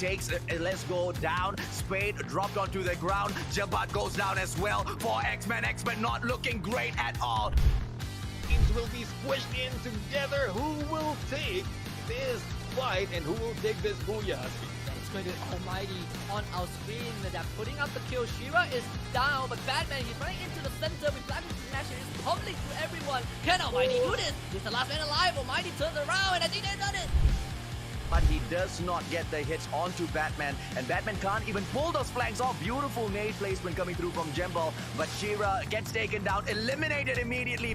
takes let's go down. Spade dropped onto the ground. Jabat goes down as well for X-Men. X-Men not looking great at all. Teams will be squished in together. Who will take this fight and who will take this booyah? It's going to be Almighty on our screen. They're putting up the kill. Shira is down, but Batman, he's running into the center with Black Smasher. He's tumbling through everyone. Can Almighty do this? He's the last man alive. Almighty turns around, and I think they've done it. But he does not get the hits onto Batman, and Batman can't even pull those flanks off. Beautiful nade placement coming through from Jembal, but Shira gets taken down, eliminated immediately.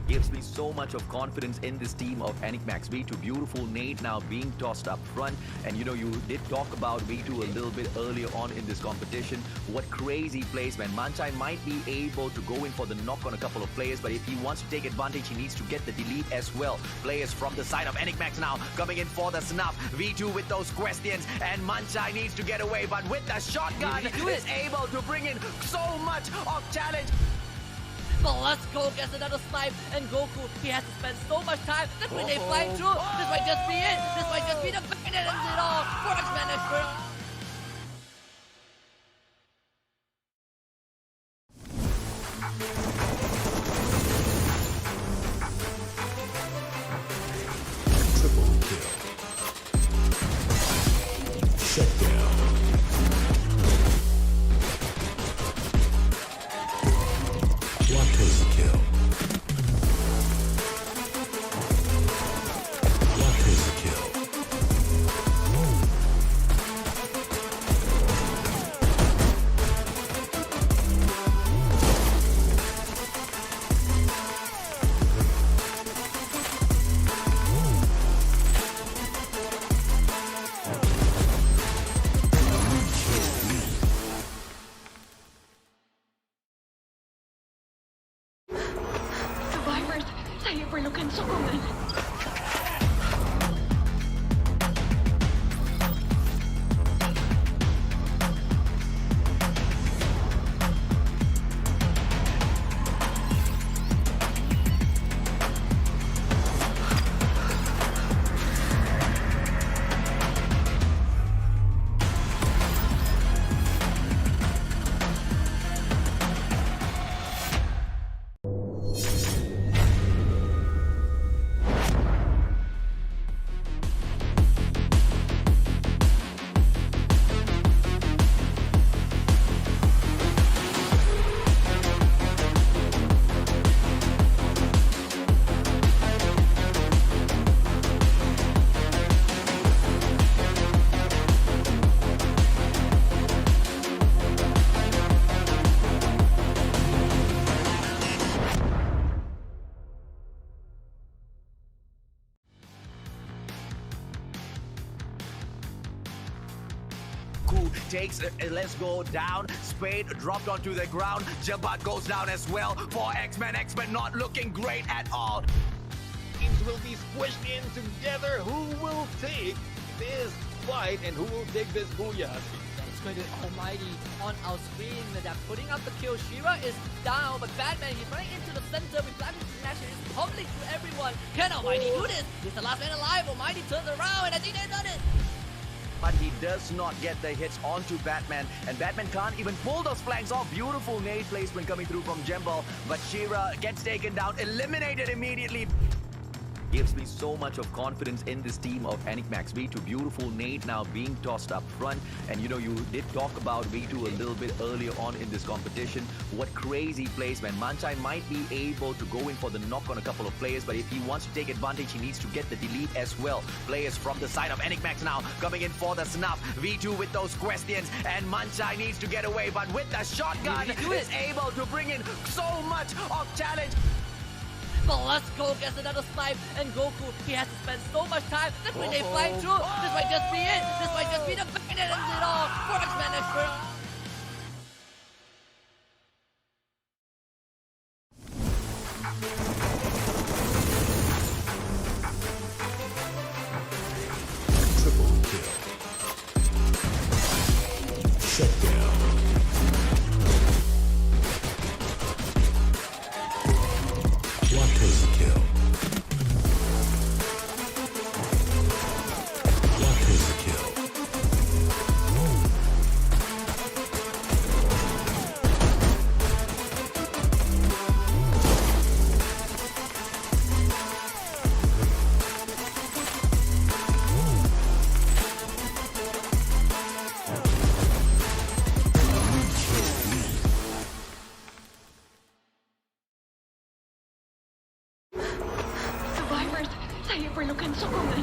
Gives me so much of confidence in this team of Enigmax. V2, beautiful nade now being tossed up front. And you know, you did talk about V2 a little bit earlier on in this competition. What crazy placement. Manchai might be able to go in for the knock on a couple of players, but if he wants to take advantage, he needs to get the delete as well. Players from the side of Enigmax now coming in for the snuff. V2 with those questions, and Manchai needs to get away, but with the shotgun is able to bring in so much of challenge. But let's go gets another snipe, and Goku, he has to spend so much time. This when they fly through, this might just be it. This might just be the back that ends it all for X-Men Expert. Saya perlukan sokongan. Takes let's go down. Spade dropped onto the ground. Jabat goes down as well for X-Men. X-Men not looking great at all. Teams will be squished in together. Who will take this fight and who will take this booyah? It's going to be Almighty on our screen. They're putting up the kill. Shira is down, but Batman, he's running into the center with Black Smasher. He's tumbling through everyone. Can Almighty do this? He's the last man alive. Almighty turns around, and I think they've done it. But he does not get the hits onto Batman, and Batman can't even pull those flanks off. Beautiful nade placement coming through from Jembal, but Shira gets taken down, eliminated immediately. Gives me so much of confidence in this team of Enigmax. V2, beautiful nade now being tossed up front. And you know, you did talk about V2 a little bit earlier on in this competition. What crazy placement. Manchai might be able to go in for the knock on a couple of players, but if he wants to take advantage, he needs to get the delete as well. Players from the side of Enigmax now coming in for the snuff. V2 with those questions, and Manchai needs to get away, but with the shotgun is able to bring in so much of challenge. But let's go gets another snipe, and Goku, he has to spend so much time. This when they fly through, this might just be it. This might just be the back that ends it all for X-Men Expert. perlukan sokongan.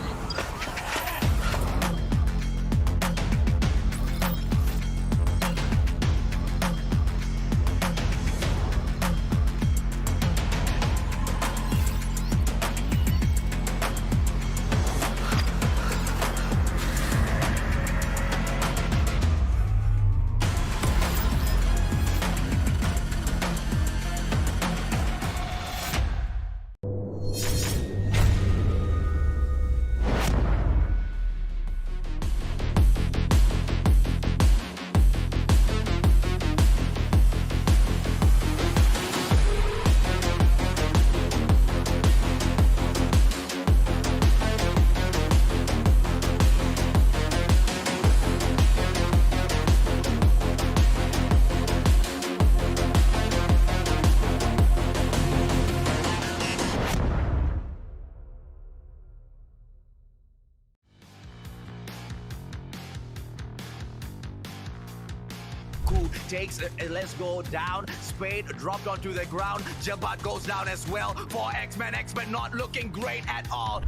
Takes let's go down. Spade dropped onto the ground. Jabat goes down as well for X-Men. X-Men not looking great at all.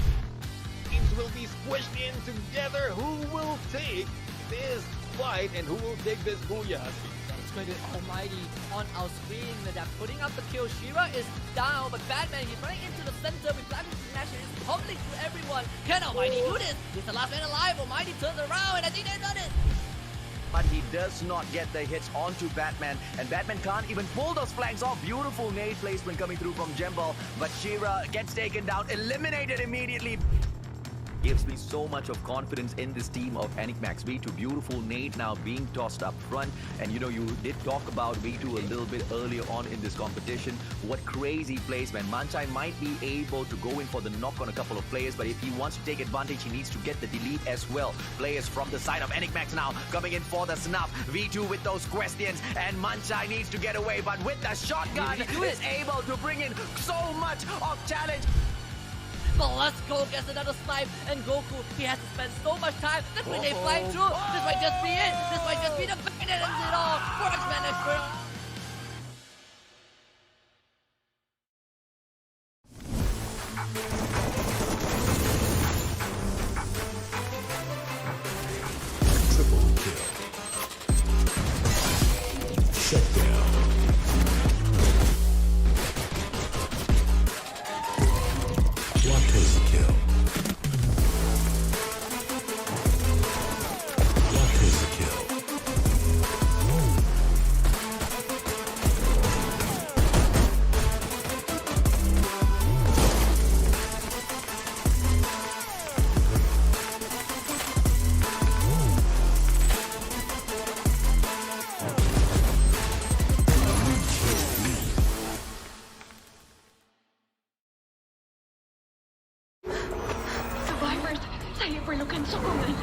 Teams will be squished in together. Who will take this fight and who will take this booyah? It's going to be Almighty on our screen. They're putting up the kill. Shira is down, but Batman, he's running into the center with Black Smash. It's public to everyone. Can Almighty do this? He's the last man alive. Almighty turns around, and I think they've done it. But he does not get the hits onto Batman, and Batman can't even pull those flanks off. Beautiful nade placement coming through from Jembal, but Shira gets taken down, eliminated immediately. Gives me so much of confidence in this team of Enigmax. V2, beautiful nade now being tossed up front. And you know, you did talk about V2 a little bit earlier on in this competition. What crazy plays, man. Manchai might be able to go in for the knock on a couple of players, but if he wants to take advantage, he needs to get the delete as well. Players from the side of Enigmax now coming in for the snuff. V2 with those questions, and Manchai needs to get away, but with the shotgun, is able to bring in so much of challenge. But let's go gets another snipe, and Goku, he has to spend so much time. This grenade flying through. This might just be it. This might just be the bang that ends it all for X-Men Expert. Triple kill. Shut down. Quadruple kill. Quadruple kill. Survivors, saya perlukan sokongan.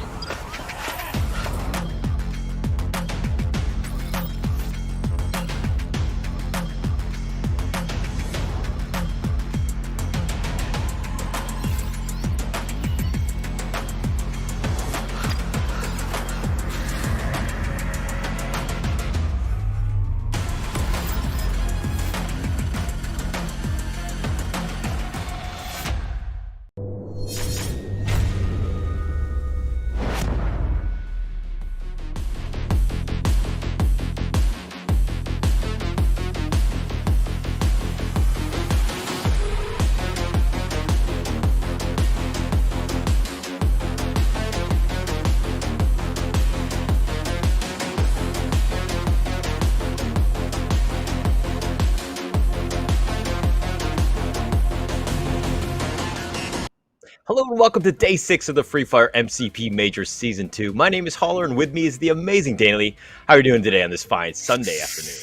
Hello and welcome to Day 6 of the Free Fire MCP Major Season 2. My name is Holler and with me is the amazing Daily. How are you doing today on this fine Sunday afternoon?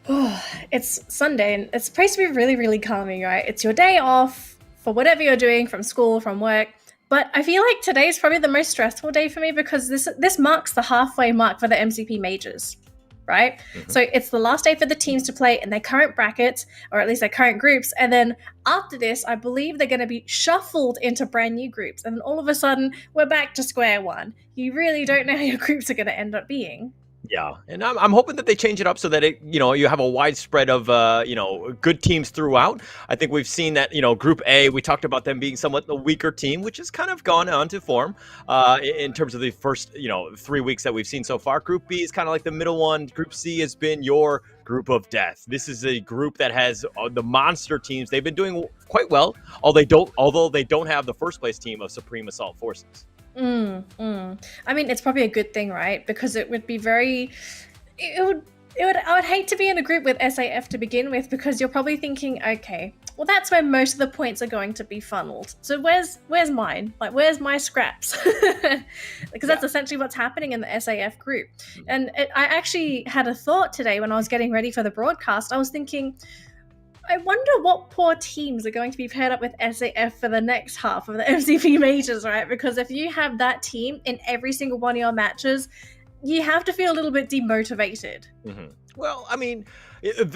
Oh, it's Sunday and it's supposed to be really, really calming, right? It's your day off for whatever you're doing from school, from work. But I feel like today is probably the most stressful day for me because this marks the halfway mark for the MCP Majors, right? Mhm. So it's the last day for the teams to play in their current brackets, or at least their current groups. And then after this, I believe they're going to be shuffled into brand new groups. And then all of a sudden, we're back to square one. You really don't know how your groups are going to end up being. Yeah, and I'm hoping that they change it up so that you have a widespread of good teams throughout. I think we've seen that Group A, we talked about them being somewhat the weaker team, which has kind of gone on to form in terms of the first 3 weeks that we've seen so far. Group B is kind of like the middle one. Group C has been your group of death. This is a group that has the monster teams. They've been doing quite well, although they don't have the first place team of Supreme Assault Forces. I mean, it's probably a good thing, right? Because it would be I would hate to be in a group with SAF to begin with, because you're probably thinking, okay, well, that's where most of the points are going to be funneled. So where's mine? Like, where's my scraps? Because that's essentially what's happening in the SAF group. And I actually had a thought today when I was getting ready for the broadcast. I was thinking, I wonder what poor teams are going to be paired up with SAF for the next half of the MCP majors, right? Because if you have that team in every single one of your matches, you have to feel a little bit demotivated. Mm-hmm. Well, I mean,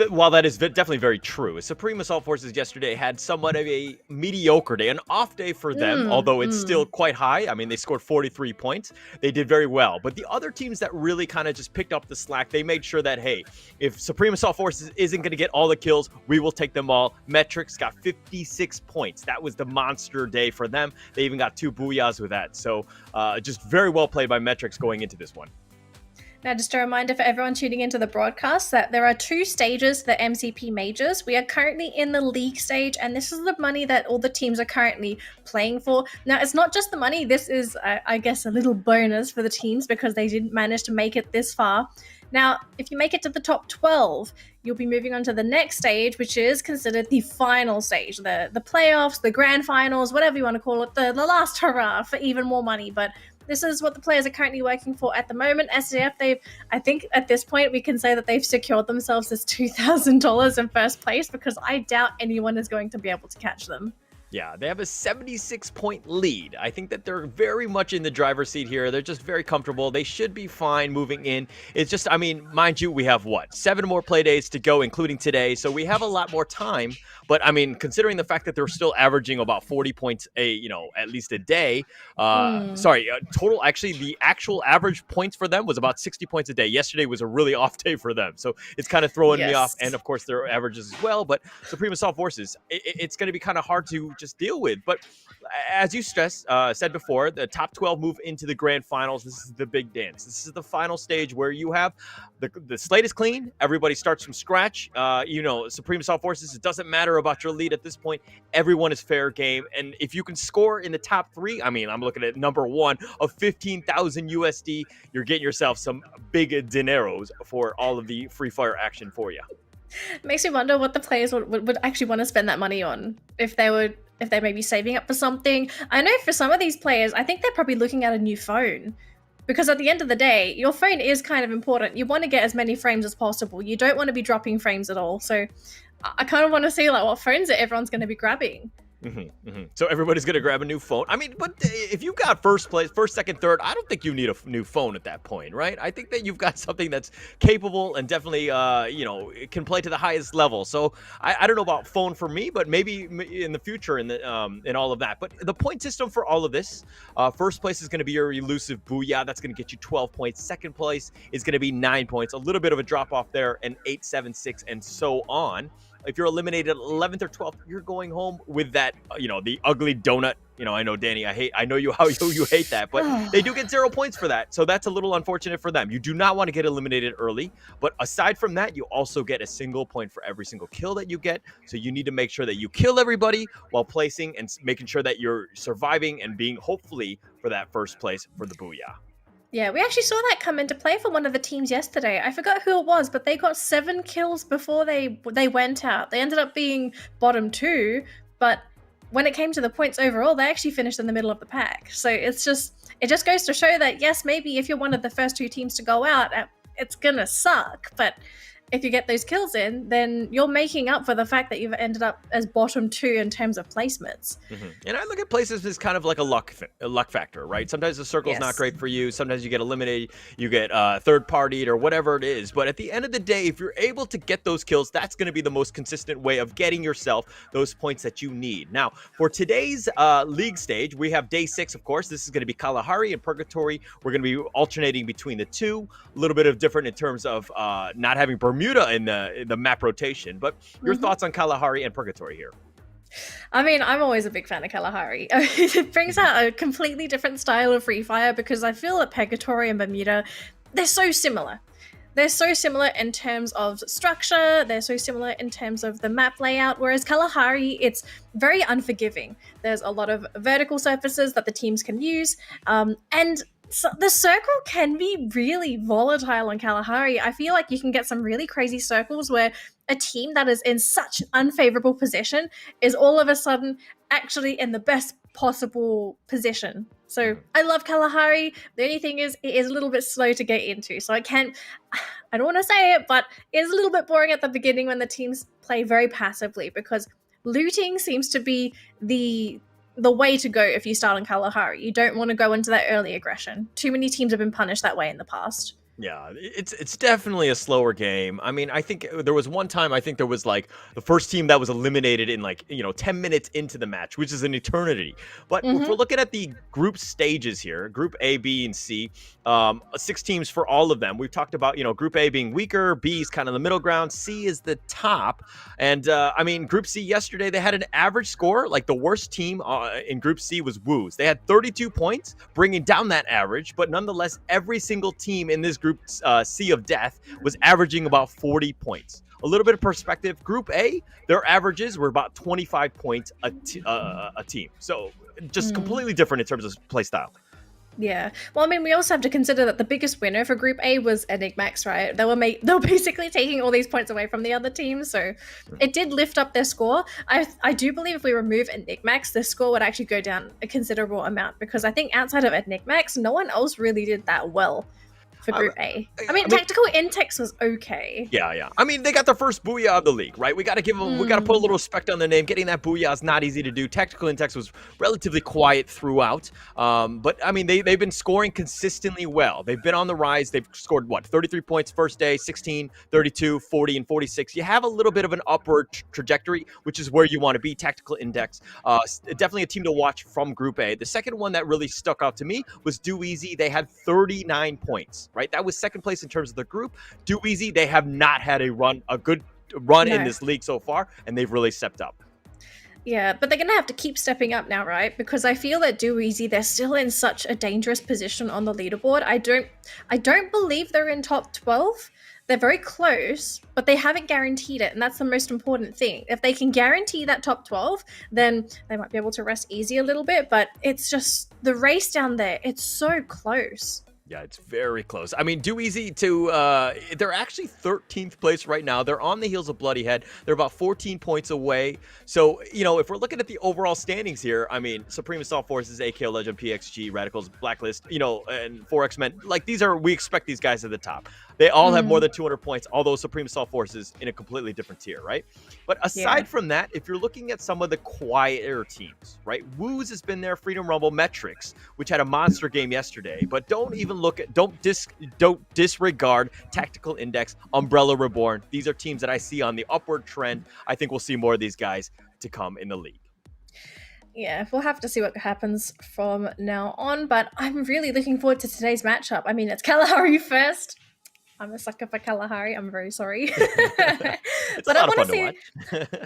while that is definitely very true, Supreme Assault Forces yesterday had somewhat of a mediocre day, an off day for them, although it's still quite high. I mean, they scored 43 points. They did very well. But the other teams that really kind of just picked up the slack, they made sure that, hey, if Supreme Assault Forces isn't going to get all the kills, we will take them all. Metrics got 56 points. That was the monster day for them. They even got 2 booyahs with that. So just very well played by Metrics going into this one. Now, just a reminder for everyone tuning into the broadcast that there are 2 stages to the MCP majors. We are currently in the league stage, and this is the money that all the teams are currently playing for. Now, it's not just the money. This is, I guess, a little bonus for the teams because they didn't manage to make it this far. Now, if you make it to the top 12, you'll be moving on to the next stage, which is considered the final stage, the playoffs, the grand finals, whatever you want to call it, the last hurrah for even more money. But this is what the players are currently working for at the moment. SDF, I think at this point we can say that they've secured themselves this $2,000 in first place, because I doubt anyone is going to be able to catch them. Yeah, they have a 76-point lead. I think that they're very much in the driver's seat here. They're just very comfortable. They should be fine moving in. It's just, I mean, mind you, we have 7 more play days to go, including today. So we have a lot more time. But I mean, considering the fact that they're still averaging about 40 points at least a day. Total, actually, the actual average points for them was about 60 points a day. Yesterday was a really off day for them. So it's kind of throwing me off. And of course, their averages as well. But Supreme Assault Forces, it's going to be kind of hard to just deal with. But as you said before, the top 12 move into the grand finals. This is the big dance. This is the final stage where you have the slate is clean. Everybody starts from scratch. Supreme Assault Forces, it doesn't matter about your lead at this point. Everyone is fair game. And if you can score in the top 3, I mean, I'm looking at number 1 of 15,000 USD, you're getting yourself some big dineros for all of the free fire action for you. It makes me wonder what the players would actually want to spend that money on, if they may be saving up for something. I know for some of these players, I think they're probably looking at a new phone, because at the end of the day, your phone is kind of important. You want to get as many frames as possible. You don't want to be dropping frames at all. So I kind of want to see what phones that everyone's going to be grabbing. So everybody's going to grab a new phone. I mean, but if you got first place, first, second, third, I don't think you need a new phone at that point, right? I think that you've got something that's capable and definitely, can play to the highest level. So I don't know about phone for me, but maybe in the future in all of that. But the point system for all of this, first place is going to be your elusive Booyah. That's going to get you 12 points. Second place is going to be 9 points. A little bit of a drop off there, and 8, 7, 6, and so on. If you're eliminated 11th or 12th, you're going home with that, the ugly donut. I know, Danny, I know you hate that, but they do get 0 points for that. So that's a little unfortunate for them. You do not want to get eliminated early. But aside from that, you also get a single point for every single kill that you get. So you need to make sure that you kill everybody while placing and making sure that you're surviving and being hopefully for that first place for the Booyah. Yeah, we actually saw that come into play for one of the teams yesterday. I forgot who it was, but they got 7 kills before they went out. They ended up being bottom 2, but when it came to the points overall, they actually finished in the middle of the pack. So it just goes to show that, yes, maybe if you're one of the first 2 teams to go out, it's gonna suck, but if you get those kills in, then you're making up for the fact that you've ended up as bottom 2 in terms of placements. And I look at places as kind of like a luck factor, right? Sometimes the circle's not Yes. great for you. Sometimes you get eliminated, you get third-partied or whatever it is. But at the end of the day, if you're able to get those kills, that's going to be the most consistent way of getting yourself those points that you need. Now, for today's league stage, we have day 6, of course. This is going to be Kalahari and Purgatory. We're going to be alternating between the two. A little bit of different in terms of not having Bermuda in the map rotation. But your thoughts on Kalahari and Purgatory here? I mean, I'm always a big fan of Kalahari. It brings out a completely different style of Free Fire because I feel that Purgatory and Bermuda, they're so similar. They're so similar in terms of structure, they're so similar in terms of the map layout, whereas Kalahari, it's very unforgiving. There's a lot of vertical surfaces that the teams can use, and so the circle can be really volatile on Kalahari. I feel like you can get some really crazy circles where a team that is in such unfavorable position is all of a sudden actually in the best possible position. So I love Kalahari. The only thing is it is a little bit slow to get into. So I don't want to say it, but it's a little bit boring at the beginning when the teams play very passively because looting seems to be the way to go if you start on Kalahari. You don't want to go into that early aggression. Too many teams have been punished that way in the past. Yeah, it's definitely a slower game. I mean, I think there was one time, I think there was like the first team that was eliminated in like, 10 minutes into the match, which is an eternity. But if we're looking at the group stages here, Group A, B, and C, 6 teams for all of them. We've talked about, Group A being weaker, B is kind of the middle ground, C is the top. And I mean, Group C yesterday, they had an average score. Like the worst team in Group C was Woos. They had 32 points, bringing down that average. But nonetheless, every single team in this Group C of Death was averaging about 40 points. A little bit of perspective, Group A, their averages were about 25 points a team. So just completely different in terms of play style. Yeah. Well, I mean, we also have to consider that the biggest winner for Group A was Enigmax, right? They were basically taking all these points away from the other teams, so it did lift up their score. I do believe if we remove Enigmax, the score would actually go down a considerable amount because I think outside of Enigmax, no one else really did that well for Group A. I mean, Tactical Intex was okay. Yeah. I mean, they got their first booyah of the league, right? We got to give them, we got to put a little respect on their name. Getting that booyah is not easy to do. Tactical Intex was relatively quiet throughout. But I mean, they've been scoring consistently well. They've been on the rise. They've scored 33 points first day, 16, 32, 40, and 46. You have a little bit of an upward trajectory, which is where you want to be. Tactical Index, definitely a team to watch from Group A. The second one that really stuck out to me was Do Easy. They had 39 points. Right, that was second place in terms of the group. Do Easy, they have not had a good run in this league so far, and they've really stepped up. Yeah, but they're going to have to keep stepping up now, right? Because I feel that Do Easy, they're still in such a dangerous position on the leaderboard. I don't believe they're in top 12. They're very close, but they haven't guaranteed it, and that's the most important thing. If they can guarantee that top 12, then they might be able to rest easy a little bit, but it's just the race down there. It's so close. Yeah, it's very close. I mean, Do Easy to, they're actually 13th place right now. They're on the heels of Bloody Head. They're about 14 points away. So, if we're looking at the overall standings here, I mean, Supreme Assault Forces, AKO Legend, PXG, Radicals, Blacklist, and 4X Men, like we expect these guys at the top. They all have more than 200 points, although Supreme Assault Forces in a completely different tier, right? But aside from that, if you're looking at some of the quieter teams, right? Woos has been there, Freedom Rumble, Metrics, which had a monster game yesterday, but don't disregard Tactical Index, Umbrella Reborn. These are teams that I see on the upward trend. I think we'll see more of these guys to come in the league. Yeah, we'll have to see what happens from now on, but I'm really looking forward to today's matchup. I mean, it's Kalahari first. I'm a sucker for Kalahari. I'm very sorry. But I want to see.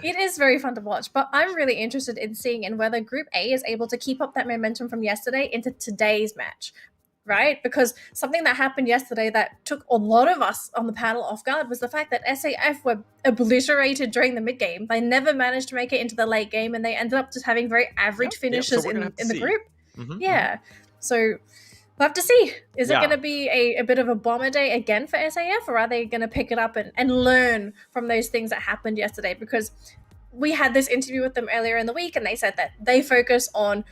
It is very fun to watch, but I'm really interested in seeing whether Group A is able to keep up that momentum from yesterday into today's match, right? Because something that happened yesterday that took a lot of us on the panel off guard was the fact that SAF were obliterated during the mid game. They never managed to make it into the late game, and they ended up just having very average finishes in the group. Yeah, so we'll have to see. Is it going to be a bit of a bomber day again for SAF, or are they going to pick it up and learn from those things that happened yesterday? Because we had this interview with them earlier in the week, and they said that they focus on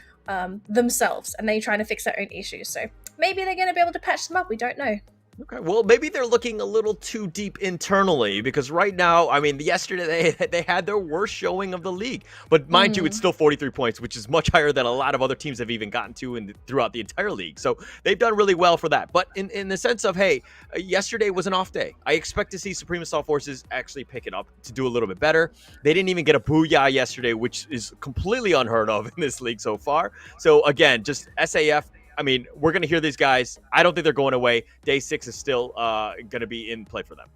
themselves and they're trying to fix their own issues. So maybe they're going to be able to patch them up. We don't know. Okay, well, maybe they're looking a little too deep internally because right now, I mean, yesterday they had their worst showing of the league. But mind you, it's still 43 points, which is much higher than a lot of other teams have even gotten to throughout the entire league. So they've done really well for that. But in the sense of, hey, yesterday was an off day. I expect to see Supreme Assault Forces actually pick it up to do a little bit better. They didn't even get a booyah yesterday, which is completely unheard of in this league so far. So again, just SAF. I mean, we're going to hear these guys. I don't think they're going away. Day 6 is still going to be in play for them.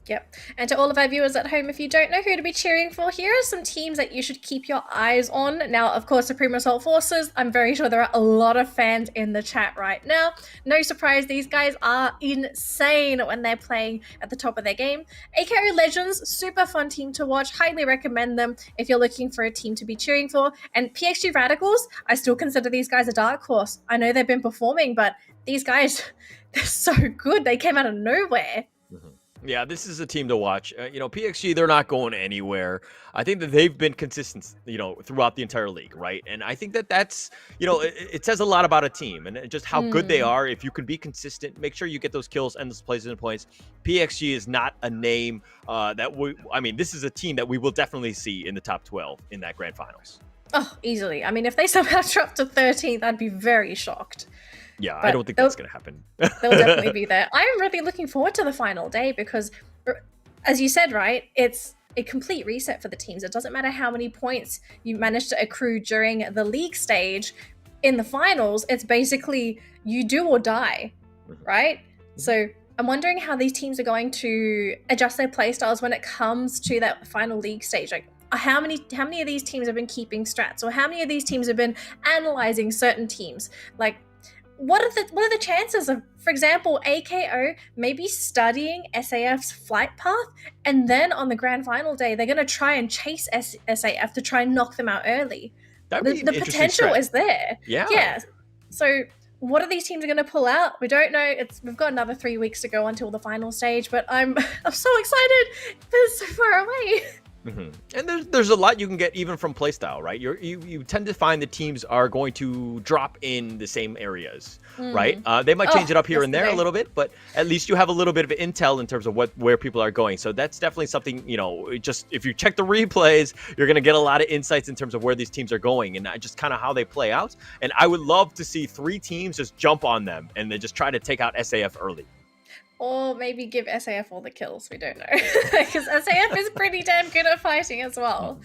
Yep. And to all of our viewers at home, if you don't know who to be cheering for, here are some teams that you should keep your eyes on. Now, of course, Supreme Assault Forces, I'm very sure there are a lot of fans in the chat right now. No surprise, these guys are insane when they're playing at the top of their game. AKO Legends, super fun team to watch. Highly recommend them if you're looking for a team to be cheering for. And PXG Radicals, I still consider these guys a dark horse. I know they've been performing, but these guys, they're so good. They came out of nowhere. Yeah, this is a team to watch. PXG, they're not going anywhere. I think that they've been consistent, throughout the entire league, right? And I think that's, it says a lot about a team and just how good they are. If you can be consistent, make sure you get those kills and those plays and points. PXG is not a name this is a team that we will definitely see in the top 12 in that grand finals. Oh, easily. I mean, if they somehow drop to 13th, I'd be very shocked. Yeah, I don't think that's going to happen. They'll definitely be there. I'm really looking forward to the final day because, as you said, right, it's a complete reset for the teams. It doesn't matter how many points you manage to accrue during the league stage. In the finals, it's basically you do or die, right? So I'm wondering how these teams are going to adjust their playstyles when it comes to that final league stage. Like, how many of these teams have been keeping strats, or how many of these teams have been analyzing certain teams? Like, what are the chances of, for example, AKO maybe studying SAF's flight path, and then on the grand final day they're going to try and chase SAF to try and knock them out early? The potential is there. Yeah. So what are these teams going to pull out? We don't know. We've got another 3 weeks to go until the final stage, but I'm so excited. It's so far away. And there's a lot you can get even from playstyle, right? You tend to find the teams are going to drop in the same areas, right? They might change it up here and there a little bit, but at least you have a little bit of intel in terms of where people are going. So that's definitely something, just if you check the replays, you're going to get a lot of insights in terms of where these teams are going and just kind of how they play out. And I would love to see 3 teams just jump on them and then just try to take out SAF early. Or maybe give SAF all the kills. We don't know. Because SAF is pretty damn good at fighting as well.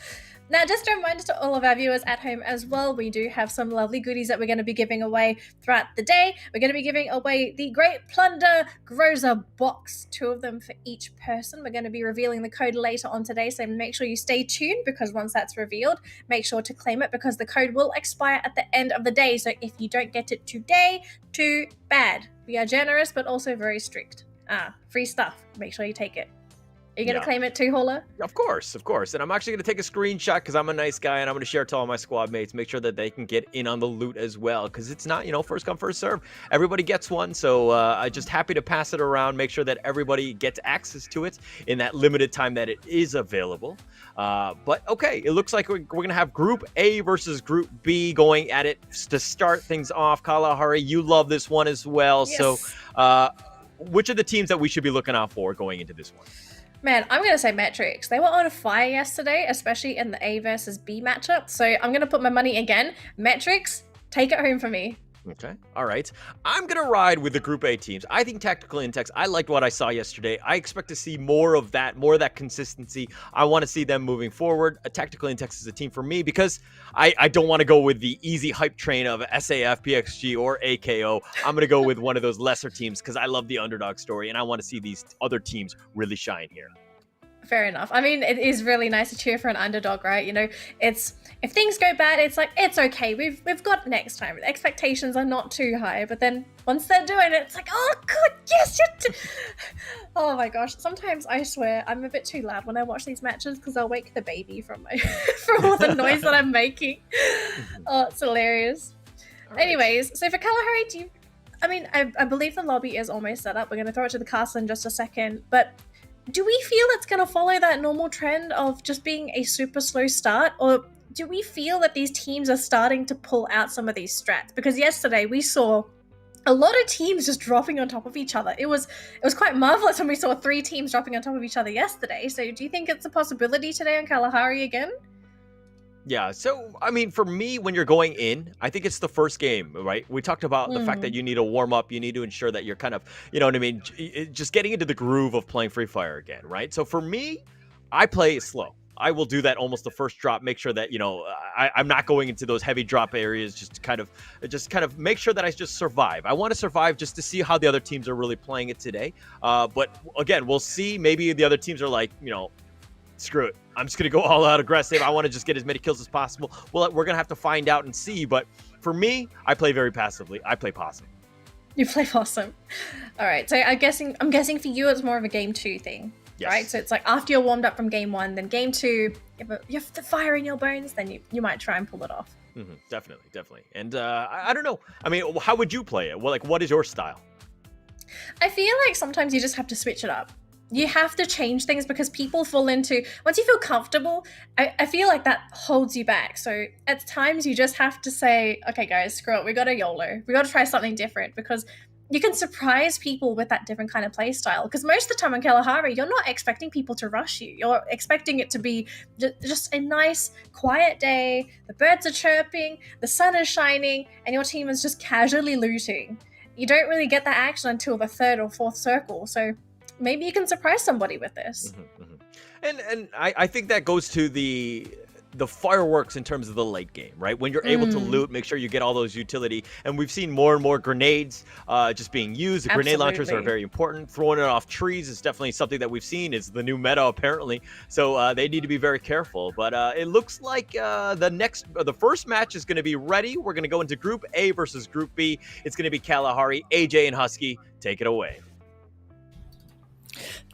Now, just a reminder to all of our viewers at home as well, we do have some lovely goodies that we're going to be giving away throughout the day. We're going to be giving away the Great Plunder Groza box, 2 of them for each person. We're going to be revealing the code later on today, so make sure you stay tuned, because once that's revealed, make sure to claim it, because the code will expire at the end of the day. So if you don't get it today, too bad. We are generous, but also very strict. Free stuff. Make sure you take it. Are you going to claim it too, Hola? Of course. And I'm actually going to take a screenshot because I'm a nice guy, and I'm going to share it to all my squad mates, make sure that they can get in on the loot as well, because it's not, first come, first serve. Everybody gets one, so I'm just happy to pass it around, make sure that everybody gets access to it in that limited time that it is available. But okay, it looks like we're going to have Group A versus Group B going at it to start things off. Kalahari, you love this one as well. Yes. So which are the teams that we should be looking out for going into this one? Man, I'm going to say Metrics. They were on fire yesterday, especially in the A versus B matchup. So I'm going to put my money again. Metrics, take it home for me. Okay. All right. I'm going to ride with the Group A teams. I think Tactical Intex, I liked what I saw yesterday. I expect to see more of that consistency. I want to see them moving forward. A Tactical Intex is a team for me because I don't want to go with the easy hype train of SAF, PXG, or AKO. I'm going to go with one of those lesser teams because I love the underdog story and I want to see these other teams really shine here. Fair enough. I mean, it is really nice to cheer for an underdog, right? It's if things go bad, it's like, it's okay. We've got next time. The expectations are not too high, but then once they're doing it, it's like, oh god, yes, oh my gosh. Sometimes I swear I'm a bit too loud when I watch these matches because I'll wake the baby from all the noise that I'm making. Oh, it's hilarious. Right. Anyways, so for Kalahari, I believe the lobby is almost set up. We're going to throw it to the castle in just a second, but do we feel it's going to follow that normal trend of just being a super slow start? Or do we feel that these teams are starting to pull out some of these strats? Because yesterday we saw a lot of teams just dropping on top of each other. It was quite marvelous when we saw 3 teams dropping on top of each other yesterday. So do you think it's a possibility today on Kalahari again? Yeah, so I mean, for me, when you're going in, I think it's the first game, right? We talked about the fact that you need to warm up, you need to ensure that you're kind of, you know what I mean, just getting into the groove of playing Free Fire again, right? So for me, I play slow. I will do that almost the first drop, make sure that, you know, I'm not going into those heavy drop areas, just kind of make sure that I just survive. I want to survive just to see how the other teams are really playing it today. But again, we'll see. Maybe the other teams are like, you know, screw it. I'm just going to go all out aggressive. I want to just get as many kills as possible. Well, we're going to have to find out and see. But for me, I play very passively. I play possum. You play possum. All right. So I'm guessing for you, it's more of a game 2 thing. Yes. Right? So it's like after you're warmed up from game 1, then game 2, you have the fire in your bones, then you might try and pull it off. Definitely. And I don't know. I mean, how would you play it? Well, like, what is your style? I feel like sometimes you just have to switch it up. You have to change things because people fall into, once you feel comfortable, I feel like that holds you back. So at times you just have to say, okay guys, screw it, we got to YOLO. We got to try something different, because you can surprise people with that different kind of play style. Because most of the time on Kalahari, you're not expecting people to rush you. You're expecting it to be just a nice, quiet day. The birds are chirping, the sun is shining, and your team is just casually looting. You don't really get that action until the 3rd or 4th circle. So maybe you can surprise somebody with this. And I think that goes to the fireworks in terms of the late game, right? When you're able to loot, make sure you get all those utility. And we've seen more and more grenades just being used. The grenade launchers are very important. Throwing it off trees is definitely something that we've seen is the new meta, apparently. So they need to be very careful. But it looks like the first match is going to be ready. We're going to go into Group A versus Group B. It's going to be Kalahari, AJ, and Husky. Take it away.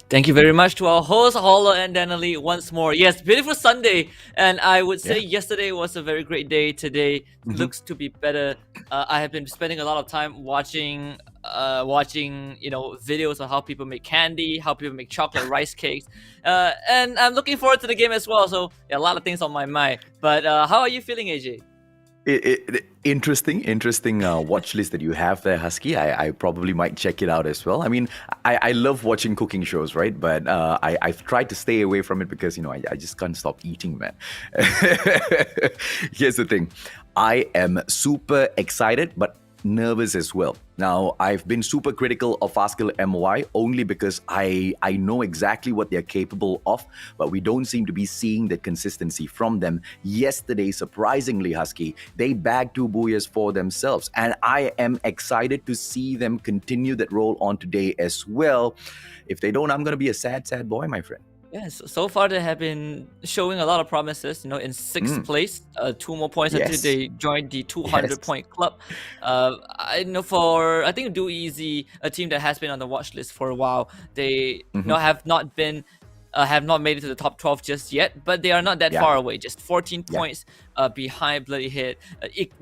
Thank you very much to our host, Holo and Denali, once more. Yes, beautiful Sunday. And I would say yesterday was a very great day. Today looks to be better. I have been spending a lot of time watching videos on how people make candy, how people make chocolate rice cakes. And I'm looking forward to the game as well. So a lot of things on my mind. But how are you feeling, AJ? Interesting watch list that you have there, Husky. I probably might check it out as well. I mean, I love watching cooking shows, right? But I've tried to stay away from it because, you know, I just can't stop eating, man. Here's the thing. I am super excited, but nervous as well. Now, I've been super critical of Fastkill MY only because I know exactly what they're capable of, but we don't seem to be seeing the consistency from them. Yesterday, surprisingly, Husky, they bagged 2 booyahs for themselves, and I am excited to see them continue that role on today as well. If they don't, I'm going to be a sad, sad boy, my friend. Yes, so far they have been showing a lot of promises, you know, in 6th place, 2 more points until they joined the 200-point club. I know I think Do Easy, a team that has been on the watch list for a while, they have not made it to the top 12 just yet, but they are not that far away, just 14 points behind Bloody Hit.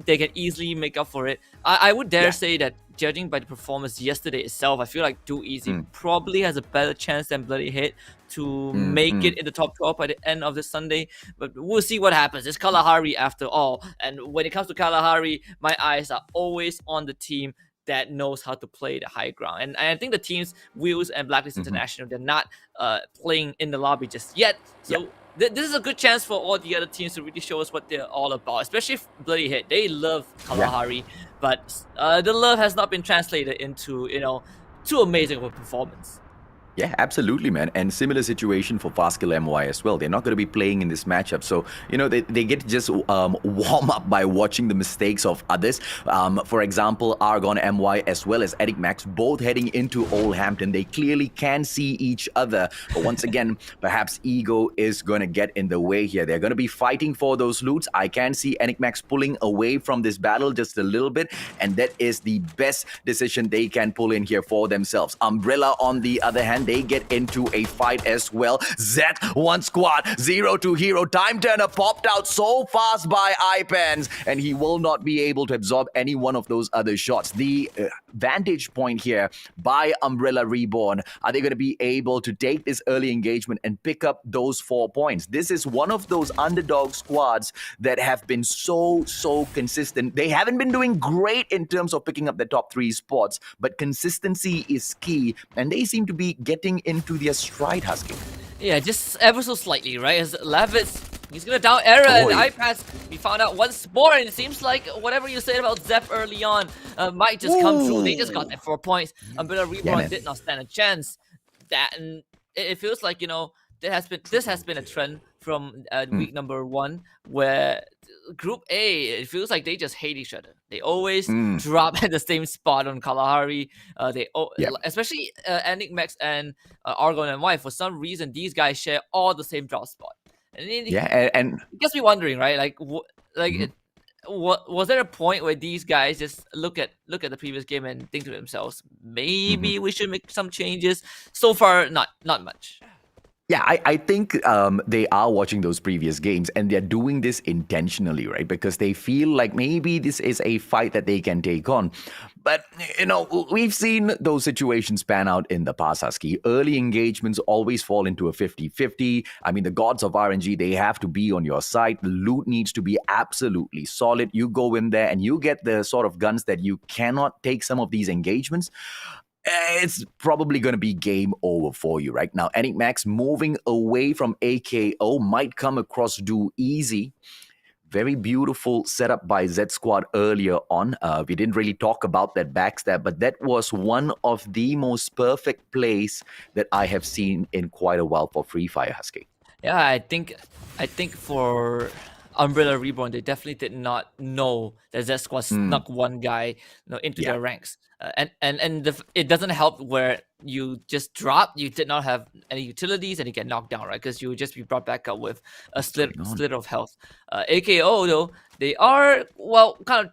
They can easily make up for it. I would dare say that judging by the performance yesterday itself, I feel like Do Easy probably has a better chance than Bloody Hit to make it in the top 12 by the end of this Sunday. But we'll see what happens. It's Kalahari after all. And when it comes to Kalahari, my eyes are always on the team that knows how to play the high ground. And I think the teams, Wheels and Blacklist International, they're not playing in the lobby just yet. So this is a good chance for all the other teams to really show us what they're all about, especially Bloody Hit. They love Kalahari, but the love has not been translated into, you know, too amazing of a performance. Yeah, absolutely, man. And similar situation for Fastkill MY as well. They're not going to be playing in this matchup. So, you know, they get to just warm up by watching the mistakes of others. For example, Argon MY as well as Eric Max, both heading into Old Hampton. They clearly can see each other. But once again, perhaps ego is going to get in the way here. They're going to be fighting for those loots. I can see Eric Max pulling away from this battle just a little bit. And that is the best decision they can pull in here for themselves. Umbrella, on the other hand, they get into a fight as well. Zet, one squad, 0 to hero. Time Turner popped out so fast by iPans, and he will not be able to absorb any one of those other shots. The vantage point here by Umbrella Reborn, are they going to be able to take this early engagement and pick up those 4 points? This is one of those underdog squads that have been so consistent. They haven't been doing great in terms of picking up the top 3 spots, but consistency is key, and they seem to be getting into their stride, Husky. Yeah, just ever so slightly, right? As Levitz, he's gonna down Era and iPads. We found out once more, and it seems like whatever you said about Zep early on might just come true. They just got that 4 points. Umbrella Reborn did not stand a chance. And it feels like, this has been a trend from week number 1, where Group A, it feels like they just hate each other. They always drop at the same spot on Kalahari. Especially Enigmax and Argon and Y. For some reason, these guys share all the same drop spot. And it gets me wondering, right? Was there a point where these guys just look at the previous game and think to themselves, maybe we should make some changes? So far, not much. Yeah, I think they are watching those previous games, and they're doing this intentionally, right? Because they feel like maybe this is a fight that they can take on. But, we've seen those situations pan out in the past, Husky. Early engagements always fall into a 50-50. I mean, the gods of RNG, they have to be on your side. The loot needs to be absolutely solid. You go in there and you get the sort of guns that you cannot take some of these engagements. It's probably going to be game over for you right now. Enigmax moving away from AKO might come across do easy. Very beautiful setup by Z Squad earlier on. We didn't really talk about that backstab, but that was one of the most perfect plays that I have seen in quite a while for Free Fire, Husky. Yeah, I think for Umbrella Reborn, they definitely did not know that Z Squad snuck one guy into their ranks. It doesn't help where you just drop, you did not have any utilities, and you get knocked down, right? Because you would just be brought back up with a slit of health. AKO, though, they are, kind of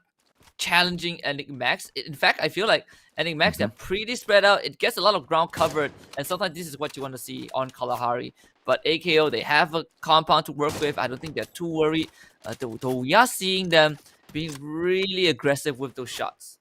challenging Enigmax. In fact, I feel like Enigmax, they're pretty spread out. It gets a lot of ground covered, and sometimes this is what you want to see on Kalahari. But AKO, they have a compound to work with. I don't think they're too worried. Though we are seeing them being really aggressive with those shots.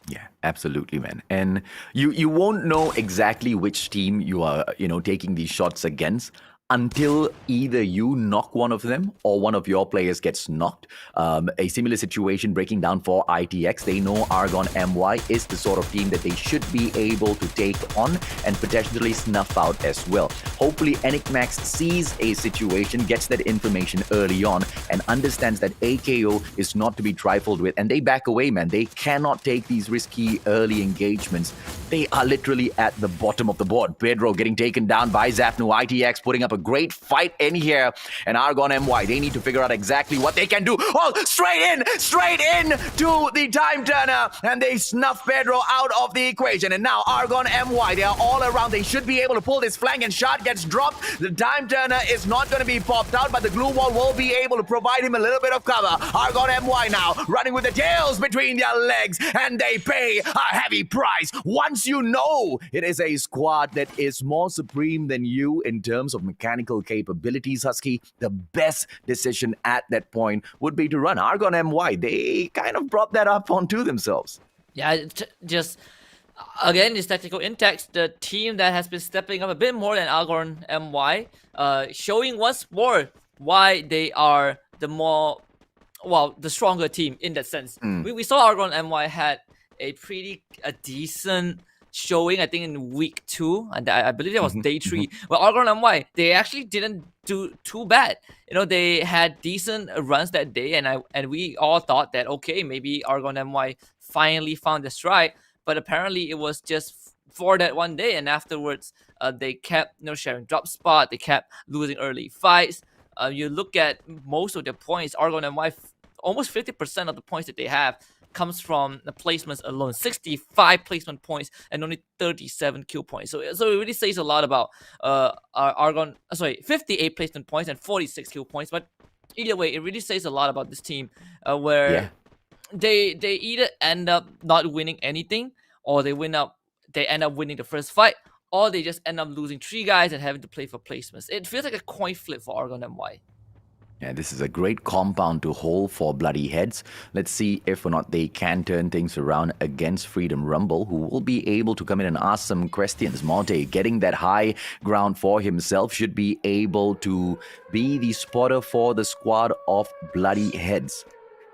Yeah, absolutely, man. And you won't know exactly which team you are, taking these shots against until either you knock one of them or one of your players gets knocked. A similar situation breaking down for ITX. They know Argon MY is the sort of team that they should be able to take on and potentially snuff out as well. Hopefully Enigmax sees a situation, gets that information early on, and understands that AKO is not to be trifled with, and they back away, man. They cannot take these risky early engagements. They are literally at the bottom of the board. Pedro getting taken down by Zapnu. ITX putting up a great fight in here, and Argon MY, they need to figure out exactly what they can do. Oh, straight in to the Time Turner, and they snuff Pedro out of the equation. And now Argon MY, they are all around. They should be able to pull this flank, and shot gets dropped. The Time Turner is not going to be popped out, but the glue wall will be able to provide him a little bit of cover. Argon MY now running with the tails between their legs, and they pay a heavy price. Once you know it is a squad that is more supreme than you in terms of mechanical capabilities, Husky, the best decision at that point would be to run. Argon MY, they kind of brought that up onto themselves. Yeah, just again, this tactical index, the team that has been stepping up a bit more than Argon MY, showing once more why they are the stronger team in that sense. We saw Argon MY had a decent showing, I think, in week 2, and I believe that was day 3. Well, Argon MY, they actually didn't do too bad. They had decent runs that day, and we all thought that, okay, maybe Argon MY finally found the stride, but apparently it was just for that one day, and afterwards they kept sharing drop spot, they kept losing early fights. You look at most of their points, Argon MY, almost 50% of the points that they have comes from the placements alone. 65 placement points and only 37 kill points. So it really says a lot about Argon. 58 placement points and 46 kill points. But either way, it really says a lot about this team, where they either end up not winning anything, or they end up winning the first fight, or they just end up losing 3 guys and having to play for placements. It feels like a coin flip for Oregon MY. Yeah, this is a great compound to hold for Bloody Heads. Let's see if or not they can turn things around against Freedom Rumble, who will be able to come in and ask some questions. Monte, getting that high ground for himself, should be able to be the spotter for the squad of Bloody Heads.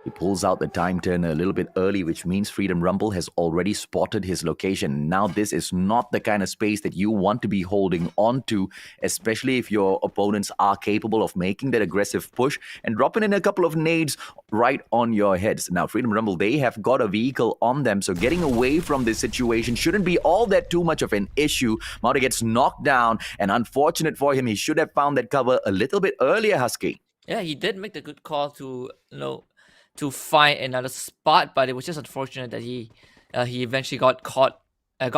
He pulls out the time turner a little bit early, which means Freedom Rumble has already spotted his location. Now, this is not the kind of space that you want to be holding on to, especially if your opponents are capable of making that aggressive push and dropping in a couple of nades right on your heads. Now, Freedom Rumble, they have got a vehicle on them, so getting away from this situation shouldn't be all that too much of an issue. Mauta gets knocked down, and unfortunate for him, he should have found that cover a little bit earlier, Husky. Yeah, he did make the good call to, to find another spot, but it was just unfortunate that he eventually got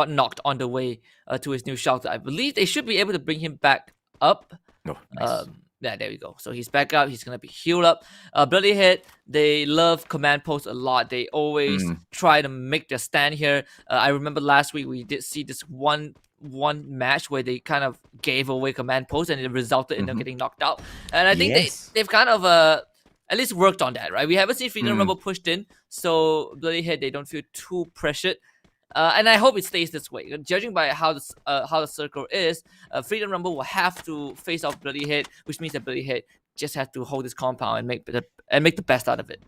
knocked on the way to his new shelter. I believe they should be able to bring him back up. Oh, nice. Yeah, there we go. So he's back up. He's gonna be healed up. Bloody Head, they love command posts a lot. They always try to make their stand here. I remember last week we did see this one match where they kind of gave away command posts and it resulted in them getting knocked out. And I think they've kind of at least worked on that, right? We haven't seen Freedom Rumble pushed in, so Bloody Head, they don't feel too pressured. And I hope it stays this way. Judging by how the circle is, Freedom Rumble will have to face off Bloody Head, which means that Bloody Head just has to hold this compound and make the best out of it.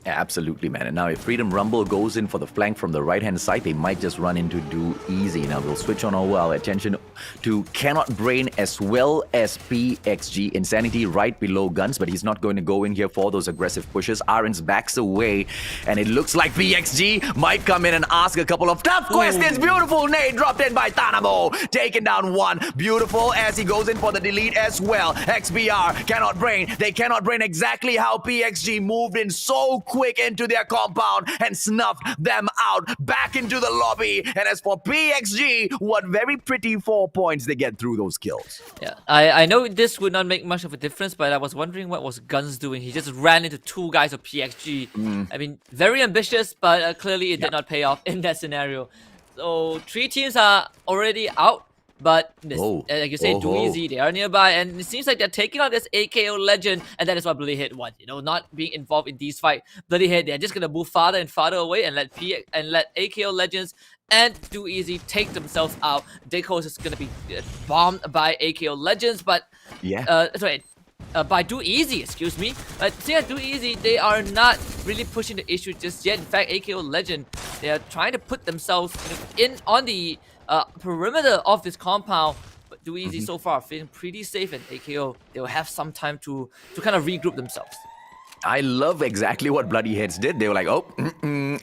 Yeah, absolutely, man. And now if Freedom Rumble goes in for the flank from the right-hand side, they might just run into Do Easy. Now we'll switch on our attention to Cannot Brain as well as PXG. Insanity right below Guns, but he's not going to go in here for those aggressive pushes. Arens backs away, and it looks like PXG might come in and ask a couple of tough questions. Beautiful nade dropped in by Tanamo. Taken down one. Beautiful as he goes in for the delete as well. XBR, Cannot Brain. They cannot brain exactly how PXG moved in so quick into their compound and snuffed them out back into the lobby. And as for PXG, what very pretty 4 points they get through those kills. Yeah, I know this would not make much of a difference, but I was wondering what was Guns doing. He just ran into 2 guys of PXG. I mean, very ambitious, but clearly it did not pay off in that scenario. So 3 teams are already out. But this, like you say, Do Easy, they are nearby, and it seems like they're taking out this AKO legend, and that is what Bloody Head want. Not being involved in these fights. Bloody Head, they're just gonna move farther and farther away and let AKO legends and Do Easy take themselves out. Dayco is gonna be bombed by AKO legends, but by Do Easy, excuse me. But yeah, Do Easy, they are not really pushing the issue just yet. In fact, AKO legend, they are trying to put themselves in on the perimeter of this compound, but Do Easy so far feeling pretty safe, and AKO, they will have some time to kind of regroup themselves. I love exactly what Bloody Heads did. They were like,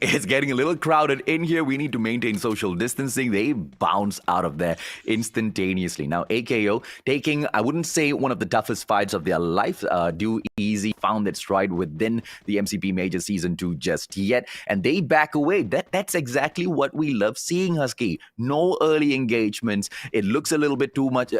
it's getting a little crowded in here. We need to maintain social distancing. They bounce out of there instantaneously. Now, AKO taking, I wouldn't say one of the toughest fights of their life. Do Easy found that stride within the MCP Major Season 2 just yet. And they back away. That's exactly what we love seeing, Husky. No early engagements. It looks a little bit too much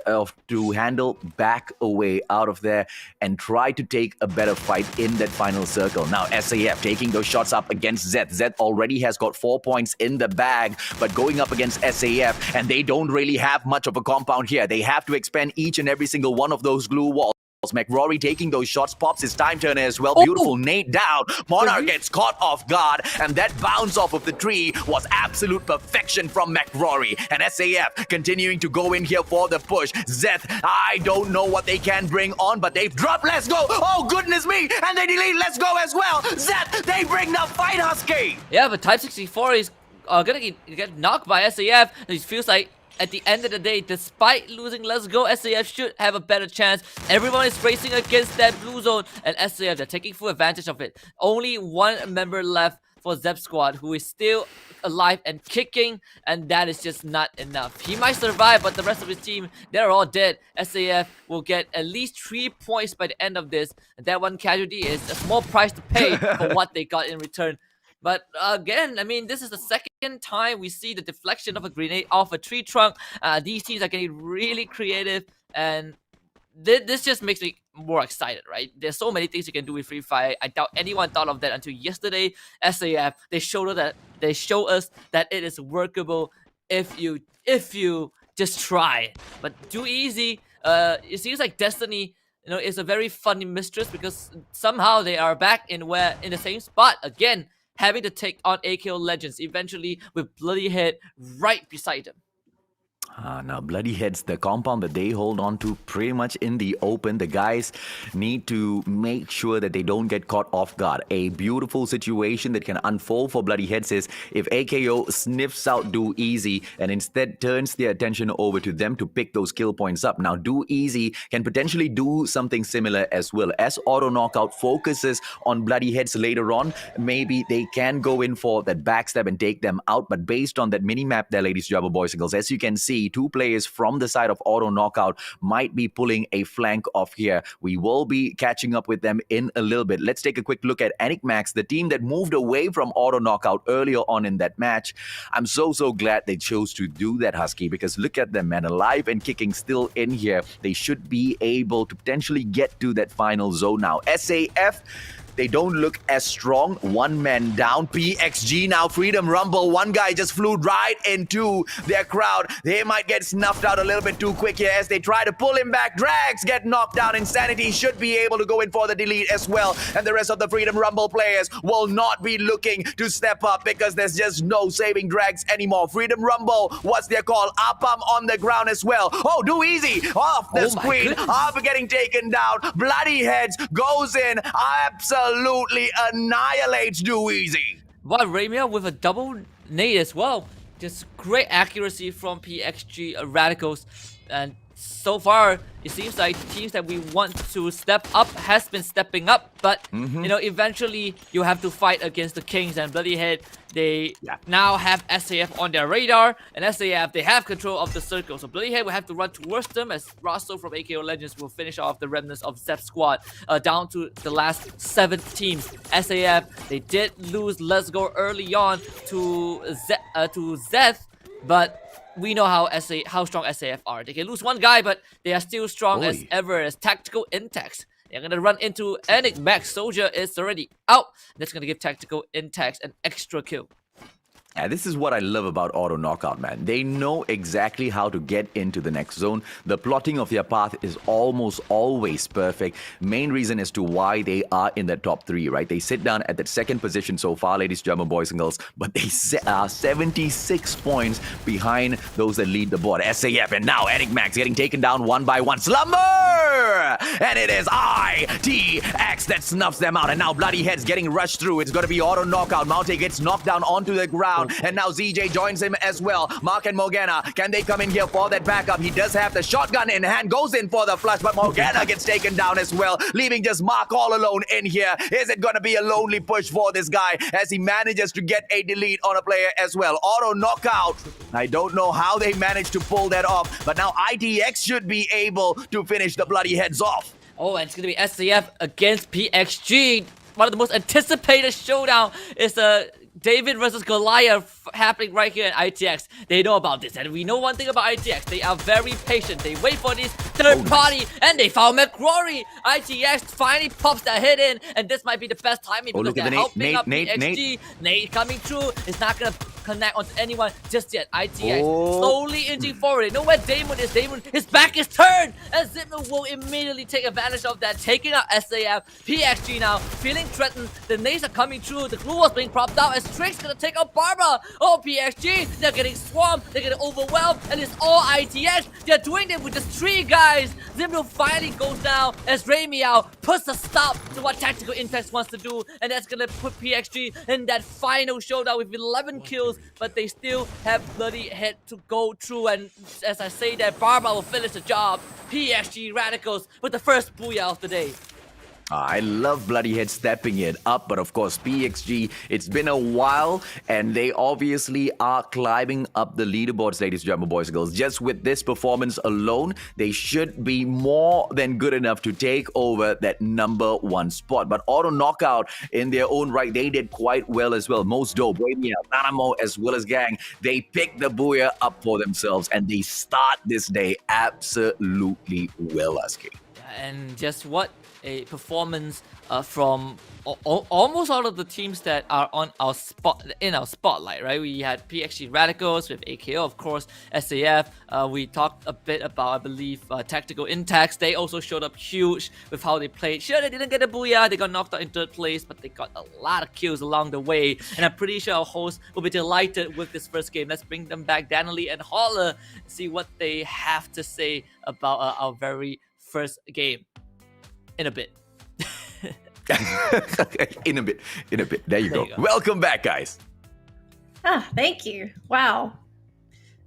to handle. Back away out of there and try to take a better fight in that final circle. Now SAF taking those shots up against Zeth. Zeth already has got 4 points in the bag, but going up against SAF, and they don't really have much of a compound here. They have to expand each and every single one of those glue walls. McRory taking those shots, pops his time turner as well. Beautiful nade down. Monarch gets caught off guard, and that bounce off of the tree was absolute perfection from McRory. And SAF continuing to go in here for the push. Zeth, I don't know what they can bring on, but they've dropped. Let's go. Oh, goodness me. And they delete. Let's go as well. Zeth, they bring the fight, Husky. Yeah, but Type 64 is gonna get knocked by SAF. It feels like at the end of the day, despite losing Let's Go, SAF should have a better chance. Everyone is racing against that blue zone, and SAF, they're taking full advantage of it. Only one member left for Zep Squad, who is still alive and kicking, and that is just not enough. He might survive, but the rest of his team, they're all dead. SAF will get at least 3 points by the end of this. And that one casualty is a small price to pay for what they got in return. But again, I mean, this is the second time we see the deflection of a grenade off a tree trunk. These teams are getting really creative, and this just makes me more excited, right? There's so many things you can do with Free Fire. I doubt anyone thought of that until yesterday. SAF, they showed us that it is workable if you just try. But too easy. It seems like Destiny, is a very funny mistress because somehow they are back in the same spot again, having to take on AKO Legends eventually with Bloody Head right beside them. Now, Bloody Heads, the compound that they hold on to pretty much in the open. The guys need to make sure that they don't get caught off guard. A beautiful situation that can unfold for Bloody Heads is if AKO sniffs out Do Easy and instead turns their attention over to them to pick those kill points up. Now, Do Easy can potentially do something similar as well. As Auto Knockout focuses on Bloody Heads later on, maybe they can go in for that backstab and take them out. But based on that mini-map there, ladies, Jabba boys and girls, as you can see, two players from the side of Auto Knockout might be pulling a flank off here. We will be catching up with them in a little bit. Let's take a quick look at Enigmax, the team that moved away from Auto Knockout earlier on in that match. I'm so glad they chose to do that, Husky, because look at them, man, alive and kicking still in here. They should be able to potentially get to that final zone now. SAF, they don't look as strong. One man down. PXG now. Freedom Rumble. One guy just flew right into their crowd. They might get snuffed out a little bit too quick here as they try to pull him back. Drags get knocked down. Insanity should be able to go in for the delete as well. And the rest of the Freedom Rumble players will not be looking to step up because there's just no saving Drags anymore. Freedom Rumble, what's their call? Apam on the ground as well. Oh, Do Easy off the screen. After getting taken down. Bloody Heads goes in. Absolutely annihilates Do Easy. Wow, Raymia with a double nade as well. Just great accuracy from PXG Radicals. And so far, it seems like the teams that we want to step up has been stepping up. But, eventually you have to fight against the Kings and Bloody Head. They now have SAF on their radar. And SAF, they have control of the circle. So Bloody Head will have to run towards them as Rasto from AKO Legends will finish off the remnants of Zep's squad down to the last 7 teams. SAF, they did lose Let's Go early on to Zeth, but we know how strong SAF are. They can lose one guy, but they are still strong as ever as Tactical Intax. They're gonna run into Enigmax. Soldier is already out. That's gonna give Tactical Intax an extra kill. Yeah, this is what I love about Auto Knockout, man. They know exactly how to get into the next zone. The plotting of their path is almost always perfect. Main reason as to why they are in the top 3, right? They sit down at that second position so far, ladies, German boys and girls, but they are 76 points behind those that lead the board. SAF, and now Enigmax getting taken down one by one. Slumber! And it is ITX that snuffs them out. And now Bloody Heads getting rushed through. It's going to be Auto Knockout. Maute gets knocked down onto the ground. And now ZJ joins him as well. Mark and Morgana, can they come in here for that backup? He does have the shotgun in hand, goes in for the flush, but Morgana gets taken down as well, leaving just Mark all alone in here. Is it going to be a lonely push for this guy as he manages to get a delete on a player as well? Auto Knockout. I don't know how they managed to pull that off, but now ITX should be able to finish the Bloody Heads off. Oh, and it's going to be SAF against PXG. One of the most anticipated showdown is David versus Goliath happening right here in ITX. They know about this, and we know one thing about ITX. They are very patient. They wait for this third party, and they found McCrory. ITX finally pops that hit in, and this might be the best timing because they're helping up PXG. Nate coming through. It's not gonna connect onto anyone just yet. ITX slowly inching forward. They know where Damon is. Damon, his back is turned, and Zipman will immediately take advantage of that, taking out SAF. PXG now feeling threatened. The nades are coming through. The glue was being propped out as Trick's gonna take out Barbara. Oh, PXG, they're getting swarmed, they're getting overwhelmed, and it's all ITX. They're doing it with just 3 guys. Zimno finally goes down as Ramiao puts a stop to what Tactical Intex wants to do, and that's gonna put PXG in that final showdown with 11 kills, but they still have Bloody Head to go through, and as I say that, Barbara will finish the job. PXG Radicals with the first booyah of the day. I love Bloody Head stepping it up, but of course PXG, it's been a while and they obviously are climbing up the leaderboards, ladies and gentlemen, boys and girls. Just with this performance alone, they should be more than good enough to take over that number 1 spot. But Auto Knockout in their own right, they did quite well as well. Most Dope, Bohemia, Nanamo, as well as Gang, they picked the booyah up for themselves and they start this day absolutely well, Aski. And just what a performance from almost all of the teams that are on our spotlight, right? We had PXG Radicals with AKO, of course, SAF. We talked a bit about, I believe, Tactical Intax. They also showed up huge with how they played. Sure, they didn't get a booyah, they got knocked out in third place, but they got a lot of kills along the way. And I'm pretty sure our hosts will be delighted with this first game. Let's bring them back, Daniely and Holler, see what they have to say about our very first game in a bit. in a bit. There you go. Welcome back, guys. Thank you. Wow.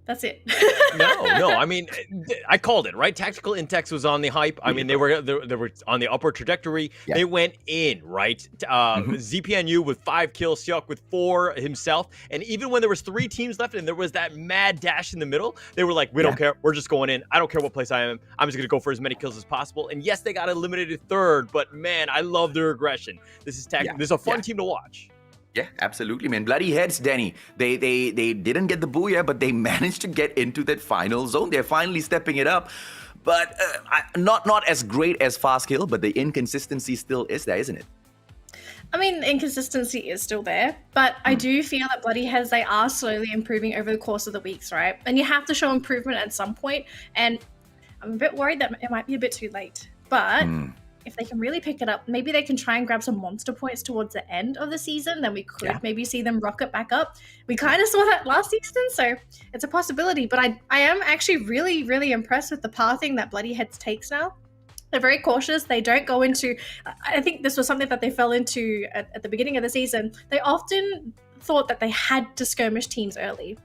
That's it. No. I mean, I called it, right? Tactical Intex was on the hype. I mean, they were on the upward trajectory. Yeah. They went in, right? ZPNU with 5 kills, Seok with 4 himself. And even when there was 3 teams left and there was that mad dash in the middle, they were like, we don't care. We're just going in. I don't care what place I am. I'm just going to go for as many kills as possible. And yes, they got eliminated third, but man, I love their aggression. This is this is a fun team to watch. Yeah, absolutely, man. Bloody heads, Danny. They didn't get the booyah, but they managed to get into that final zone. They're finally stepping it up. But not as great as Fast Kill, but the inconsistency still is there, isn't it? I mean, the inconsistency is still there, but I do feel that Bloody Heads, they are slowly improving over the course of the weeks, right? And you have to show improvement at some point, and I'm a bit worried that it might be a bit too late. But if they can really pick it up, maybe they can try and grab some monster points towards the end of the season, then we could maybe see them rocket back up. We kind of saw that last season, so it's a possibility. But I am actually really, really impressed with the pathing that Bloody Heads takes now. They're very cautious. They don't go into... I think this was something that they fell into at the beginning of the season. They often thought that they had to skirmish teams early.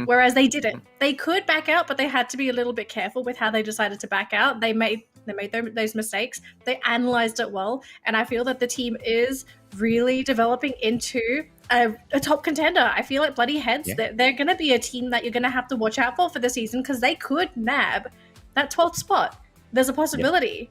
Whereas they didn't. They could back out, but they had to be a little bit careful with how they decided to back out. They made those mistakes. They analyzed it well, and I feel that the team is really developing into a top contender. I feel like Bloody Heads, they're going to be a team that you're going to have to watch out for the season, because they could nab that 12th spot. There's a possibility.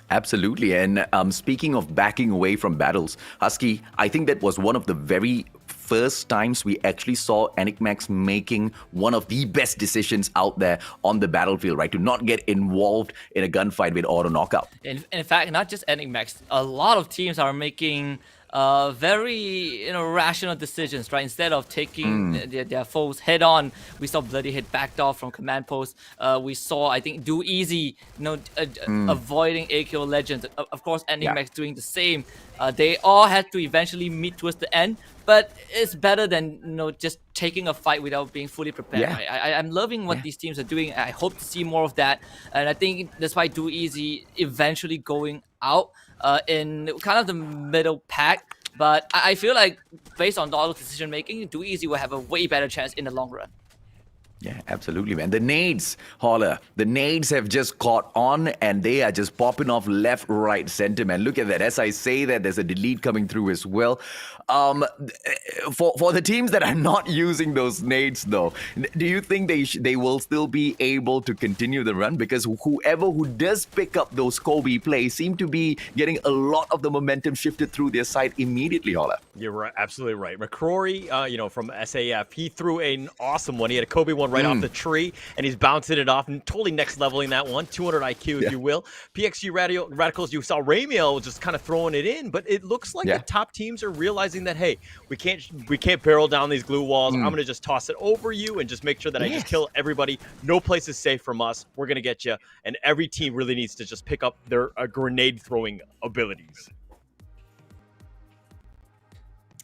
Absolutely. And speaking of backing away from battles, Husky, I think that was one of the very first times we actually saw Enigmax making one of the best decisions out there on the battlefield, right? To not get involved in a gunfight with auto knockout. In fact, not just Enigmax, a lot of teams are making very rational decisions, right? Instead of taking their foes head on, we saw Bloody Head backed off from command post. We saw, I think, Do Easy, avoiding AKO Legends. Of course, Enigmax doing the same. They all had to eventually meet towards the end, but it's better than just taking a fight without being fully prepared. Right? I'm loving what these teams are doing. I hope to see more of that, and I think that's why Do Easy eventually going out in kind of the middle pack. But I feel like based on all the decision making, Do Easy will have a way better chance in the long run. Yeah, absolutely, man. The nades, Holler, the nades have just caught on and they are just popping off left, right, center, man. Look at that. As I say that, there's a delete coming through as well. For the teams that are not using those nades, though, do you think they will still be able to continue the run? Because whoever who does pick up those Kobe plays seem to be getting a lot of the momentum shifted through their side immediately, Holler. You're right, absolutely right. McCrory, from SAF, he threw an awesome one. He had a Kobe one right off the tree, and he's bouncing it off and totally next leveling that one. 200 IQ, if you will. PXG Radicals, you saw Ramiel just kind of throwing it in, but it looks like the top teams are realizing that, hey, we can't barrel down these glue walls. I'm going to just toss it over you and just make sure that I just kill everybody. No place is safe from us. We're going to get you. And every team really needs to just pick up their grenade throwing abilities.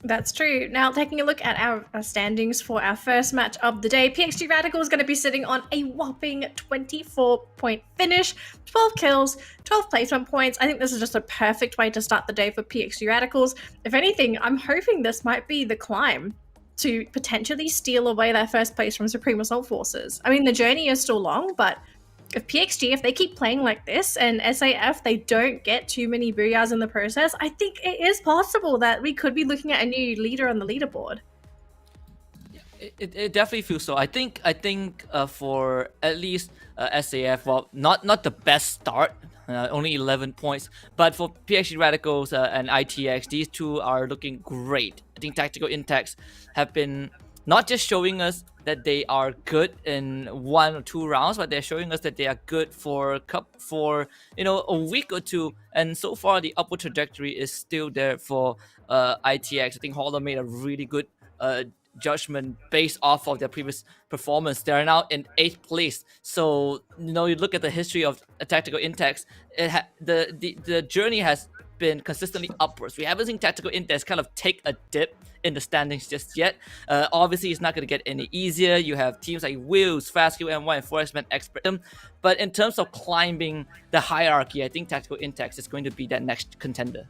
That's true. Now, taking a look at our standings for our first match of the day, PXG Radical is going to be sitting on a whopping 24-point finish, 12 kills, 12 placement points. I think this is just a perfect way to start the day for PXG Radicals. If anything, I'm hoping this might be the climb to potentially steal away their first place from Supreme Assault Forces. I mean, the journey is still long, but if PXG, if they keep playing like this and SAF, they don't get too many booyahs in the process, I think it is possible that we could be looking at a new leader on the leaderboard. It definitely feels so. I think for at least SAF, well, not the best start, only 11 points, but for PXG Radicals and ITX, these two are looking great. I think Tactical Intax have been not just showing us that they are good in 1 or 2 rounds, but they're showing us that they are good for a week or two. And so far, the upward trajectory is still there for ITX. I think Holler made a really good judgment based off of their previous performance. They are now in 8th place. So you look at the history of Tactical Intex. The journey has been consistently upwards. We haven't seen Tactical Intex kind of take a dip in the standings just yet. Obviously, it's not going to get any easier. You have teams like Wills, Fastkill, M1, and Forestman Expert. But in terms of climbing the hierarchy, I think Tactical Intex is going to be that next contender.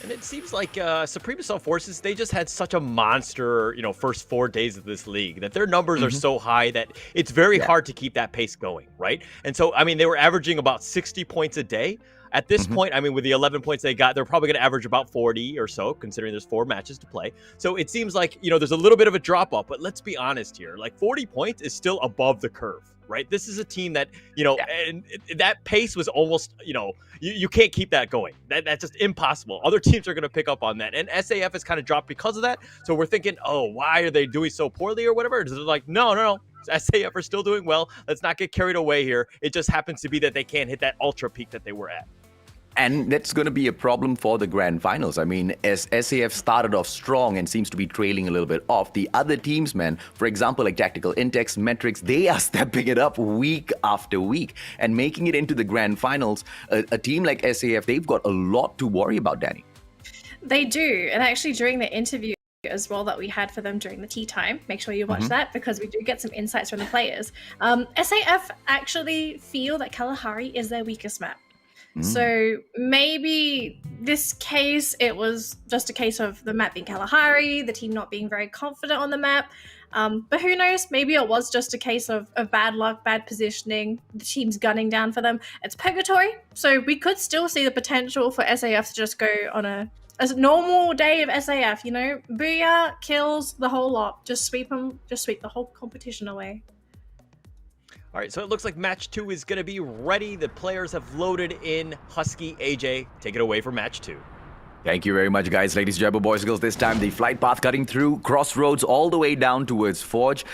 And it seems like Supreme Assault Forces, they just had such a monster, first 4 days of this league that their numbers are so high that it's very hard to keep that pace going, right? And so, I mean, they were averaging about 60 points a day. At this point, I mean, with the 11 points they got, they're probably going to average about 40 or so, considering there's 4 matches to play. So it seems like, there's a little bit of a drop-off, but let's be honest here. Like, 40 points is still above the curve, right? This is a team that, and that pace was almost, you can't keep that going. That's just impossible. Other teams are going to pick up on that. And SAF has kind of dropped because of that. So we're thinking, oh, why are they doing so poorly or whatever? They're like, no. SAF are still doing well. Let's not get carried away here. It just happens to be that they can't hit that ultra peak that they were at. And that's going to be a problem for the grand finals. I mean, as SAF started off strong and seems to be trailing a little bit off, the other teams, man, for example, like Tactical Intex, Metrics, they are stepping it up week after week and making it into the grand finals. A team like SAF, they've got a lot to worry about, Danny. They do. And actually, during the interview as well that we had for them during the tea time, make sure you watch that because we do get some insights from the players. SAF actually feel that Kalahari is their weakest map. So maybe this case, it was just a case of the map being Kalahari, the team not being very confident on the map. But who knows? Maybe it was just a case of bad luck, bad positioning, the team's gunning down for them. It's Purgatory, so we could still see the potential for SAF to just go on a normal day of SAF, Booyah, kills, the whole lot. Just sweep them, just sweep the whole competition away. All right, so it looks like match 2 is going to be ready. The players have loaded in. Husky, AJ, take it away for match 2. Thank you very much, guys. Ladies and gentlemen, boys and girls, this time the flight path cutting through Crossroads all the way down towards Forge,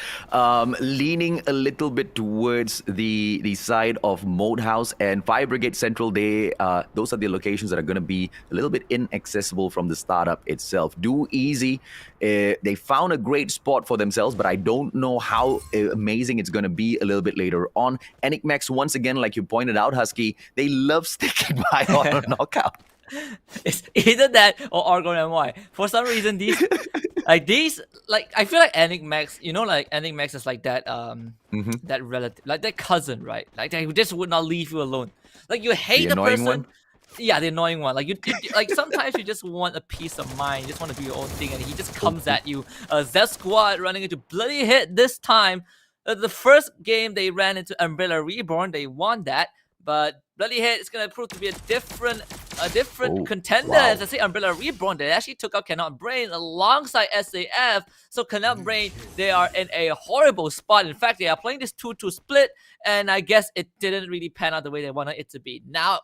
leaning a little bit towards the side of Moat House and Fire Brigade Central. Those are the locations that are going to be a little bit inaccessible from the startup itself. Do easy. They found a great spot for themselves, but I don't know how amazing it's going to be a little bit later on. Enigmax, once again, like you pointed out, Husky, they love sticking by on a knockout. It's either that or Argon MY. For some reason, I feel like Enigmax, Enigmax is like that, that relative, like that cousin, right? Like they just would not leave you alone. Like you hate the person. One? Yeah, the annoying one. Like you like sometimes you just want a peace of mind. You just want to do your own thing, and he just comes at you. Z Squad running into bloody hit this time. The first game they ran into Umbrella Reborn, they won that, but Bloody Hit is gonna prove to be a different contender. Wow. As I say, Umbrella Reborn, they actually took out Cannot Brain alongside SAF. So Cannot Brain, they are in a horrible spot. In fact, they are playing this 2-2 split, and I guess it didn't really pan out the way they wanted it to be. Now,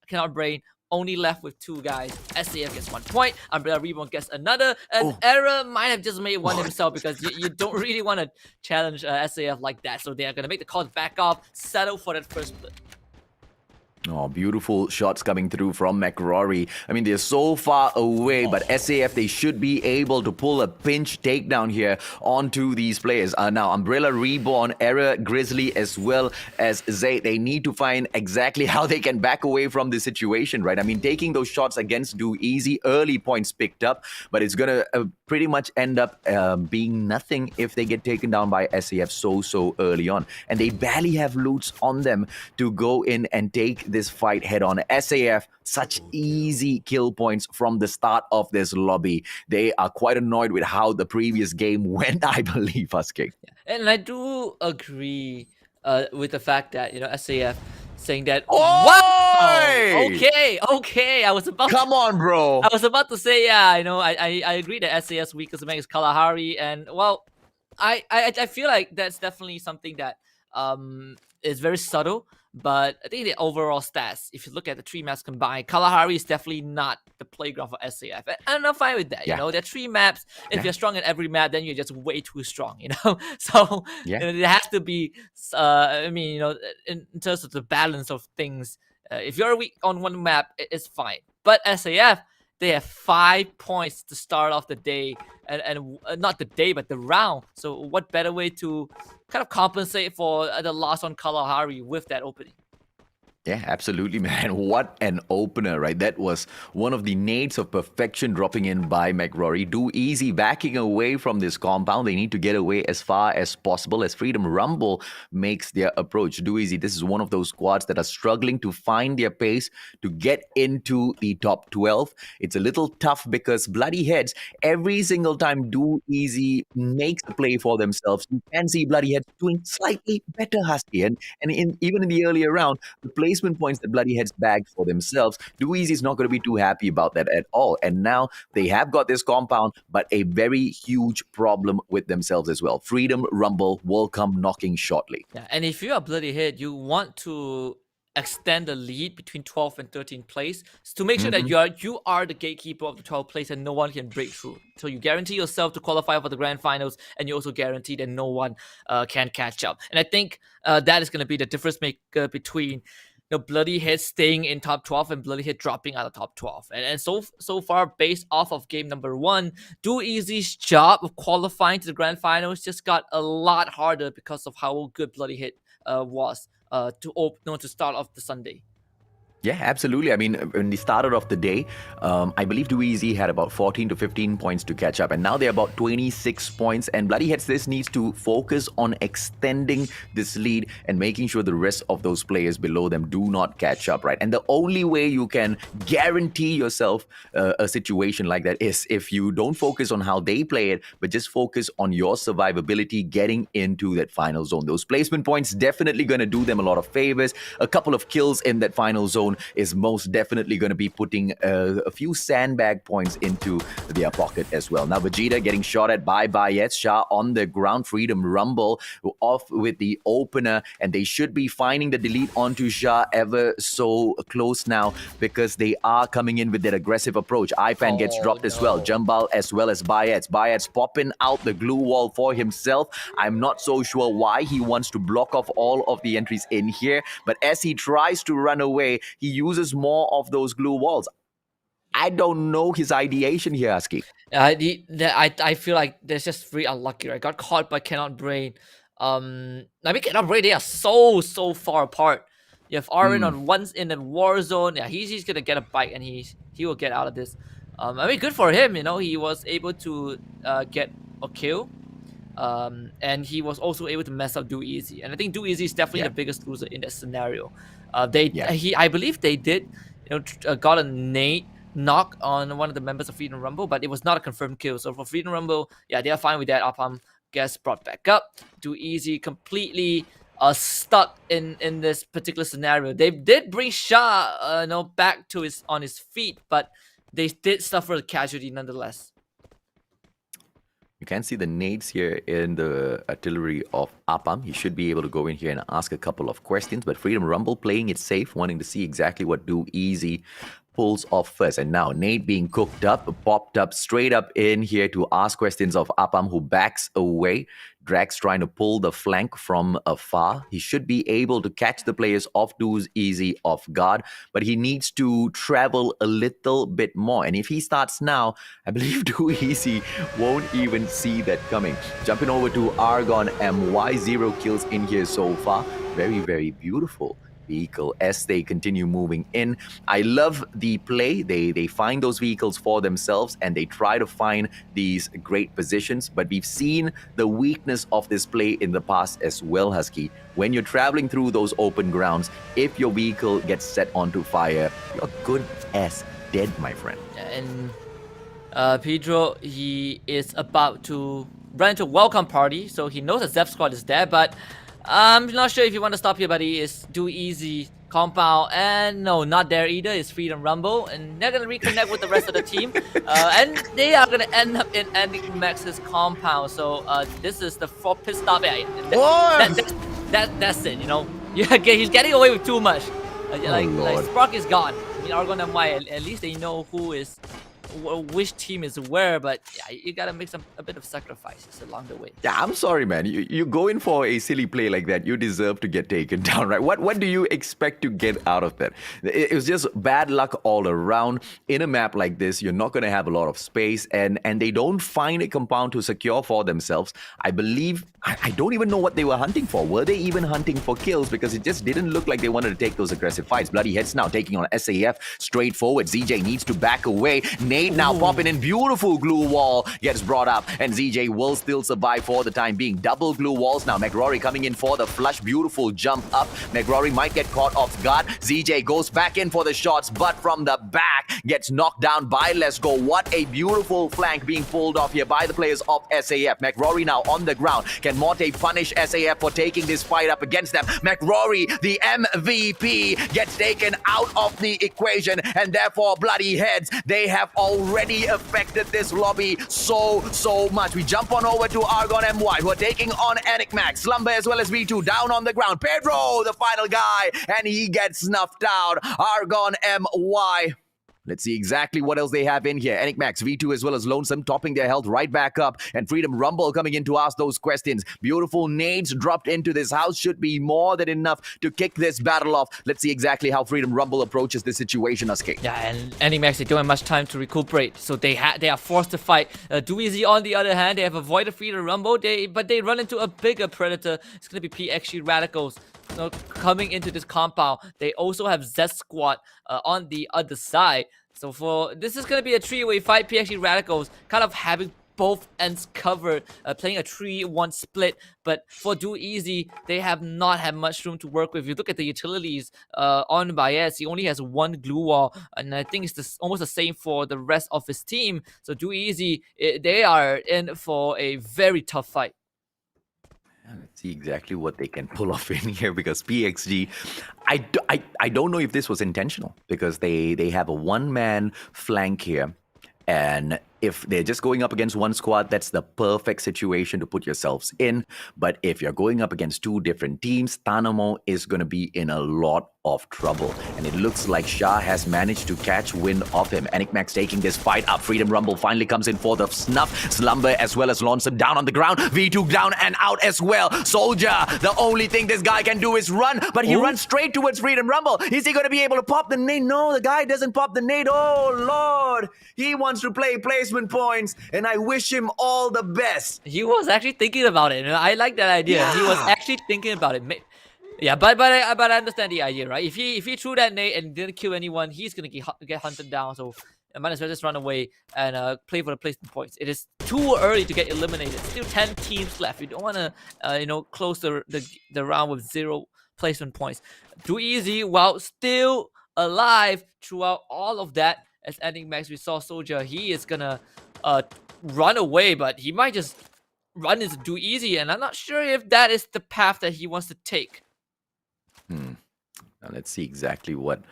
Cannot Brain only left with 2 guys. SAF gets 1 point, Umbrella Reborn gets another, and Error might have just made one himself because you don't really want to challenge SAF like that. So they are going to make the calls back off, settle for that first split. Oh, beautiful shots coming through from McRory. I mean, they're so far away, but SAF, they should be able to pull a pinch takedown here onto these players. Now, Umbrella Reborn, Error, Grizzly, as well as Zay, they need to find exactly how they can back away from this situation, right? I mean, taking those shots against Do Easy, early points picked up, but it's going to pretty much end up being nothing if they get taken down by SAF so early on. And they barely have loots on them to go in and take this fight head on. SAF, such easy kill points from the start of this lobby. They are quite annoyed with how the previous game went, I believe, Husky. And I do agree with the fact that, SAF saying that, wow! Okay, I was about Come on, bro. I was about to say, yeah, I agree that SAF's weakest mech is Kalahari, and well, I feel like that's definitely something that is very subtle. But I think the overall stats, if you look at the 3 maps combined, Kalahari is definitely not the playground for SAF. And I'm fine with that. Yeah. You know, there are 3 maps. If Yeah. you're strong in every map, then you're just way too strong, you know? So Yeah. you know, there has to be, I mean, you know, in terms of the balance of things, if you're weak on one map, it's fine. But SAF, they have 5 points to start off the day, and not the day, but the round. So what better way to kind of compensate for the loss on Kalahari with that opening? Yeah, absolutely, man. What an opener, right? That was one of the nades of perfection dropping in by McRory. Do Easy backing away from this compound. They need to get away as far as possible as Freedom Rumble makes their approach. Do Easy, this is one of those squads that are struggling to find their pace to get into the top 12. It's a little tough because Bloody Heads, every single time Do Easy makes a play for themselves, you can see Bloody Heads doing slightly better, Husky. And even in the earlier round, the placement points that Bloody Heads bagged for themselves, Do Easy is not going to be too happy about that at all. And now they have got this compound, but a very huge problem with themselves as well. Freedom Rumble will come knocking shortly. Yeah, and if you are Bloody Head, you want to extend the lead between 12th and 13th place to make sure that you are the gatekeeper of the 12th place and no one can break through. So you guarantee yourself to qualify for the grand finals, and you also guarantee that no one can catch up. And I think that is going to be the difference maker between Bloody Head staying in top 12 and Bloody Head dropping out of top 12. And so far, based off of game number 1, Do Easy's job of qualifying to the grand finals just got a lot harder because of how good Bloody Head was to start off the Sunday. Yeah, absolutely. I mean, when they started off the day, I believe Do Easy had about 14 to 15 points to catch up, and now they're about 26 points. And Bloody Heads this needs to focus on extending this lead and making sure the rest of those players below them do not catch up, right? And the only way you can guarantee yourself a situation like that is if you don't focus on how they play it, but just focus on your survivability getting into that final zone. Those placement points definitely going to do them a lot of favors. A couple of kills in that final zone is most definitely going to be putting a few sandbag points into their pocket as well. Now Vegeta getting shot at by Bayet Shah on the ground. Freedom Rumble off with the opener, and they should be finding the delete onto Shah ever so close now because they are coming in with that aggressive approach. Ifan gets dropped as well. Jambal as well as Bayet's. Bayet's popping out the glue wall for himself. I'm not so sure why he wants to block off all of the entries in here, but as he tries to run away, he uses more of those glue walls. I don't know his ideation here, Husky. I feel like that's just very unlucky, right? Got caught by Cannot Brain. I mean, Cannot Brain, they are so far apart. You have Arin on once in a war zone. Yeah, he's gonna get a bite and he will get out of this. I mean, good for him. You know, he was able to get a kill. And he was also able to mess up Do Easy. And I think Do Easy is definitely the biggest loser in that scenario. I believe they did, got a nade knock on one of the members of Freedom Rumble, but it was not a confirmed kill. So for Freedom Rumble, yeah, they are fine with that. Apam gets brought back up. Do Easy completely stuck in this particular scenario. They did bring Shah, back to on his feet, but they did suffer a casualty nonetheless. You can see the nades here in the artillery of Apam. He should be able to go in here and ask a couple of questions, but Freedom Rumble playing it safe, wanting to see exactly what Do Easy pulls off first. And now Nate being cooked up, popped up straight up in here to ask questions of Apam, who backs away. Drax trying to pull the flank from afar. He should be able to catch the players of Do Easy off guard, but he needs to travel a little bit more. And if he starts now, I believe Do Easy won't even see that coming. Jumping over to Argon MY, 0 kills in here so far. Very, very beautiful vehicle as they continue moving in. I love the play. They find those vehicles for themselves and they try to find these great positions, but we've seen the weakness of this play in the past as well, Husky. When you're traveling through those open grounds, if your vehicle gets set onto fire, you're good as dead, my friend. And Pedro, he is about to run into a welcome party, so he knows the Zep squad is there, but I'm not sure if you want to stop here, buddy. It's Do Easy compound, and no, not there either. It's Freedom Rumble, and they're gonna reconnect with the rest of the team, and they are gonna end up in Andy Max's compound. So this is the 4th pit stop. Yeah, that's it. Yeah, okay, he's getting away with too much. Like Lord. Spark is gone. I mean, Argon and Y, at least they know who is which team is where, but yeah, you gotta make a bit of sacrifices along the way. Yeah, I'm sorry, man. You go in for a silly play like that, you deserve to get taken down, right? What do you expect to get out of that? It was just bad luck all around. In a map like this, you're not going to have a lot of space, and they don't find a compound to secure for themselves. I believe, I don't even know what they were hunting for. Were they even hunting for kills? Because it just didn't look like they wanted to take those aggressive fights. Bloody Heads now taking on SAF straight forward. ZJ needs to back away. Nate now popping in. Beautiful glue wall gets brought up, and ZJ will still survive for the time being. Double glue walls now. McRory coming in for the flush. Beautiful jump up. McRory might get caught off guard. ZJ goes back in for the shots, but from the back gets knocked down by Let's Go. What a beautiful flank being pulled off here by the players of SAF. McRory now on the ground. Can Morte punish SAF for taking this fight up against them? McRory, the MVP, gets taken out of the equation, and therefore Bloody Heads, they have already affected this lobby so much. We jump on over to Argon MY, who are taking on Enigmax. Slumber as well as V2 down on the ground. Pedro, the final guy, and he gets snuffed out. Argon MY. Let's see exactly what else they have in here. Enigmax, V2 as well as Lonesome topping their health right back up. And Freedom Rumble coming in to ask those questions. Beautiful nades dropped into this house should be more than enough to kick this battle off. Let's see exactly how Freedom Rumble approaches this situation, Aske. Yeah, and Enigmax, they don't have much time to recuperate, so they are forced to fight. Dooeasy, on the other hand, they have avoided Freedom Rumble, but they run into a bigger predator. It's going to be PXG Radicals. So coming into this compound. They also have Z Squad on the other side. So this is going to be a 3-way fight. PXG Radicals kind of having both ends covered, playing a 3-1 split. But for Dooeasy, they have not had much room to work with. If you look at the utilities on Baez, he only has one glue wall, and I think it's almost the same for the rest of his team. So Dooeasy, they are in for a very tough fight. Let's see exactly what they can pull off in here, because PXG, I don't know if this was intentional, because they have a one-man flank here, and if they're just going up against one squad, that's the perfect situation to put yourselves in. But if you're going up against two different teams, Tanamo is going to be in a lot of trouble. And it looks like Shah has managed to catch wind of him. Enigmax taking this fight up. Freedom Rumble finally comes in for the snuff. Slumber as well as Lonesome down on the ground. V2 down and out as well. Soldier, the only thing this guy can do is run, but he runs straight towards Freedom Rumble. Is he going to be able to pop the nade? No, the guy doesn't pop the nade. Oh, Lord. He wants to play placement points, and I wish him all the best. He was actually thinking about it. I like that idea. Yeah. He was actually thinking about it. Yeah, but I understand the idea, right? If he threw that nade and didn't kill anyone, he's gonna get hunted down. So I might as well just run away and play for the placement points. It is too early to get eliminated. Still 10 teams left. You don't want to close the round with 0 placement points. Dooeasy, while still alive throughout all of that, as Enigmax, we saw Soldier, he is gonna run away, but he might just run into Dooeasy, and I'm not sure if that is the path that he wants to take. Now let's see exactly what...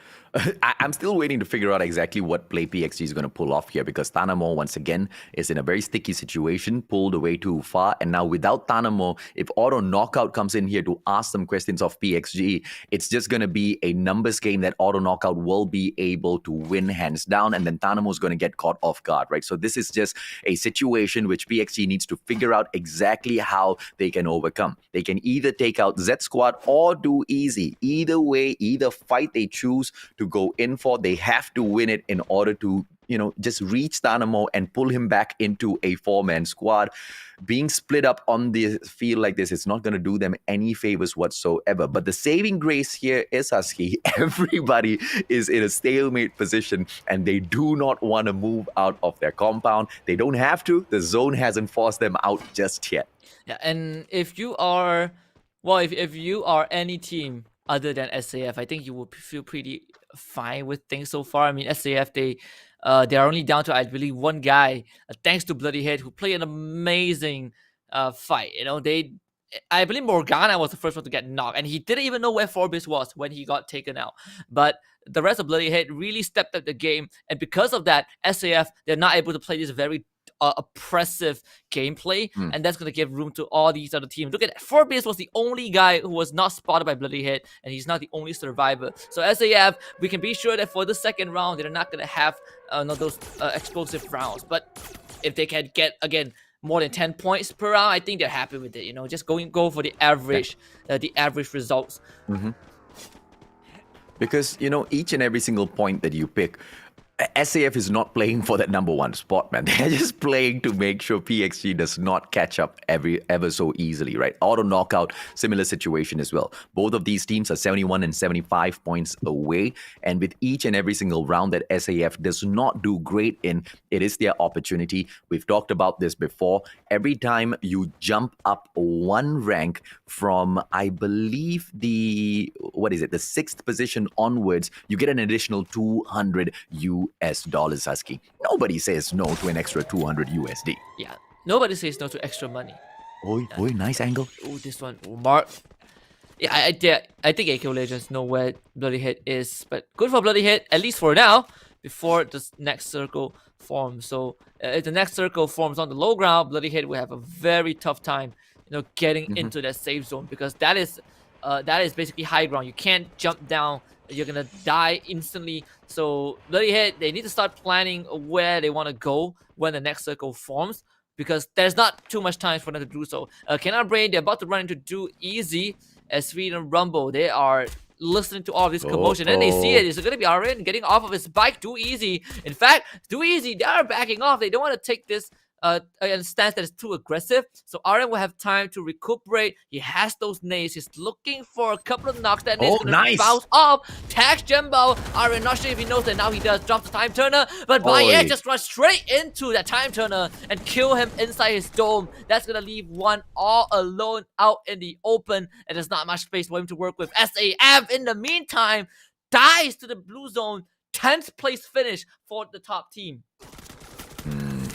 I'm still waiting to figure out exactly what play PXG is going to pull off here, because Tanamo, once again, is in a very sticky situation, pulled away too far. And now without Tanamo, if Auto Knockout comes in here to ask some questions of PXG, it's just going to be a numbers game that Auto Knockout will be able to win hands down, and then Tanamo is going to get caught off guard, right? So this is just a situation which PXG needs to figure out exactly how they can overcome. They can either take out Z Squad or Dooeasy. Either way, either fight they choose to go in for, they have to win it in order to, just reach Tanamo and pull him back into a 4-man squad. Being split up on the field like this, it's not going to do them any favors whatsoever. But the saving grace here is Husky. Everybody is in a stalemate position, and they do not want to move out of their compound. They don't have to. The zone hasn't forced them out just yet. Yeah, and if you are, if you are any team other than SAF, I think you will feel pretty fine with things so far. I mean, SAF, they are only down to, I believe, one guy, thanks to Bloody Head, who played an amazing fight. I believe Morgana was the first one to get knocked, and he didn't even know where Forbis was when he got taken out. But the rest of Bloody Head really stepped up the game, and because of that, SAF, they're not able to play this very oppressive gameplay, and that's going to give room to all these other teams. Look at Forbius was the only guy who was not spotted by Bloody Hit, and he's not the only survivor. So SAF, we can be sure that for the second round, they're not going to have those explosive rounds. But if they can get, again, more than 10 points per round, I think they're happy with it. You know, just go for the average results. Because, you know, each and every single point that you pick, SAF is not playing for that number one spot, man. They're just playing to make sure PXG does not catch up ever so easily, right? Auto knockout, similar situation as well. Both of these teams are 71 and 75 points away. And with each and every single round that SAF does not do great in, it is their opportunity. We've talked about this before. Every time you jump up one rank from, I believe, the 6th position onwards, you get an additional 200 US dollars, Husky. Nobody says no to an extra 200 USD. Yeah, nobody says no to extra money. Oi, nice angle. Oh, this one, Mark. Yeah, I think AQ Legends know where Bloody Hit is, but good for Bloody Hit, at least for now, before this next circle forms. So if the next circle forms on the low ground, Bloody Hit will have a very tough time, getting into that safe zone, because that is basically high ground. You can't jump down. You're gonna die instantly. So Bloody Hit, they need to start planning where they want to go when the next circle forms, because there's not too much time for them to do so. Cannot Brain, they're about to run into Do Easy as Freedom Rumble. They are listening to all of this commotion, and they see it. It's going to be RN getting off of his bike. Do Easy. In fact, Do Easy, they are backing off. They don't want to take this stance that is too aggressive. So RN will have time to recuperate. He has those nades. He's looking for a couple of knocks. That nade's gonna bounce off. Tags Jembo. RN not sure if he knows that now he does. Drop the time turner, but Baye just runs straight into that time turner and kill him inside his dome. That's gonna leave one all alone out in the open, and there's not much space for him to work with. SAF in the meantime dies to the blue zone. 10th place finish for the top team.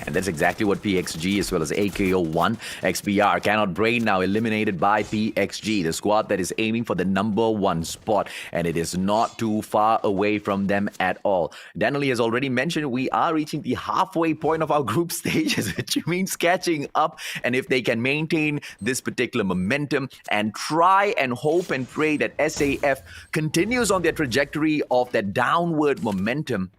And that's exactly what PXG as well as AKO1 XPR Cannot Brain now eliminated by PXG, the squad that is aiming for the number one spot, and it is not too far away from them at all. Danley has already mentioned we are reaching the halfway point of our group stages, which means catching up. And if they can maintain this particular momentum and try and hope and pray that SAF continues on their trajectory of that downward momentum,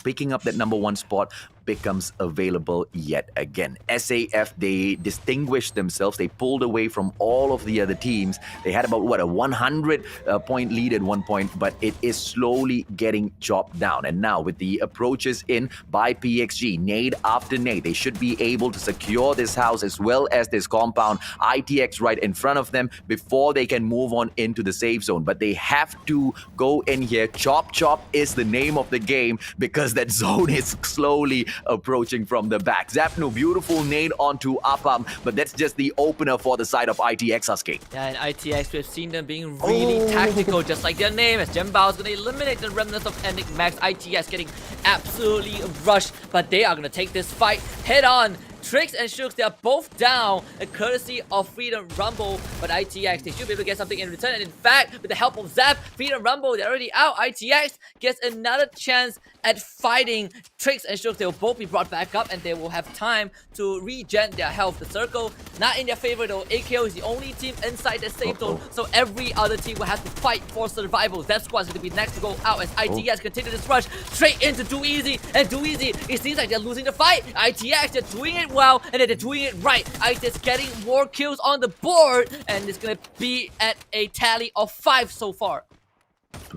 picking up that number one spot becomes available yet again. SAF, they distinguished themselves. They pulled away from all of the other teams. They had about, a 100 point lead at one point, but it is slowly getting chopped down. And now with the approaches in by PXG, nade after nade, they should be able to secure this house as well as this compound. ITX right in front of them before they can move on into the safe zone. But they have to go in here. Chop Chop is the name of the game, because that zone is slowly approaching from the back. Zapnu, beautiful nade onto Apam, but that's just the opener for the side of ITX, Husky. Yeah, and ITX, we've seen them being really tactical, just like their name, as Jembao is going to eliminate the remnants of Enigmax. Max. ITX getting absolutely rushed, but they are going to take this fight head on. Trix and Shooks, they are both down, courtesy of Freedom Rumble, but ITX, they should be able to get something in return. And in fact, with the help of Zap, Freedom Rumble, they're already out. ITX gets another chance at fighting. Trix and Shooks, they will both be brought back up, and they will have time to regen their health. The circle, not in their favor though. AKO is the only team inside the safe zone, so every other team will have to fight for survival. That squad is going to be next to go out as ITX continue this rush straight into Do Easy, and Do Easy, it seems like they're losing the fight. ITX, they're doing it well, and they're doing it right. ITX getting more kills on the board, and it's going to be at a tally of 5 so far.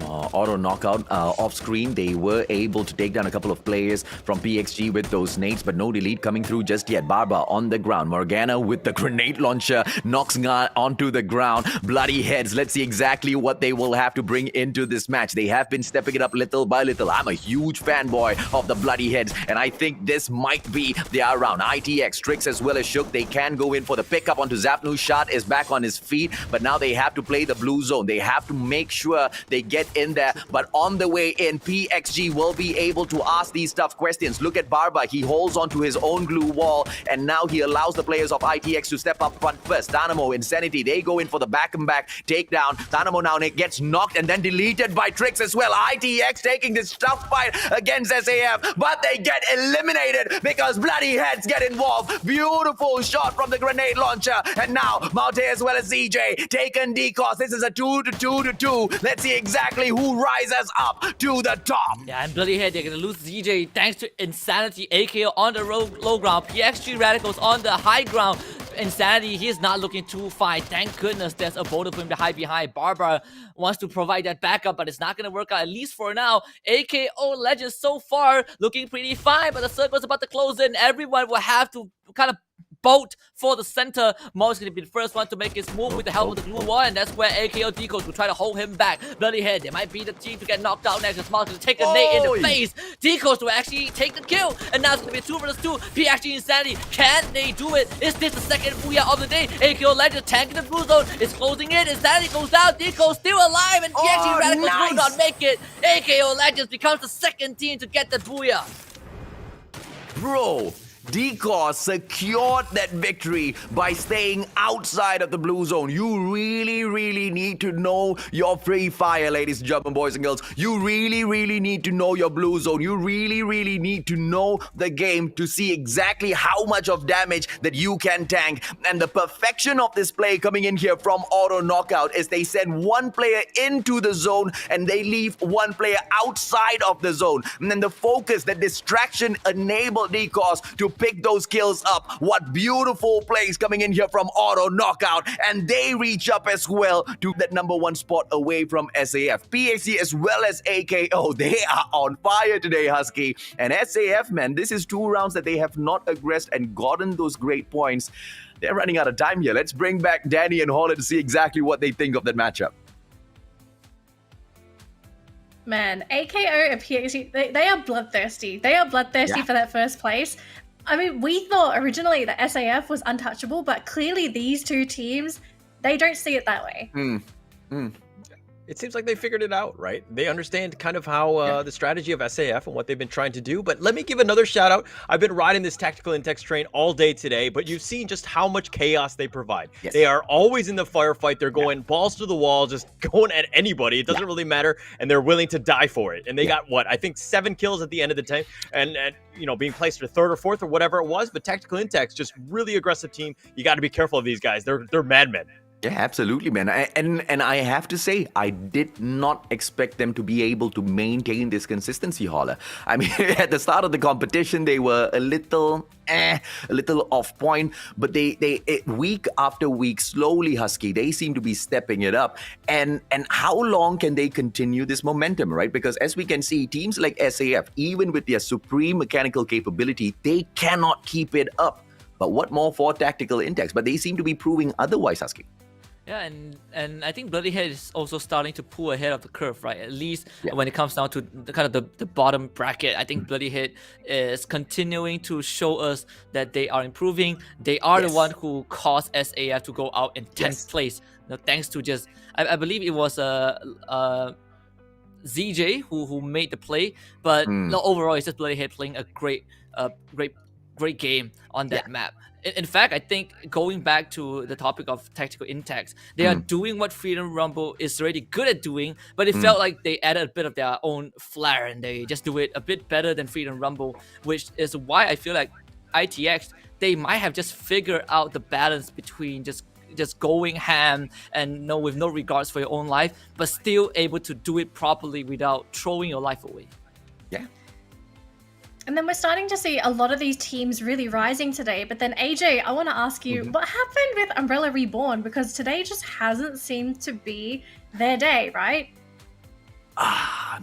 Auto knockout off screen. They were able to take down a couple of players from PXG with those nades, but no delete coming through just yet. Barba on the ground. Morgana with the grenade launcher knocks Nga onto the ground. Bloody Heads. Let's see exactly what they will have to bring into this match. They have been stepping it up little by little. I'm a huge fanboy of the Bloody Heads, and I think this might be their round. ITX, Trix as well as Shook, they can go in for the pickup onto Zapnu. Shot is back on his feet, but now they have to play the blue zone. They have to make sure they get get in there. But on the way in, PXG will be able to ask these tough questions. Look at Barba. He holds onto his own glue wall, and now he allows the players of ITX to step up front first. Dynamo, Insanity, they go in for the back and back takedown. Dynamo now gets knocked and then deleted by Tricks as well. ITX taking this tough fight against SAF, but they get eliminated because bloody heads get involved. Beautiful shot from the grenade launcher, and now Maute as well as ZJ taken decos. This is a 2-2-2. Let's see exactly who rises up to the top. Yeah, and bloody head, they're gonna lose ZJ thanks to Insanity, AKO on the low ground, PXG Radicals on the high ground. Insanity, he is not looking too fine. Thank goodness there's a boulder for him to hide behind. Barbara wants to provide that backup, but it's not going to work out, at least for now. AKO Legends so far looking pretty fine, but the circle's about to close in. Everyone will have to kind of bolt for the center. Mo's going to be the first one to make his move with the help of the glue wall, and that's where AKO Decos will try to hold him back. Bloody head, they might be the team to get knocked out next. Mo's going to take a nade in the face. Decos will actually take the kill, and now it's going to be a 2 vs 2. PXG Insanity, can they do it? Is this the second booyah of the day? AKO Legend tanking the blue zone. It's closing in. Insanity goes down. Decos still alive, and PXG Radicals will not make it. AKO Legends becomes the second team to get the booyah. Bro, Decos secured that victory by staying outside of the blue zone. You really need to know your free fire, ladies and gentlemen, boys and girls. You really need to know your blue zone. You really need to know the game to see exactly how much of damage that you can tank. And the perfection of this play coming in here from Auto Knockout is they send one player into the zone and they leave one player outside of the zone. And then the focus, the distraction enabled Decos to pick those kills up. What beautiful plays coming in here from Auto Knockout, and they reach up as well to that #1 spot away from SAF. PXG as well as AKO, they are on fire today, Husky. And SAF, man, this is 2 rounds that they have not aggressed and gotten those great points. They're running out of time here. Let's bring back Danny and Holland to see exactly what they think of that matchup. Man, AKO and PXG, they are bloodthirsty. They are bloodthirsty for that first place. I mean, we thought originally that SAF was untouchable, but clearly these two teams, they don't see it that way. It seems like they figured it out, right? They understand kind of how the strategy of SAF and what they've been trying to do. But let me give another shout out. I've been riding this tactical Intex train all day today, but you've seen just how much chaos they provide. Yes. They are always in the firefight. They're going balls to the wall, just going at anybody. It doesn't really matter, and they're willing to die for it. And they got, what, I think 7 kills at the end of the time, and you know, being placed for 3rd or 4th or whatever it was. But tactical Intex, just really aggressive team. You got to be careful of these guys. They're madmen. Yeah, absolutely, man. And I have to say, I did not expect them to be able to maintain this consistency, Holler. I mean, at the start of the competition, they were a little off point, but they week after week, slowly, Husky, they seem to be stepping it up. And how long can they continue this momentum, right? Because as we can see, teams like SAF, even with their supreme mechanical capability, they cannot keep it up. But what more for tactical Intex? But they seem to be proving otherwise, Husky. Yeah, and I think Bloody Head is also starting to pull ahead of the curve, right? At least when it comes down to the bottom bracket, I think Bloody Head is continuing to show us that they are improving. They are the one who caused SAF to go out in 10th place. Now, thanks to just, I believe it was ZJ who made the play, but no, overall it's just Bloody Head playing a great game on that map. In fact, I think going back to the topic of tactical Intex, they are doing what Freedom Rumble is already good at doing, but it felt like they added a bit of their own flair and they just do it a bit better than Freedom Rumble, which is why I feel like ITX, they might have just figured out the balance between just going ham and with no regards for your own life, but still able to do it properly without throwing your life away. Yeah. And then we're starting to see a lot of these teams really rising today. But then, AJ, I want to ask you, what happened with Umbrella Reborn? Because today just hasn't seemed to be their day, right?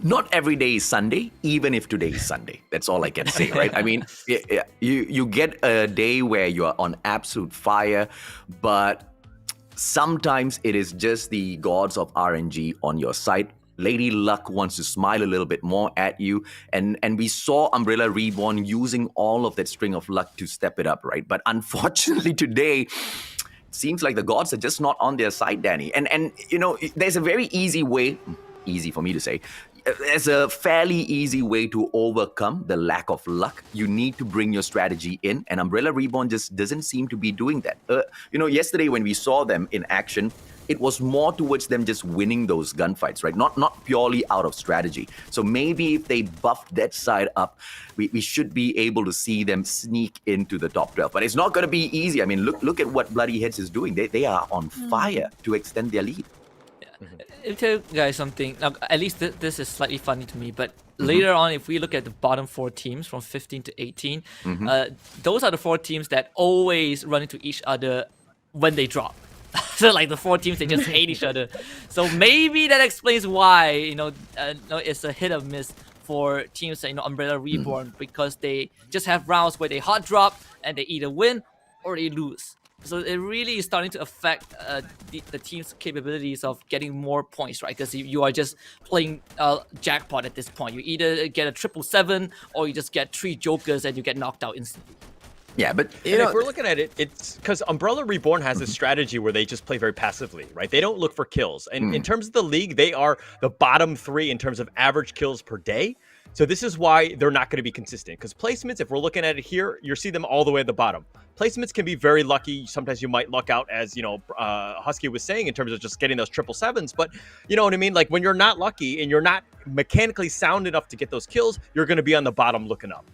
Not every day is Sunday, even if today is Sunday. That's all I can say, right? I mean, you get a day where you are on absolute fire, but sometimes it is just the gods of RNG on your side. Lady Luck wants to smile a little bit more at you. And we saw Umbrella Reborn using all of that string of luck to step it up, right? But unfortunately today, it seems like the gods are just not on their side, Danny. And you know, there's a very easy way easy for me to say. There's a fairly easy way to overcome the lack of luck. You need to bring your strategy in, and Umbrella Reborn just doesn't seem to be doing that. Yesterday when we saw them in action, it was more towards them just winning those gunfights, right? Not purely out of strategy. So maybe if they buffed that side up, we should be able to see them sneak into the top 12. But it's not going to be easy. I mean, look at what Bloody Heads is doing. They are on fire to extend their lead. I'll tell you guys something. Now, at least this is slightly funny to me, but later on, if we look at the bottom 4 teams from 15 to 18, those are the 4 teams that always run into each other when they drop. So like the 4 teams, they just hate each other. So maybe that explains why it's a hit or miss for teams like Umbrella Reborn, because they just have rounds where they hot drop and they either win or they lose. So it really is starting to affect the team's capabilities of getting more points, right? Because you are just playing jackpot at this point. You either get a 777 or you just get 3 jokers and you get knocked out instantly. Yeah, but if we're looking at it, it's because Umbrella Reborn has a strategy where they just play very passively, right? They don't look for kills. And in terms of the league, they are the bottom 3 in terms of average kills per day. So this is why they're not going to be consistent. Because placements, if we're looking at it here, you see them all the way at the bottom. Placements can be very lucky. Sometimes you might luck out, as Husky was saying, in terms of just getting those 777s. But you know what I mean? Like when you're not lucky and you're not mechanically sound enough to get those kills, you're going to be on the bottom looking up.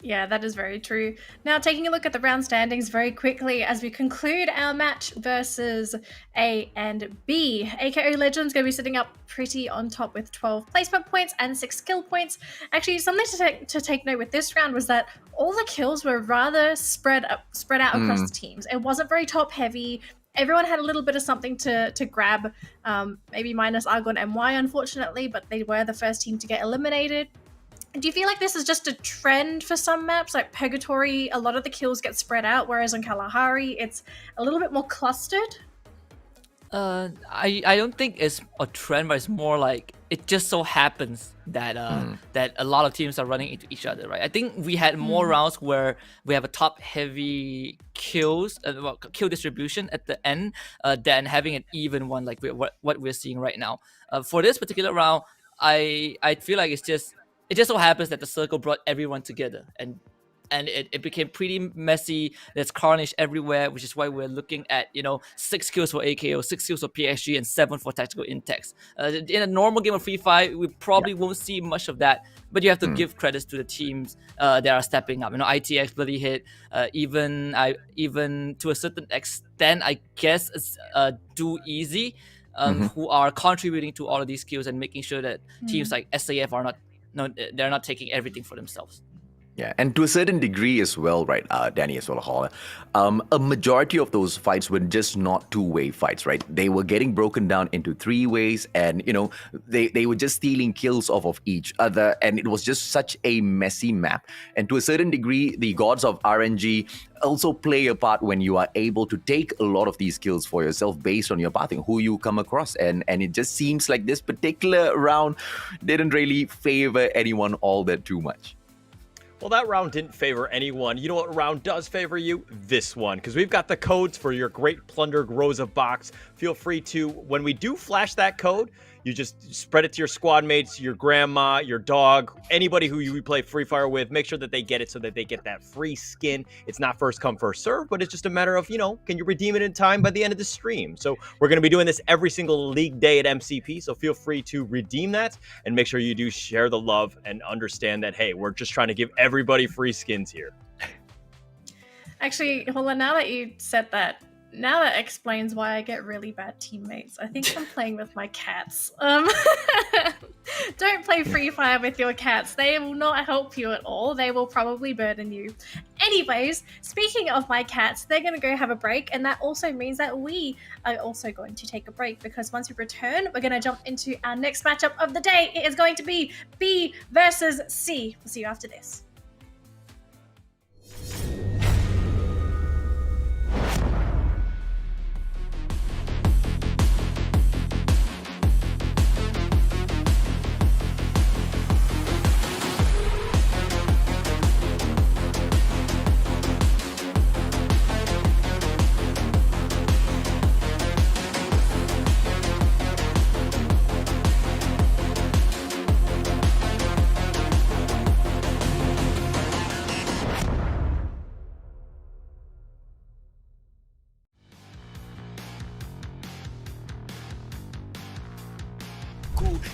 Yeah, that is very true. Now, taking a look at the round standings very quickly as we conclude our match versus A and B. AKO Legends going to be sitting up pretty on top with 12 placement points and 6 skill points. Actually, something to take note with this round was that all the kills were rather spread out across the teams. It wasn't very top heavy. Everyone had a little bit of something to grab, maybe minus Argon MY, unfortunately, but they were the first team to get eliminated. Do you feel like this is just a trend for some maps? Like Purgatory, a lot of the kills get spread out, whereas on Kalahari, it's a little bit more clustered? I don't think it's a trend, but it's more like it just so happens that that a lot of teams are running into each other, right? I think we had more rounds where we have a top-heavy kills, kill distribution at the end than having an even one like what we're seeing right now. For this particular round, I feel like it just so happens that the circle brought everyone together, and it became pretty messy. There's carnage everywhere, which is why we're looking at 6 kills for AKO, 6 kills for PSG, and 7 for tactical Intex. In a normal game of Free Fire, we probably won't see much of that, but you have to give credits to the teams that are stepping up. ITX, Bloody Hit, even to a certain extent, I guess it's Do Easy, who are contributing to all of these kills and making sure that teams like SAF are they're not taking everything for themselves. Yeah, and to a certain degree as well, right, Danny as well, Holler, a majority of those fights were just not 2-way fights, right? They were getting broken down into 3 ways, and, they were just stealing kills off of each other, and it was just such a messy map. And to a certain degree, the gods of RNG also play a part when you are able to take a lot of these kills for yourself based on your pathing, who you come across. And it just seems like this particular round didn't really favor anyone all that too much. Well, that round didn't favor anyone. You know what round does favor you? This one, because we've got the codes for your Great Plundered Rosa box. Feel free to, when we do flash that code, you just spread it to your squad mates, your grandma, your dog, anybody who you play Free Fire with. Make sure that they get it so that they get that free skin. It's not first come, first serve, but it's just a matter of, can you redeem it in time by the end of the stream? So we're going to be doing this every single league day at MCP, so feel free to redeem that and make sure you do share the love and understand that, hey, we're just trying to give everybody free skins here. Actually, Hola, now that you said that, now that explains why I get really bad teammates. I think I'm playing with my cats. Don't play Free Fire with your cats. They will not help you at all. They will probably burden you. Anyways, speaking of my cats, they're going to go have a break, and that also means that we are also going to take a break, because once we return, we're going to jump into our next matchup of the day. It is going to be B versus C. We'll see you after this.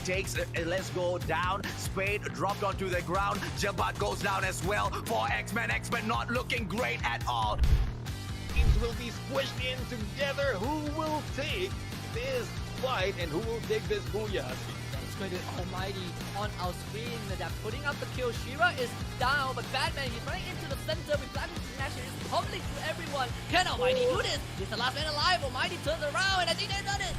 takes, let's go down. Spade dropped onto the ground. Jabat goes down as well for X-Men. X-Men not looking great at all. Teams will be squished in together. Who will take this fight and who will take this booyah? Thanks to Almighty on our screen. They're putting up the kill. Shira is down, but Batman, he's running into the center. With Black International is public to everyone. Can Almighty do this? He's the last man alive. Almighty turns around, and I think they've done it.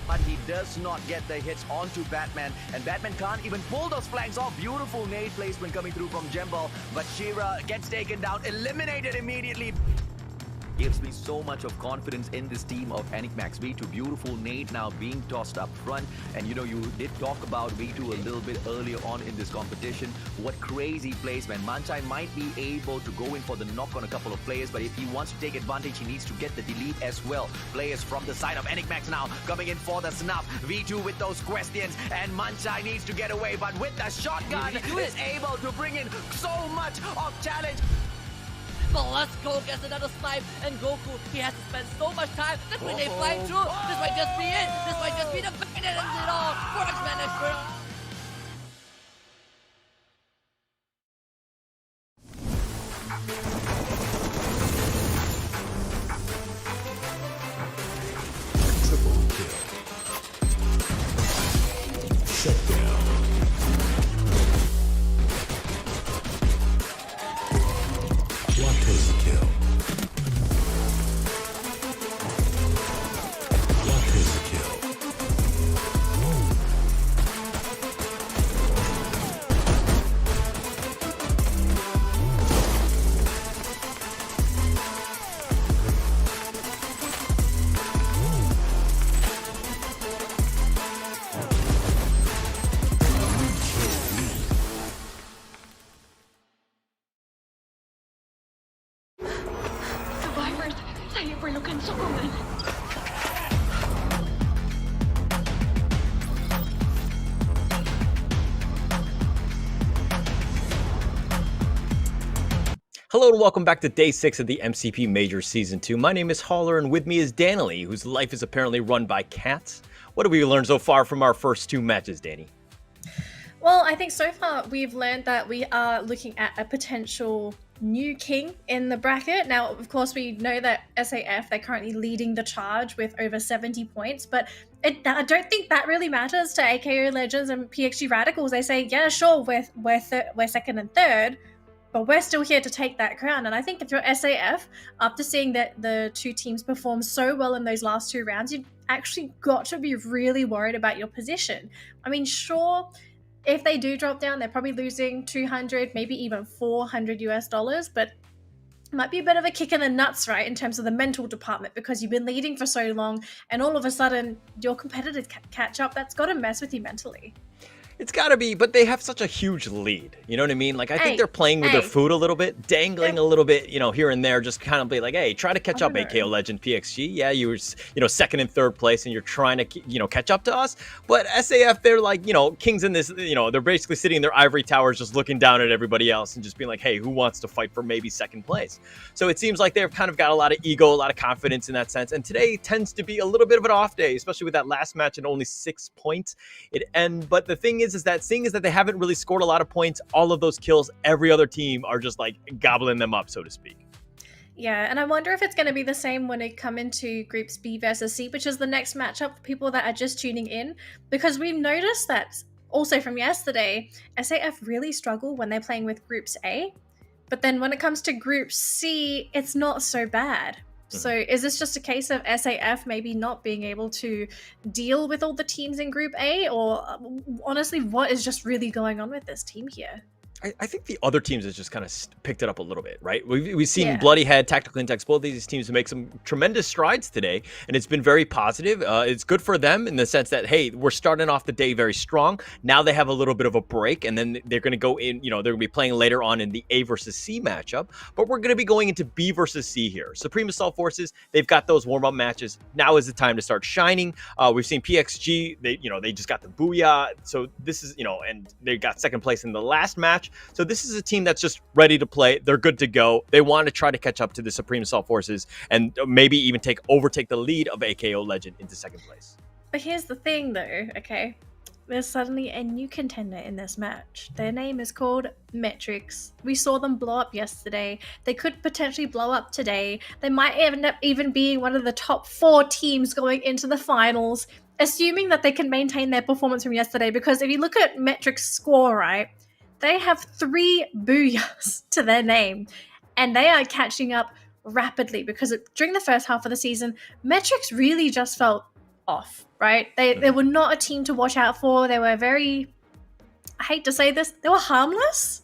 But he does not get the hits onto Batman, and Batman can't even pull those flanks off. Beautiful nade placement coming through from Jembal, but Shira gets taken down, eliminated immediately. Gives me so much of confidence in this team of Enigmax. V2, beautiful nade now being tossed up front. And you know, you did talk about V2 a little bit earlier on in this competition. What crazy placement. Manchai might be able to go in for the knock on a couple of players, but if he wants to take advantage, he needs to get the delete as well. Players from the side of Enigmax now coming in for the snuff. V2 with those questions, and Manchai needs to get away, but with the shotgun, is able to bring in so much of challenge. But let's go gets another snipe, and Goku, he has to spend so much time. That's when they fly through. This might just be it. This might just be the back end of it all. For X-Men Expert. Triple kill. Shut down. Quadruple kill. Quadruple kill. Survivors, saya perlukan sokongan. Hello and welcome back to Day 6 of the MCP Major Season 2. My name is Holler, and with me is Danny, whose life is apparently run by cats. What have we learned so far from our first two matches, Danny? Well, I think so far we've learned that we are looking at a potential new king in the bracket. Now, of course, we know that SAF, they're currently leading the charge with over 70 points, but I don't think that really matters to AKO Legends and PXG Radicals. They say, yeah, sure, we're second and third, but we're still here to take that crown. And I think if you're SAF, after seeing that the two teams perform so well in those last two rounds, you've actually got to be really worried about your position. I mean, sure, if they do drop down, they're probably losing 200, maybe even 400 US dollars, but it might be a bit of a kick in the nuts, right, in terms of the mental department, because you've been leading for so long and all of a sudden your competitors catch up. That's got to mess with you mentally. It's gotta be, but they have such a huge lead. You know what I mean? Like, I think they're playing with their food a little bit, dangling a little bit, here and there, just kind of be like, hey, try to catch up, AKO Legend PXG. Yeah, you were, second and third place, and you're trying to, catch up to us. But SAF, they're like, kings in this, they're basically sitting in their ivory towers, just looking down at everybody else and just being like, hey, who wants to fight for maybe second place? So it seems like they've kind of got a lot of ego, a lot of confidence in that sense. And today tends to be a little bit of an off day, especially with that last match at only 6 points. But the thing is that they haven't really scored a lot of points. All of those kills, every other team are just like gobbling them up, so to speak. Yeah, and I wonder if it's going to be the same when it come into groups B versus C, which is the next matchup for people that are just tuning in, because we've noticed that also from yesterday, SAF really struggle when they're playing with groups A, but then when it comes to group C, it's not so bad. So is this just a case of SAF maybe not being able to deal with all the teams in Group A? Or honestly, what is just really going on with this team here? I think the other teams has just kind of picked it up a little bit, right? We've seen Bloody Head, Tactical Index, both of these teams make some tremendous strides today, and it's been very positive. It's good for them in the sense that, hey, we're starting off the day very strong. Now they have a little bit of a break, and then they're going to go in, they're going to be playing later on in the A versus C matchup, but we're going to be going into B versus C here. Supreme Assault Forces, they've got those warm-up matches. Now is the time to start shining. We've seen PXG, they just got the booyah. So this is, and they got second place in the last match. So this is a team that's just ready to play. They're good to go. They want to try to catch up to the Supreme Assault Forces and maybe even overtake the lead of AKO Legend into second place. But here's the thing though, okay? there's suddenly a new contender in this match. Their name is called Metrics. We saw them blow up yesterday. They could potentially blow up today. They might end up even being one of the top 4 teams going into the finals, assuming that they can maintain their performance from yesterday. Because if you look at Metrics' score, right, they have 3 booyahs to their name, and they are catching up rapidly because during the first half of the season, Metrics really just felt off, right? They were not a team to watch out for. They were very, I hate to say this, they were harmless.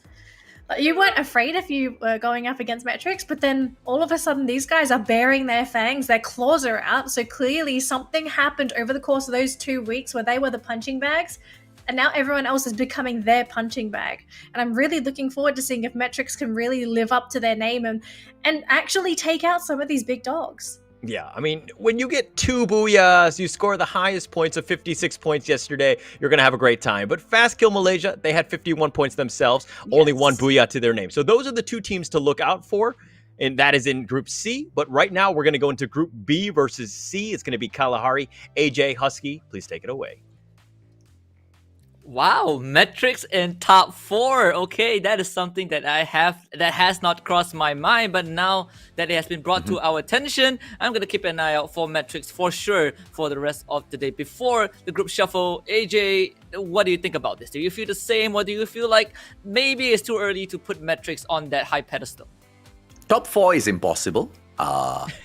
Like, you weren't afraid if you were going up against Metrics, but then all of a sudden these guys are baring their fangs, their claws are out, so clearly something happened over the course of those 2 weeks where they were the punching bags, and now everyone else is becoming their punching bag. And I'm really looking forward to seeing if Metrics can really live up to their name and actually take out some of these big dogs. Yeah, I mean, when you get 2 booyahs, you score the highest points of 56 points yesterday, you're going to have a great time. But Fast Kill Malaysia, they had 51 points themselves, only 1 booyah to their name. So those are the 2 teams to look out for, and that is in Group C. But right now, we're going to go into Group B versus C. It's going to be Kalahari. AJ, Husky, please take it away. Wow, Metrics in top 4. Okay, that is something that has not crossed my mind, but now that it has been brought to our attention, I'm gonna keep an eye out for Metrics for sure for the rest of the day. Before the group shuffle, AJ, what do you think about this? Do you feel the same, or do you feel like maybe it's too early to put Metrics on that high pedestal? Top 4 is impossible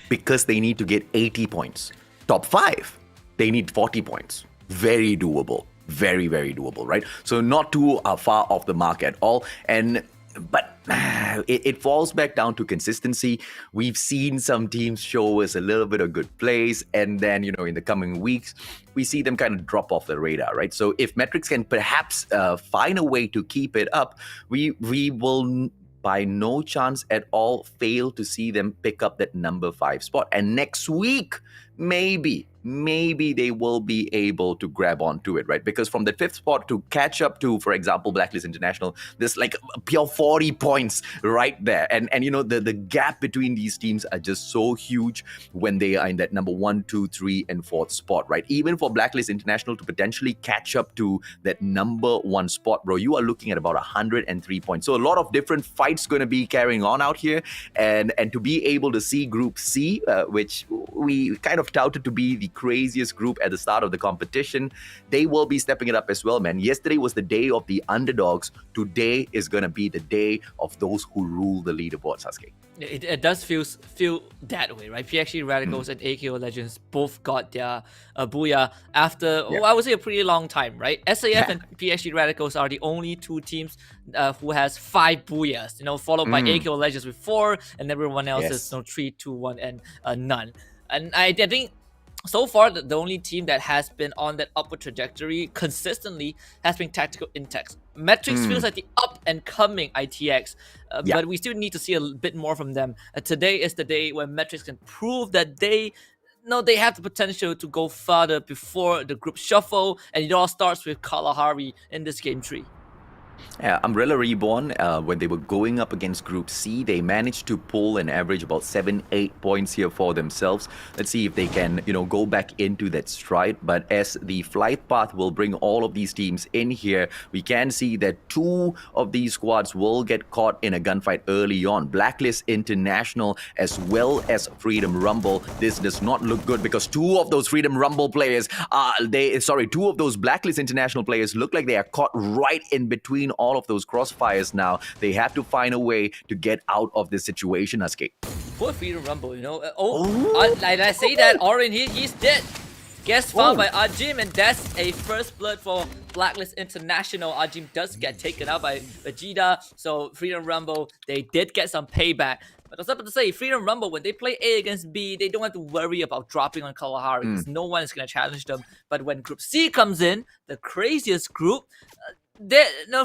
because they need to get 80 points. Top 5, they need 40 points. Very doable. Very, very doable, right? So not too far off the mark at all. But it falls back down to consistency. We've seen some teams show us a little bit of good plays, and then, in the coming weeks, we see them kind of drop off the radar, right? So if Metrics can perhaps find a way to keep it up, we will by no chance at all fail to see them pick up that number 5 spot. And next week, maybe they will be able to grab onto it, right? Because from the 5th spot to catch up to, for example, Blacklist International, there's like a pure 40 points right there. And the gap between these teams are just so huge when they are in that number 1, 2, 3, and 4th spot, right? Even for Blacklist International to potentially catch up to that number 1 spot, bro, you are looking at about 103 points. So a lot of different fights going to be carrying on out here. And to be able to see Group C, which we kind of touted to be the craziest group at the start of the competition, they will be stepping it up as well, man. Yesterday was the day of the underdogs. Today is going to be the day of those who rule the leaderboard, Sasuke. It does feel that way, right? PXG Radicals and AKO Legends both got their booyah after, I would say, a pretty long time, right? SAF and PXG Radicals are the only 2 teams who has 5 booyahs, followed by AKO Legends with 4, and everyone else is 3, 2, 1, and none. And I think so far, the only team that has been on that upward trajectory consistently has been Tactical Intex. Metrics feels like the up-and-coming ITX, but we still need to see a bit more from them. Today is the day when Metrics can prove that they have the potential to go further before the group shuffle, and it all starts with Kalahari in this game 3. Umbrella Reborn, when they were going up against Group C, they managed to pull an average about 7-8 points here for themselves. Let's see if they can, go back into that stride. But as the flight path will bring all of these teams in here, we can see that 2 of these squads will get caught in a gunfight early on. Blacklist International as well as Freedom Rumble. This does not look good because 2 of those Freedom Rumble players, 2 of those Blacklist International players look like they are caught right in between all of those crossfires now. They have to find a way to get out of this situation, Husky. Poor Freedom Rumble, like I say that, Orin, he's dead. Gets found by Ajim, and that's a first blood for Blacklist International. Ajim does get taken out by Vegeta, so Freedom Rumble, they did get some payback. But I was about to say, Freedom Rumble, when they play A against B, they don't have to worry about dropping on Kalahari because no one is going to challenge them. But when Group C comes in, the craziest group,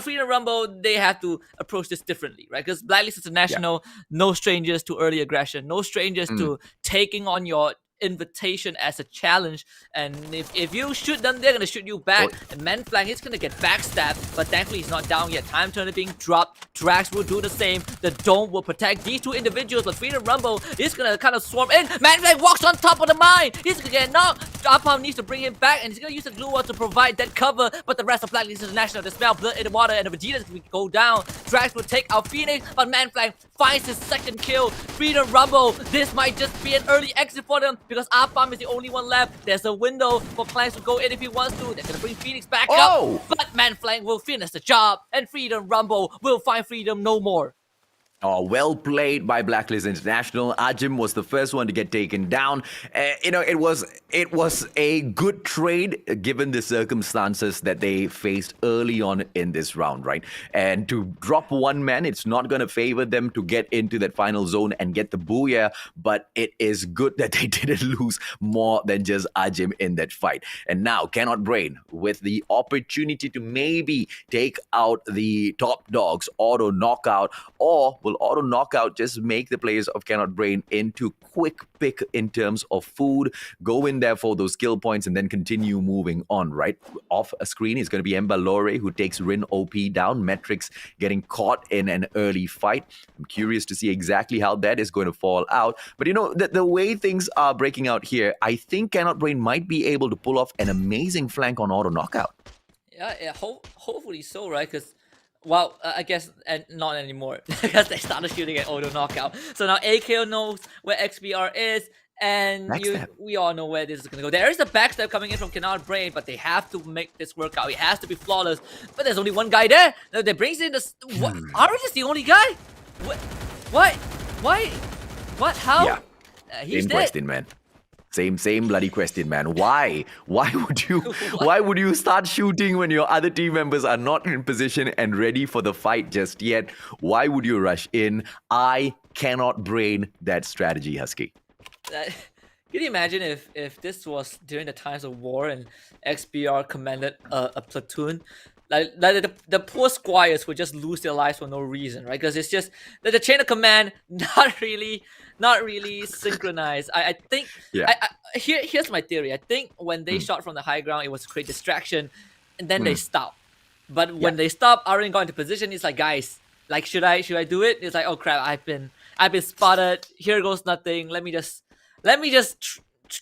Freedom Rumble, they have to approach this differently, right? Because Blacklist International, no strangers to early aggression, no strangers to taking on your invitation as a challenge, and if you shoot them, they're gonna shoot you back. And Manflang is gonna get backstabbed, but thankfully he's not down yet. Time turner being dropped. Drax will do the same. The dome will protect these two individuals, but Freedom Rumble is gonna kind of swarm in. Manflang walks on top of the mine. He's gonna get knocked. Apam needs to bring him back, and he's gonna use the glue wall to provide that cover. But the rest of Black League International, the smell blood in the water, and the Vegeta's gonna go down. Drax will take out Phoenix, but Manflang finds his second kill. Freedom Rumble. This might just be an early exit for them because Apam is the only one left. There's a window for Planks to go in if he wants to. They're gonna bring Phoenix back up, but Manflang will finish the job, and Freedom Rumble will find freedom no more. Oh, well played by Blacklist International. Ajim was the first one to get taken down. It was a good trade given the circumstances that they faced early on in this round, right? And to drop one man, it's not going to favor them to get into that final zone and get the booyah, but it is good that they didn't lose more than just Ajim in that fight. And now, Cannot Brain, with the opportunity to maybe take out the top dogs, auto knockout, or will auto knockout just make the players of Cannot Brain into quick pick in terms of food, go in there for those skill points and then continue moving on, right? Off a screen is going to be Embalore who takes Rin OP down, Metrics getting caught in an early fight. I'm curious to see exactly how that is going to fall out. But the way things are breaking out here, I think Cannot Brain might be able to pull off an amazing flank on auto knockout. Yeah, hopefully so, right? Because, well, I guess not anymore because they started shooting at auto knockout. So now AKO knows where XBR is, and we all know where this is going to go. There is a backstab coming in from Cannot Brain, but they have to make this work out. It has to be flawless. But there's only one guy there. Now they brings in this. Orange is the only guy? What? Why? What? How? Yeah. He's Same dead. question, man. Same bloody question, man. Why would you start shooting when your other team members are not in position and ready for the fight just yet? Why would you rush in? I cannot brain that strategy, Husky. Can you imagine if this was during the times of war and XBR commanded a platoon? Like the poor squires would just lose their lives for no reason, right? Because it's just the chain of command not really synchronized. I think. Yeah. Here's my theory. I think when they shot from the high ground, it was to create distraction, and then they stopped. But when they stopped, Aaron got into position. It's like, guys, like should I do it? It's like, oh crap, I've been spotted. Here goes nothing. Let me just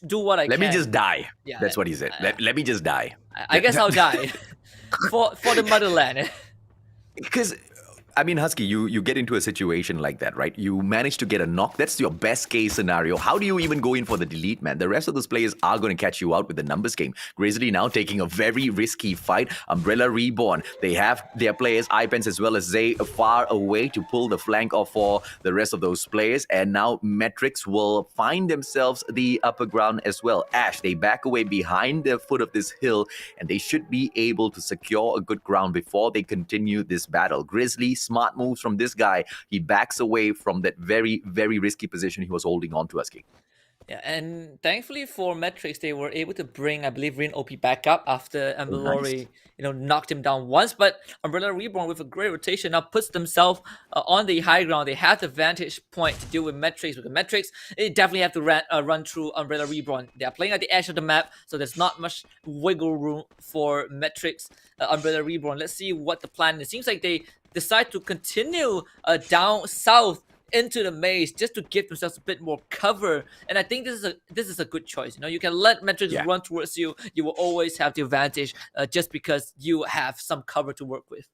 do what I can. Let me just die. Yeah, that's what he said. Let me just die. I guess I'll die for the motherland. Because, I mean, Husky, you get into a situation like that, right? You manage to get a knock. That's your best case scenario. How do you even go in for the delete, man? The rest of those players are going to catch you out with the numbers game. Grizzly now taking a very risky fight. Umbrella Reborn. They have their players, Ipens as well as Zay, far away to pull the flank off for the rest of those players. And now Metrics will find themselves the upper ground as well. Ash, they back away behind the foot of this hill, and they should be able to secure a good ground before they continue this battle. Grizzly, smart moves from this guy. He backs away from that very, very risky position he was holding on to, Husky. Yeah, and thankfully for Metrics, they were able to bring, I believe, Rin OP back up after Ambalori, knocked him down once. But Umbrella Reborn with a great rotation now puts themselves on the high ground. They have the vantage point to deal with Metrics. With the Metrics, they definitely have to run through Umbrella Reborn. They are playing at the edge of the map, so there's not much wiggle room for Metrics. Umbrella Reborn. Let's see what the plan is. It seems like they decide to continue down south into the maze just to give themselves a bit more cover, and I think this is a good choice. You can let Metrics run towards you. You will always have the advantage just because you have some cover to work with.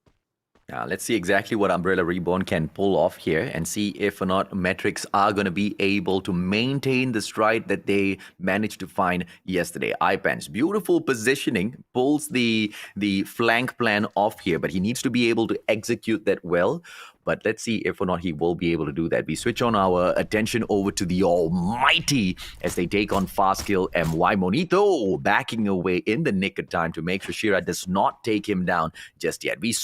Let's see exactly what Umbrella Reborn can pull off here and see if or not Metrics are going to be able to maintain the stride that they managed to find yesterday. Ipens, beautiful positioning, pulls the flank plan off here, but he needs to be able to execute that well. But let's see if or not he will be able to do that. We switch on our attention over to the Almighty as they take on Fastkill MY. Monito backing away in the nick of time to make sure Shira does not take him down just yet. We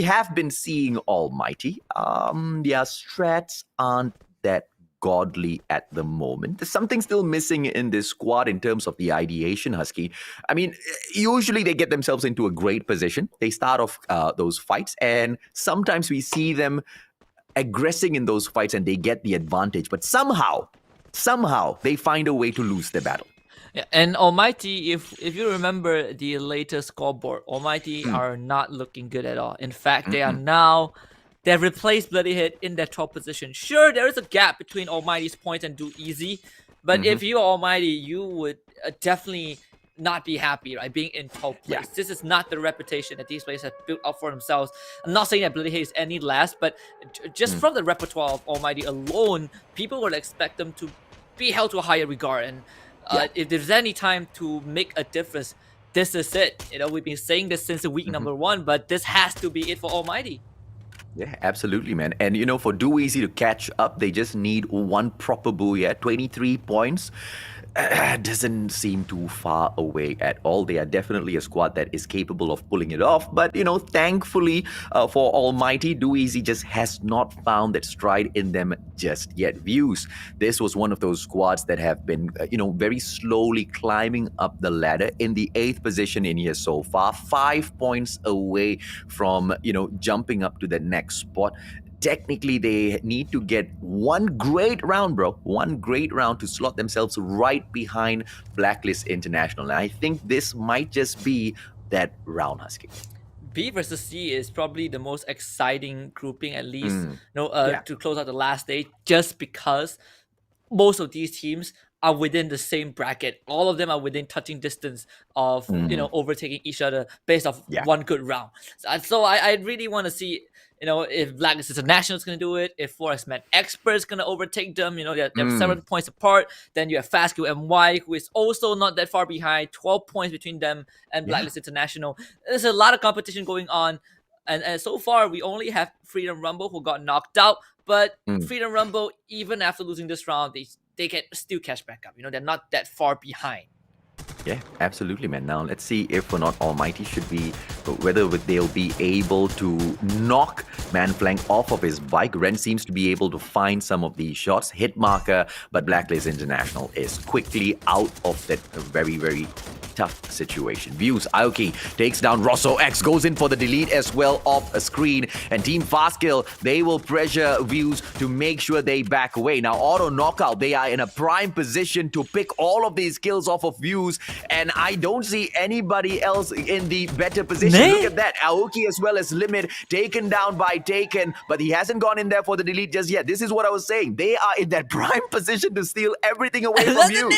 have been seeing Almighty. Their strats aren't that godly at the moment. There's something still missing in this squad in terms of the ideation, Husky. I mean, usually they get themselves into a great position. They start off those fights, and sometimes we see them aggressing in those fights and they get the advantage. But somehow, somehow they find a way to lose their battle. Yeah, and Almighty, if you remember the latest scoreboard, Almighty are not looking good at all. In fact, they have replaced Bloody Hit in their top position. Sure, there is a gap between Almighty's points and Do Easy, but if you're Almighty, you would definitely not be happy, right? Being in top place. This is not the reputation that these players have built up for themselves. I'm not saying that Bloody Hit is any less, but just from the repertoire of Almighty alone, people would expect them to be held to a higher regard. And if there's any time to make a difference, this is it. You know, we've been saying this since week number 1, but this has to be it for Almighty. Yeah, absolutely, man. And you know, for Do Easy to catch up, they just need one proper booyah. 23 points. Doesn't seem too far away at all. They are definitely a squad that is capable of pulling it off. But, you know, thankfully for Almighty, Do Easy just has not found that stride in them just yet. Views, this was one of those squads that have been, very slowly climbing up the ladder in the 8th position in here so far. 5 points away from, jumping up to the next spot. Technically, they need to get one great round, bro. One great round to slot themselves right behind Blacklist International. And I think this might just be that round, Husky. B versus C is probably the most exciting grouping, at least, to close out the last day, just because most of these teams are within the same bracket. All of them are within touching distance of, overtaking each other based off one good round. So I really want to see, if Blacklist International is going to do it, if Forex Man Expert is going to overtake them, they're 7 points apart. Then you have Fastkill MY, who is also not that far behind, 12 points between them and Blacklist International. There's a lot of competition going on. And so far, we only have Freedom Rumble, who got knocked out. But Freedom Rumble, even after losing this round, they can still catch back up. They're not that far behind. Yeah, absolutely, man. Now, let's see if or not Almighty whether they'll be able to knock Manflank off of his bike. Ren seems to be able to find some of these shots, hit marker, but Blacklist International is quickly out of that very, very tough situation. Views, Aoki takes down Rosso X, goes in for the delete as well off a screen, and Team Fastkill, they will pressure Views to make sure they back away. Now, auto knockout, they are in a prime position to pick all of these kills off of Views, and I don't see anybody else in the better position. Look at that. Aoki as well as Limit taken down by Taken, but he hasn't gone in there for the delete just yet. This is what I was saying. They are in that prime position to steal everything away from you.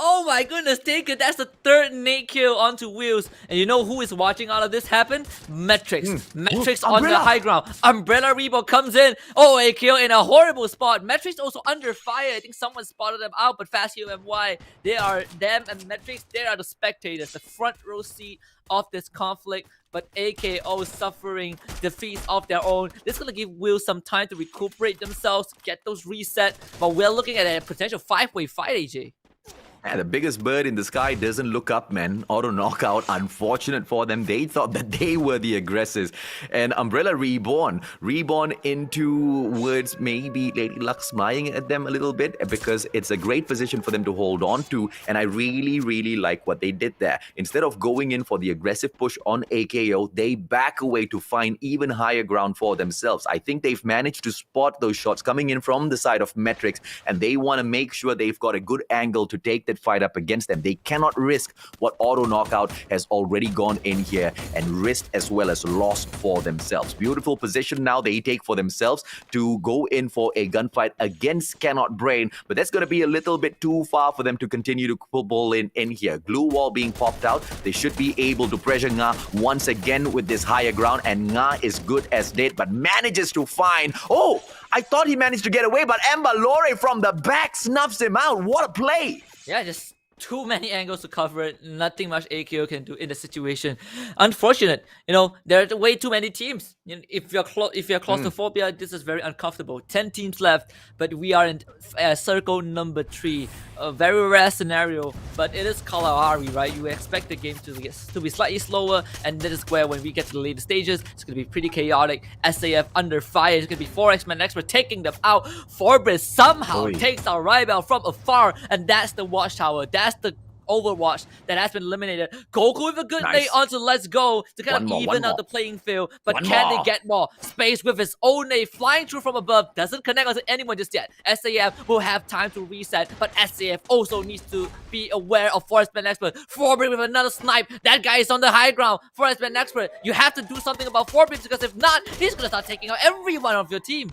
Oh my goodness, Taken, that's the third nade kill onto Wheels. And you know who is watching all of this happen? Metrics. Metrics on the high ground. Umbrella Reaper comes in. Oh, a kill in a horrible spot. Metrics also under fire. I think someone spotted them out, but Fast Heal MY, them and Metrics, they are the spectators, the front row seat of this conflict. But AKO suffering defeats of their own. This is going to give Will some time to recuperate themselves, get those reset. But we're looking at a potential 5-way fight, AJ. Yeah, the biggest bird in the sky doesn't look up, man. Auto knockout, unfortunate for them. They thought that they were the aggressors. And Umbrella Reborn into words, maybe Lady Luck smiling at them a little bit, because it's a great position for them to hold on to. And I really, really like what they did there. Instead of going in for the aggressive push on AKO, they back away to find even higher ground for themselves. I think they've managed to spot those shots coming in from the side of Metrics, and they want to make sure they've got a good angle to take that fight up against them. They cannot risk what auto knockout has already gone in here and risked as well as lost for themselves. Beautiful position now they take for themselves to go in for a gunfight against Cannot Brain, but that's going to be a little bit too far for them to continue to pull in here. Glue wall being popped out. They should be able to pressure Nga once again with this higher ground, and Nga is good as dead, but manages to find... Oh, I thought he managed to get away, but Ember Lore from the back snuffs him out. What a play! Yeah, just too many angles to cover it. Nothing much AKO can do in the situation. Unfortunate. There are way too many teams. If you're claustrophobia, this is very uncomfortable. 10 teams left, but we are in circle number 3. A very rare scenario, but it is Kalahari, right? You expect the game to be slightly slower, and this is where when we get to the later stages, it's going to be pretty chaotic. SAF under fire. It's going to be 4X-Man Expert taking them out. Forbris somehow takes our rival from afar, and that's the watchtower. That's the Overwatch that has been eliminated. Goku with a good Nice. nade onto Let's Go to kind of One even out more. the playing field. But One can more. they get more? Space with his own nade flying through from above. Doesn't connect onto anyone just yet. SAF will have time to reset, but SAF also needs to be aware of Forestman Expert. Forbid with another snipe. That guy is on the high ground. Forestman Expert, you have to do something about Forbid, because if not, he's gonna start taking out everyone of your team.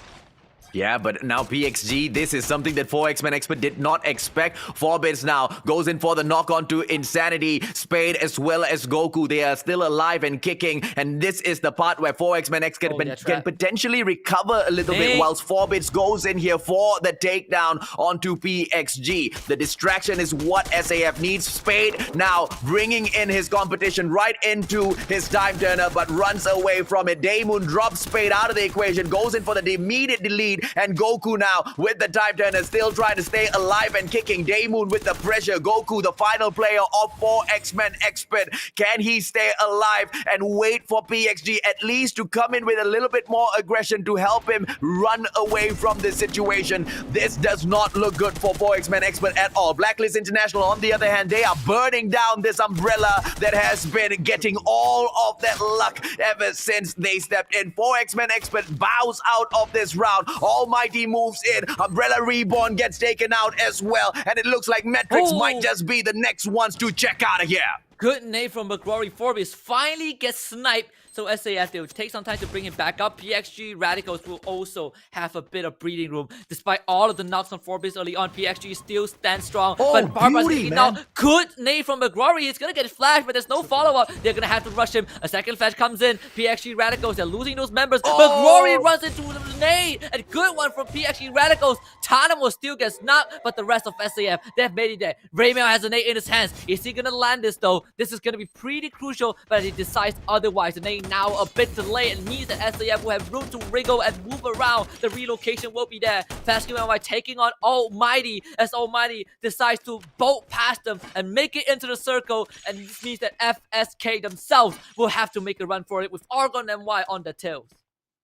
Yeah, but now PXG, this is something that 4X-Men Expert did not expect. Forbits now goes in for the knock on to Insanity. Spade as well as Goku, they are still alive and kicking. And this is the part where 4X-Men X can, Oh, yeah, can trap. potentially recover a little bit, Hey. whilst Forbits goes in here for the takedown onto PXG. The distraction is what SAF needs. Spade now bringing in his competition right into his time turner, but runs away from it. Daemoon drops Spade out of the equation, goes in for the immediate delete. And Goku now with the time turner still trying to stay alive and kicking. Daemoon with the pressure. Goku, the final player of 4X-Men Expert. Can he stay alive and wait for PXG at least to come in with a little bit more aggression to help him run away from this situation? This does not look good for 4X-Men Expert at all. Blacklist International, on the other hand, they are burning down this umbrella that has been getting all of that luck ever since they stepped in. 4X-Men Expert bows out of this round. Almighty moves in. Umbrella Reborn gets taken out as well. And it looks like Metrics Oh. might just be the next ones to check out of here. Good nade from McGrory. Forbis finally gets sniped. So SAF, they will take some time to bring him back up. PXG Radicals will also have a bit of breathing room. Despite all of the knocks on Forbis early on, PXG still stands strong. Oh, but Barbar's beauty, taking man. out. Good nade from McGrory. He's gonna get flashed, but there's no follow-up. They're gonna have to rush him. A second flash comes in. PXG Radicals, they're losing those members. Oh. McGrory runs into the nade. A good one from PXG Radicals. Tana will still get snapped, but the rest of SAF, they've made it there. Raymel has a nade in his hands. Is he gonna land this though? This is gonna be pretty crucial, but he decides otherwise. The nade now a bit delayed, and means that SAF will have room to wriggle and move around. The relocation will be there. FastQMY taking on Almighty, as Almighty decides to bolt past them and make it into the circle, and this means that FSK themselves will have to make a run for it with Argon MY on the tails.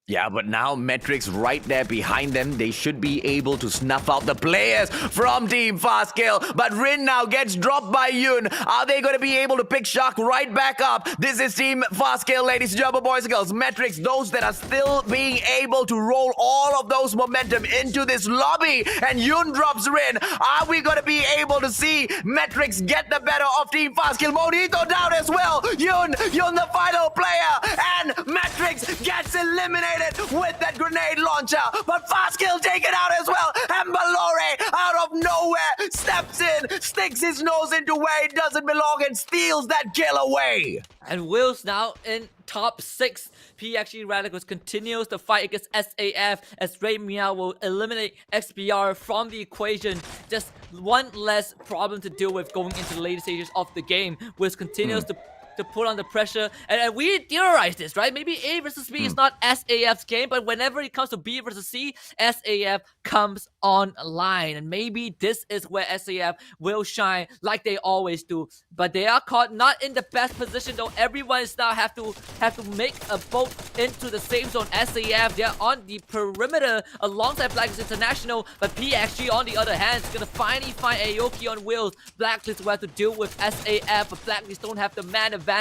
Yeah, but now Metrics right there behind them. They should be able to snuff out the players from Team Fast Kill. But Rin now gets dropped by Yun. Are they going to be able to pick Shark right back up? This is Team Fast Kill, ladies and gentlemen, boys and girls. Metrics, those that are still being able to roll all of those momentum into this lobby. And Yun drops Rin. Are we going to be able to see Metrics get the better of Team Fast Kill? Monito down as well. Yun the final player. And Metrics gets eliminated with that grenade launcher, but Fastkill taken out as well, and Balore out of nowhere steps in, sticks his nose into where it doesn't belong, and steals that kill away. And Will's now in top 6. PXG Radicals continues the fight against SAF as Ray Meow will eliminate XBR from the equation. Just one less problem to deal with going into the later stages of the game. Wiz continues to put on the pressure, and we theorize this, right? Maybe A versus B is not SAF's game, but whenever it comes to B versus C, SAF comes online, and maybe this is where SAF will shine like they always do. But they are caught not in the best position though. Everyone is now have to make a boat into the safe zone. SAF, they're on the perimeter alongside Blacklist International, but PXG on the other hand is gonna finally find Aoki on wheels. Blacklist will have to deal with SAF, but Blacklist don't have the man advantage.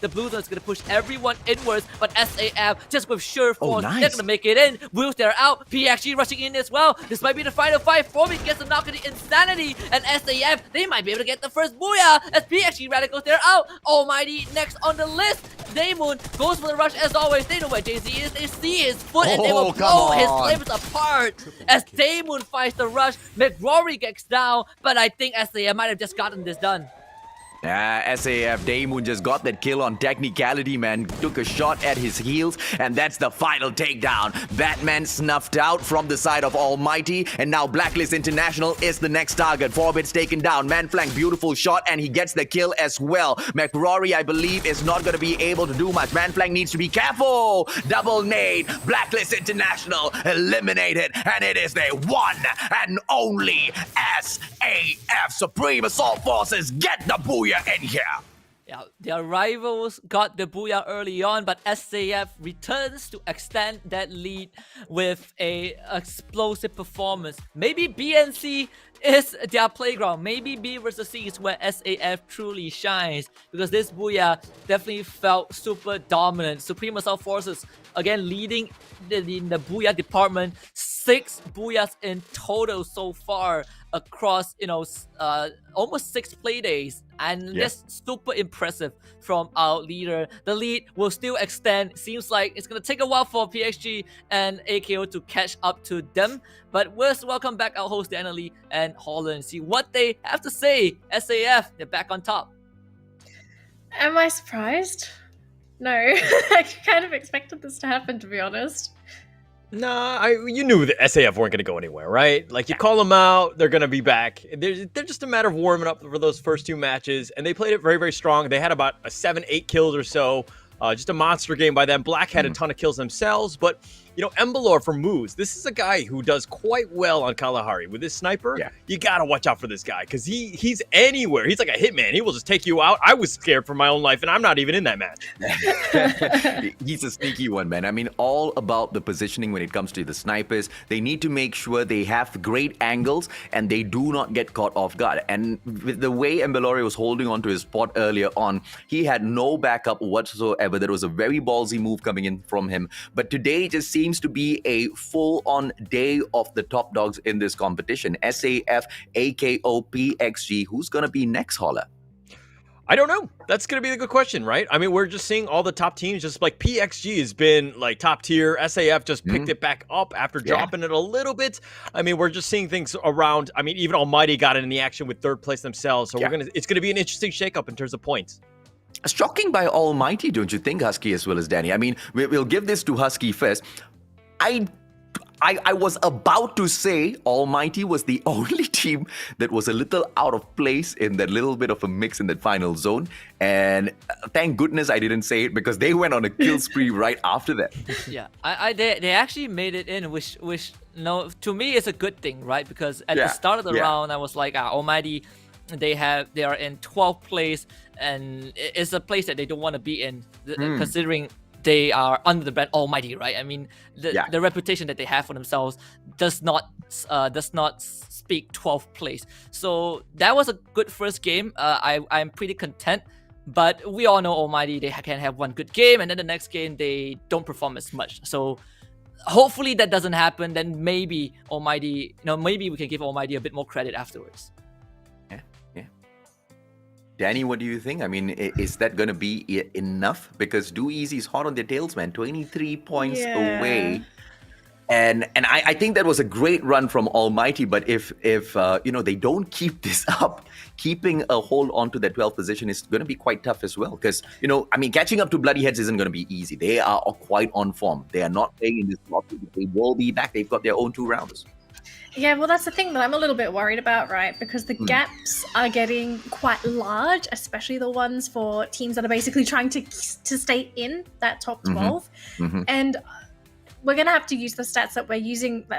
The Blue Zone is gonna push everyone inwards, but SAF just with sure force, nice. they're gonna make it in. Wheels, they're out. PXG rushing in as well. This might be the final fight. Foreman gets the knock on the Insanity, and SAF, they might be able to get the first booyah as PXG Radicals, they're out. Almighty next on the list. Daemon goes for the rush as always. They know where Jay-Z is. They see his foot and they will blow his limbs apart as Daemon fights the rush. McRory gets down, but I think SAF might have just gotten this done. SAF Daemoon just got that kill on technicality, man. Took a shot at his heels, and that's the final takedown. Batman snuffed out from the side of Almighty, and now Blacklist International is the next target. Forbid's taken down. Manflank, beautiful shot, and he gets the kill as well. McRory, I believe, is not going to be able to do much. Manflank needs to be careful. Double nade. Blacklist International eliminated, and it is the one and only SAF Supreme Assault Forces. Get the booyah in here. Yeah, their rivals got the booyah early on, but SAF returns to extend that lead with a explosive performance. Maybe BNC is their playground. Maybe B versus C is where SAF truly shines, because this booyah definitely felt super dominant. Supreme Assault Forces again leading in the booyah department. 6 booyahs in total so far across almost 6 play days, and that's super impressive from our leader. The lead will still extend. Seems like it's gonna take a while for PXG and AKO to catch up to them, but let's welcome back our host Daniel Lee and Holland, see what they have to say. SAF, they're back on top. Am I surprised? No. I kind of expected this to happen, to be honest. Nah, you knew the SAF weren't going to go anywhere, right? Like, you call them out, they're going to be back. They're just a matter of warming up for those first 2 matches, and they played it very, very strong. They had about a 7-8 kills or so. Just a monster game by them. Black had a ton of kills themselves, but Embelor from Moose, this is a guy who does quite well on Kalahari. With his sniper, you gotta watch out for this guy, because he's anywhere. He's like a hitman. He will just take you out. I was scared for my own life, and I'm not even in that match. He's a sneaky one, man. I mean, all about the positioning when it comes to the snipers. They need to make sure they have great angles, and they do not get caught off guard. And with the way Embelore was holding on to his spot earlier on, he had no backup whatsoever. There was a very ballsy move coming in from him. But today just seems to be a full-on day of the top dogs in this competition. SAF, AKO, PXG. Who's going to be next, Holler? I don't know. That's going to be the good question, right? I mean, we're just seeing all the top teams, just like PXG has been like top tier. SAF just picked it back up after dropping it a little bit. I mean, we're just seeing things around. I mean, even Almighty got in the action with 3rd place themselves. So it's going to be an interesting shakeup in terms of points. Shocking by Almighty, don't you think, Husky, as well as Danny? I mean, we'll give this to Husky first. I was about to say Almighty was the only team that was a little out of place in that little bit of a mix in that final zone. And thank goodness I didn't say it, because they went on a kill spree right after that. Yeah, they actually made it in, which to me is a good thing, right? Because at the start of the round, I was like, Almighty, they are in 12th place, and it's a place that they don't want to be in, considering they are under the brand Almighty, right? I mean, the reputation that they have for themselves does not speak 12th place. So that was a good first game. I'm pretty content, but we all know Almighty, they can have one good game, and then the next game they don't perform as much. So hopefully that doesn't happen. Then maybe Almighty, maybe we can give Almighty a bit more credit afterwards. Danny, what do you think? I mean, is that going to be enough? Because Do Easy's hot on their tails, man. 23 points away. And I think that was a great run from Almighty. But if they don't keep this up, keeping a hold on to that 12th position is going to be quite tough as well. Because, catching up to Bloody Heads isn't going to be easy. They are quite on form. They are not playing in this lottery. They will be back. They've got their own 2 rounds. Yeah, well, that's the thing that I'm a little bit worried about, right? Because the gaps are getting quite large, especially the ones for teams that are basically trying to stay in that top 12. And we're going to have to use the stats that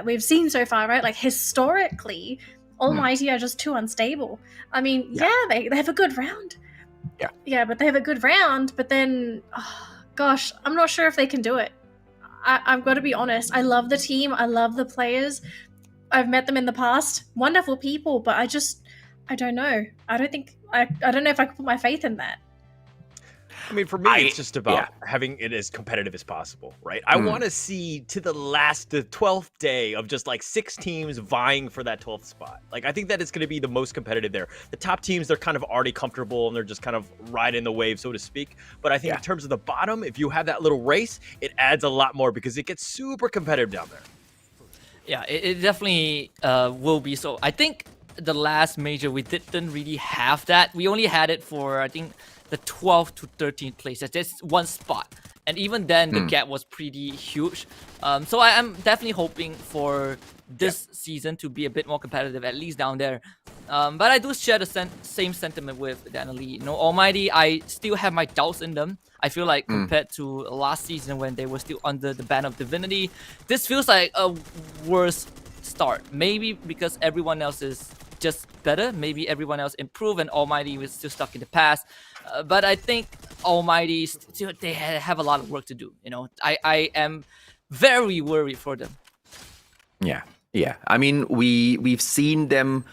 we've seen so far, right? Like, historically, Almighty are just too unstable. I mean, they have a good round. Yeah, but they have a good round, but then, gosh, I'm not sure if they can do it. I've got to be honest. I love the team. I love the players. I've met them in the past. Wonderful people, but I don't know. I don't know if I can put my faith in that. I mean, for me, it's just about having it as competitive as possible, right? I want to see to the 12th day of just like 6 teams vying for that 12th spot. Like, I think that it's going to be the most competitive there. The top teams, they're kind of already comfortable and they're just kind of riding the wave, so to speak. But I think in terms of the bottom, if you have that little race, it adds a lot more because it gets super competitive down there. Yeah, it definitely will be. So I think the last major, we didn't really have that. We only had it for, I think, the 12th to 13th place. That's just one spot. And even then, the gap was pretty huge. So I am definitely hoping for this season to be a bit more competitive, at least down there. But I do share the same sentiment with Daniel Lee. Almighty, I still have my doubts in them. I feel like compared to last season when they were still under the ban of Divinity, this feels like a worse start. Maybe because everyone else is just better. Maybe everyone else improved and Almighty was still stuck in the past. But I think Almighty still they have a lot of work to do. You know, I am very worried for them. Yeah, yeah. I mean, we've seen them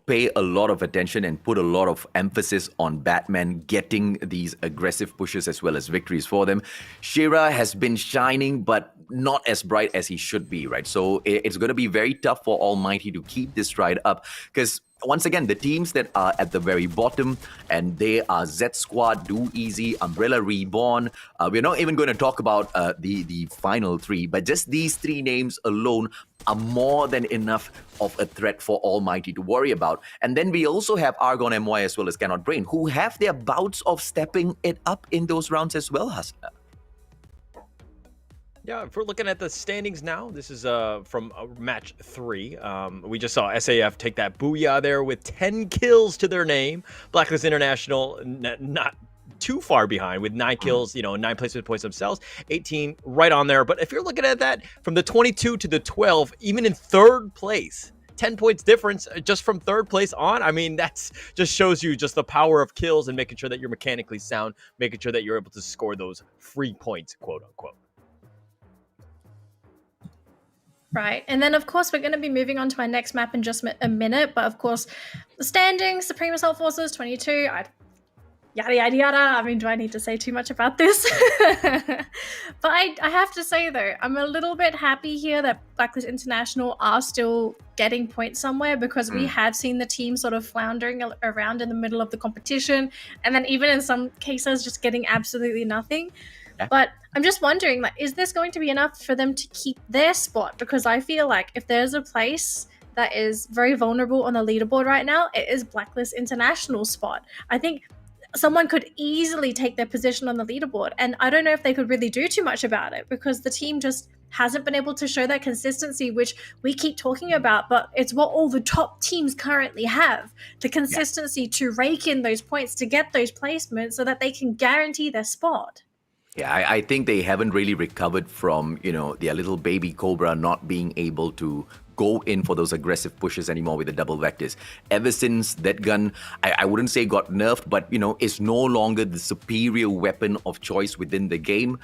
pay a lot of attention and put a lot of emphasis on Batman getting these aggressive pushes as well as victories for them. Shira has been shining, but not as bright as he should be, right? So it's going to be very tough for Almighty to keep this stride up because once again, the teams that are at the very bottom, and they are Z Squad, Do Easy, Umbrella Reborn. We're not even going to talk about the final three, but just these three names alone are more than enough of a threat for Almighty to worry about. And then we also have Argon MY as well as Cannot Brain, who have their bouts of stepping it up in those rounds as well, Hustler. Yeah, if we're looking at the standings now, this is from match 3. We just saw SAF take that booyah there with 10 kills to their name. Blacklist International not too far behind with 9 kills, 9 placement points themselves, 18 right on there. But if you're looking at that from the 22 to the 12, even in third place, 10 points difference just from third place on. I mean, that's just shows you just the power of kills and making sure that you're mechanically sound, making sure that you're able to score those free points, quote unquote. Right, and then of course we're going to be moving on to our next map in just a minute, but of course the standings, Supreme Assault Forces 22, yada yada yada. I mean, do I need to say too much about this? But I have to say though, I'm a little bit happy here that Blacklist International are still getting points somewhere, because we have seen the team sort of floundering around in the middle of the competition, and then even in some cases just getting absolutely nothing. But I'm just wondering, like, is this going to be enough for them to keep their spot? Because I feel like if there's a place that is very vulnerable on the leaderboard right now, it is Blacklist International's spot. I think someone could easily take their position on the leaderboard, and I don't know if they could really do too much about it, because the team just hasn't been able to show that consistency, which we keep talking about, but it's what all the top teams currently have. The consistency to rake in those points, to get those placements so that they can guarantee their spot. Yeah, I think they haven't really recovered from, their little baby Cobra not being able to go in for those aggressive pushes anymore with the double vectors. Ever since that gun, I wouldn't say got nerfed, but, is no longer the superior weapon of choice within the game.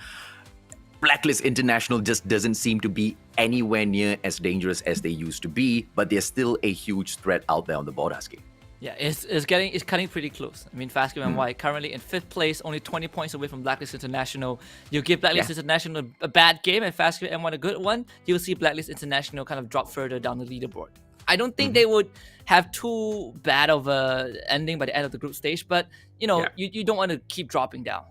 Blacklist International just doesn't seem to be anywhere near as dangerous as they used to be, but they're still a huge threat out there on the board, Husky. Yeah, it's cutting pretty close. I mean, Fastcube and White currently in 5th place, only 20 points away from Blacklist International. You give Blacklist International a bad game and Fastcube and White a good one, you'll see Blacklist International kind of drop further down the leaderboard. I don't think they would have too bad of a ending by the end of the group stage, but you don't want to keep dropping down.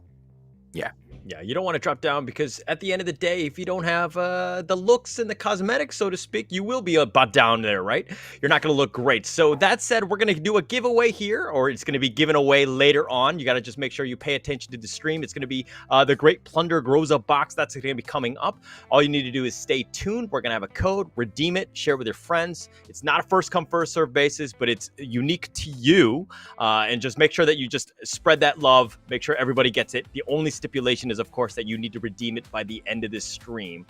Yeah, you don't want to drop down, because at the end of the day, if you don't have the looks and the cosmetics, so to speak, you will be about down there, right? You're not going to look great. So that said, we're going to do a giveaway here, or it's going to be given away later on. You got to just make sure you pay attention to the stream. It's going to be the Great Plunder Grows Up box. That's going to be coming up. All you need to do is stay tuned. We're going to have a code, redeem it, share it with your friends. It's not a first come, first serve basis, but it's unique to you. And just make sure that you just spread that love. Make sure everybody gets it. The only stipulation is, of course, that you need to redeem it by the end of this stream,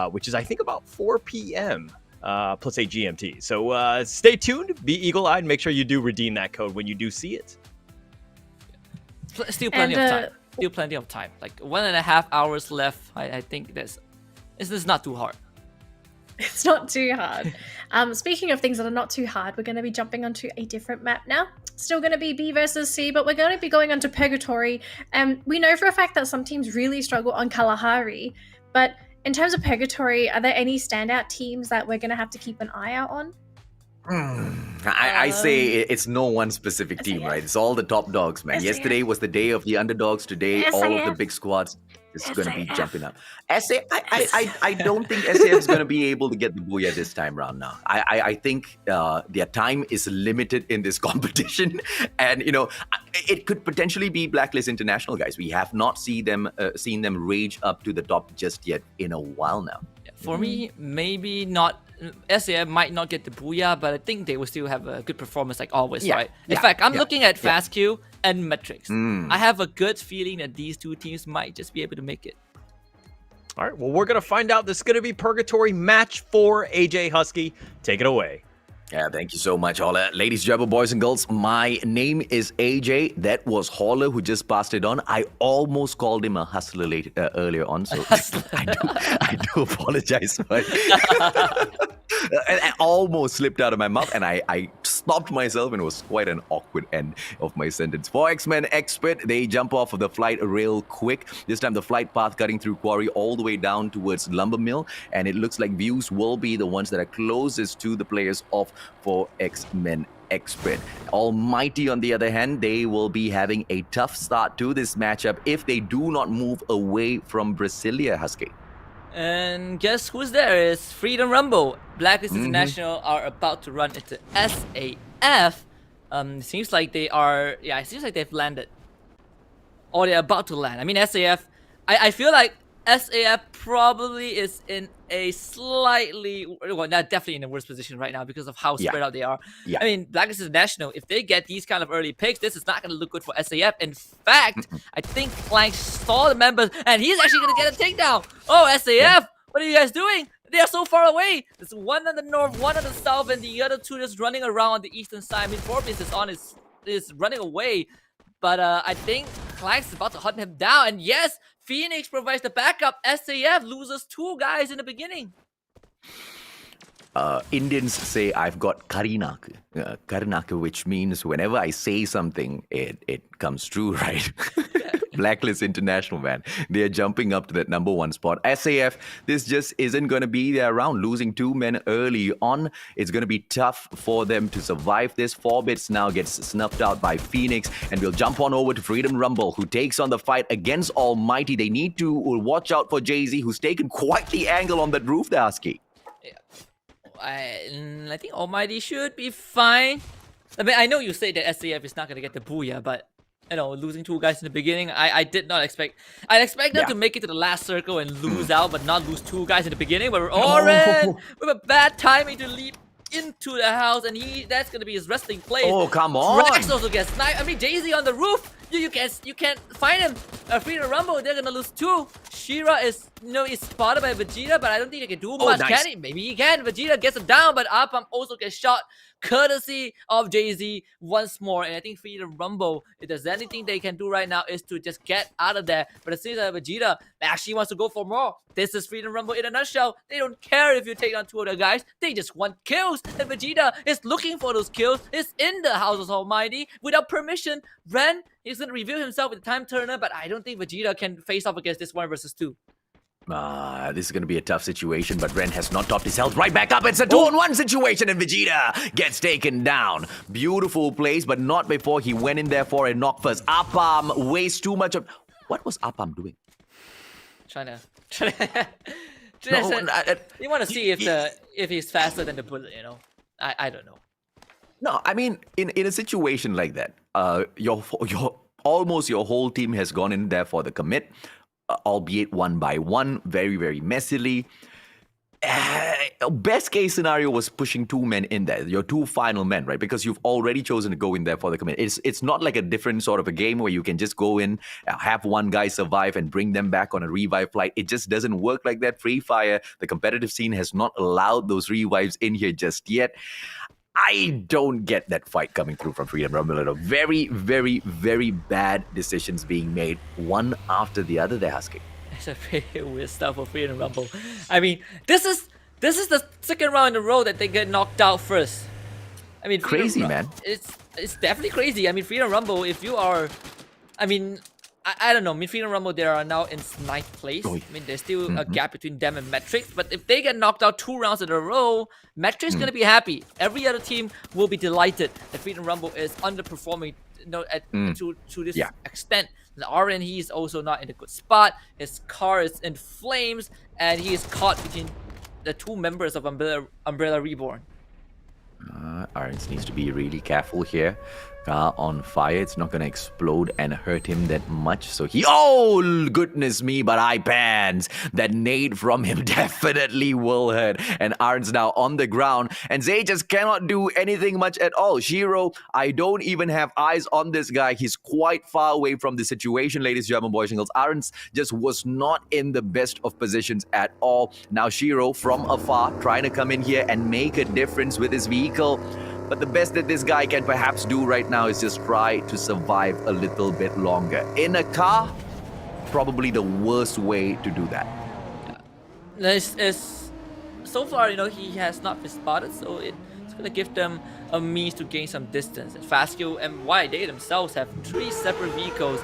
which is, I think, about 4 p.m. Plus 8 GMT. So stay tuned, be eagle-eyed, make sure you do redeem that code when you do see it. Still plenty of time. Still plenty of time. Like 1.5 hours left. I think this is not too hard. It's not too hard. Speaking of things that are not too hard, we're going to be jumping onto a different map now. Still going to be B versus C, but we're going to be going onto Purgatory. And we know for a fact that some teams really struggle on Kalahari. But in terms of Purgatory, are there any standout teams that we're going to have to keep an eye out on? I say it's no one specific team, right? It's all the top dogs, man. Yesterday was the day of the underdogs. Today, all of the big squads is going to be jumping up. I don't think SAF is going to be able to get the booyah this time around now. I think their time is limited in this competition. And, it could potentially be Blacklist International, guys. We have not seen them rage up to the top just yet in a while now. For me, maybe not. SAF might not get the booyah, but I think they will still have a good performance like always, right? In fact, I'm looking at FastQ and Metrics. I have a good feeling that these two teams might just be able to make it. All right, well, we're going to find out. This is going to be Purgatory Match 4. AJ Husky, take it away. Yeah, thank you so much, Holler. Ladies and gentlemen, boys and girls, my name is AJ. That was Holler who just passed it on. I almost called him a hustler earlier on, so I do apologize for it. I almost slipped out of my mouth, and I stopped myself, and it was quite an awkward end of my sentence. For X-Men Expert, they jump off of the flight real quick. This time, the flight path cutting through Quarry all the way down towards Lumber Mill, and it looks like views will be the ones that are closest to the players of For X-Men Expert. Almighty, on the other hand, they will be having a tough start to this matchup if they do not move away from Brasilia, Husky. And guess who's there? It's Freedom Rumble. Blacklist International are about to run into SAF. Seems like they are. Yeah, it seems like they've landed, or they're about to land. I mean, SAF. I feel like SAF probably is in a slightly, well, not definitely in a worse position right now because of how spread out they are. Yeah. I mean, Blacklist International, if they get these kind of early picks, this is not going to look good for SAF. In fact, I think Clank saw the members, and he's actually going to get a takedown. Oh, SAF, what are you guys doing? They are so far away. There's one on the north, one on the south, and the other two just running around on the eastern side. I mean, Forbes is running away. But I think Clank's about to hunt him down. And yes, Phoenix provides the backup. SAF loses 2 guys in the beginning. Indians say I've got Karinaku. Karinaku, which means whenever I say something, it comes true, right? Blacklist International, man. They're jumping up to that #1 spot. SAF, this just isn't going to be their round. Losing 2 men early on, it's going to be tough for them to survive this. Forbits now gets snuffed out by Phoenix, and we'll jump on over to Freedom Rumble, who takes on the fight against Almighty. They need to watch out for Jay-Z, who's taken quite the angle on that roof, Daski. I think Almighty should be fine. I mean, I know you say that SAF is not going to get the booyah, but you know, losing 2 guys in the beginning, I did not expect. I expect them to make it to the last circle and lose out, but not lose 2 guys in the beginning. But Oren with a bad timing to leap into the house, and that's gonna be his resting place. Oh, come on! Rex also gets sniped. I mean, Jay-Z on the roof. You can't find him. Freedom Rumble, they're gonna lose 2. Shira is spotted by Vegeta, but I don't think he can do much. Nice. Can he? Maybe he can. Vegeta gets him down, but Apam also gets shot, courtesy of Jay-Z once more. And I think Freedom Rumble, if there's anything they can do right now, is to just get out of there. But it seems like Vegeta actually wants to go for more. This is Freedom Rumble in a nutshell. They don't care if you take on 2 other guys. They just want kills. And Vegeta is looking for those kills. Is in the House of Almighty without permission. Ren is going to reveal himself with the time turner, but I don't think Vegeta can face off against this 1 versus 2. This is going to be a tough situation, but Ren has not topped his health right back up. It's a 2-on-1 situation, and Vegeta gets taken down. Beautiful plays, but not before he went in there for a knock first. Apam wastes too much of... What was Apam doing? Trying to you want to see if he's faster than the bullet, you know? I don't know. No, I mean, in a situation like that, your almost your whole team has gone in there for the commit, albeit 1 by 1, very, very messily. Best case scenario was pushing 2 men in there, your 2 final men, right? Because you've already chosen to go in there for the commit. It's not like a different sort of a game where you can just go in, have 1 guy survive and bring them back on a revive flight. It just doesn't work like that. Free Fire, the competitive scene has not allowed those revives in here just yet. I don't get that fight coming through from Freedom Rumble. Very, very, very bad decisions being made, one after the other there, Husky. It's a pretty weird stuff for Freedom Rumble. I mean, this is the second round in a row that they get knocked out first. I mean, crazy, man. It's definitely crazy. I mean, Freedom Rumble, if you are, I mean, I don't know. I mean, Freedom Rumble, they are now in 9th place. I mean, there's still a gap between them and Matrix. But if they get knocked out 2 rounds in a row, Matrix is going to be happy. Every other team will be delighted that Freedom Rumble is underperforming, to this extent. The RN, he is also not in a good spot. His car is in flames, and he is caught between the 2 members of Umbrella Reborn. Arns needs to be really careful here. Car on fire. It's not going to explode and hurt him that much. So oh, goodness me, but I pans. That nade from him definitely will hurt. And Arn's now on the ground. And Zay just cannot do anything much at all. Shiro, I don't even have eyes on this guy. He's quite far away from the situation, ladies and gentlemen, boys and girls. Arns just was not in the best of positions at all. Now Shiro, from afar, trying to come in here and make a difference with his vehicle. But the best that this guy can perhaps do right now is just try to survive a little bit longer. In a car, probably the worst way to do that. So far, he has not been spotted, so it's going to give them a means to gain some distance. And Fascio and Y, they themselves have 3 separate vehicles.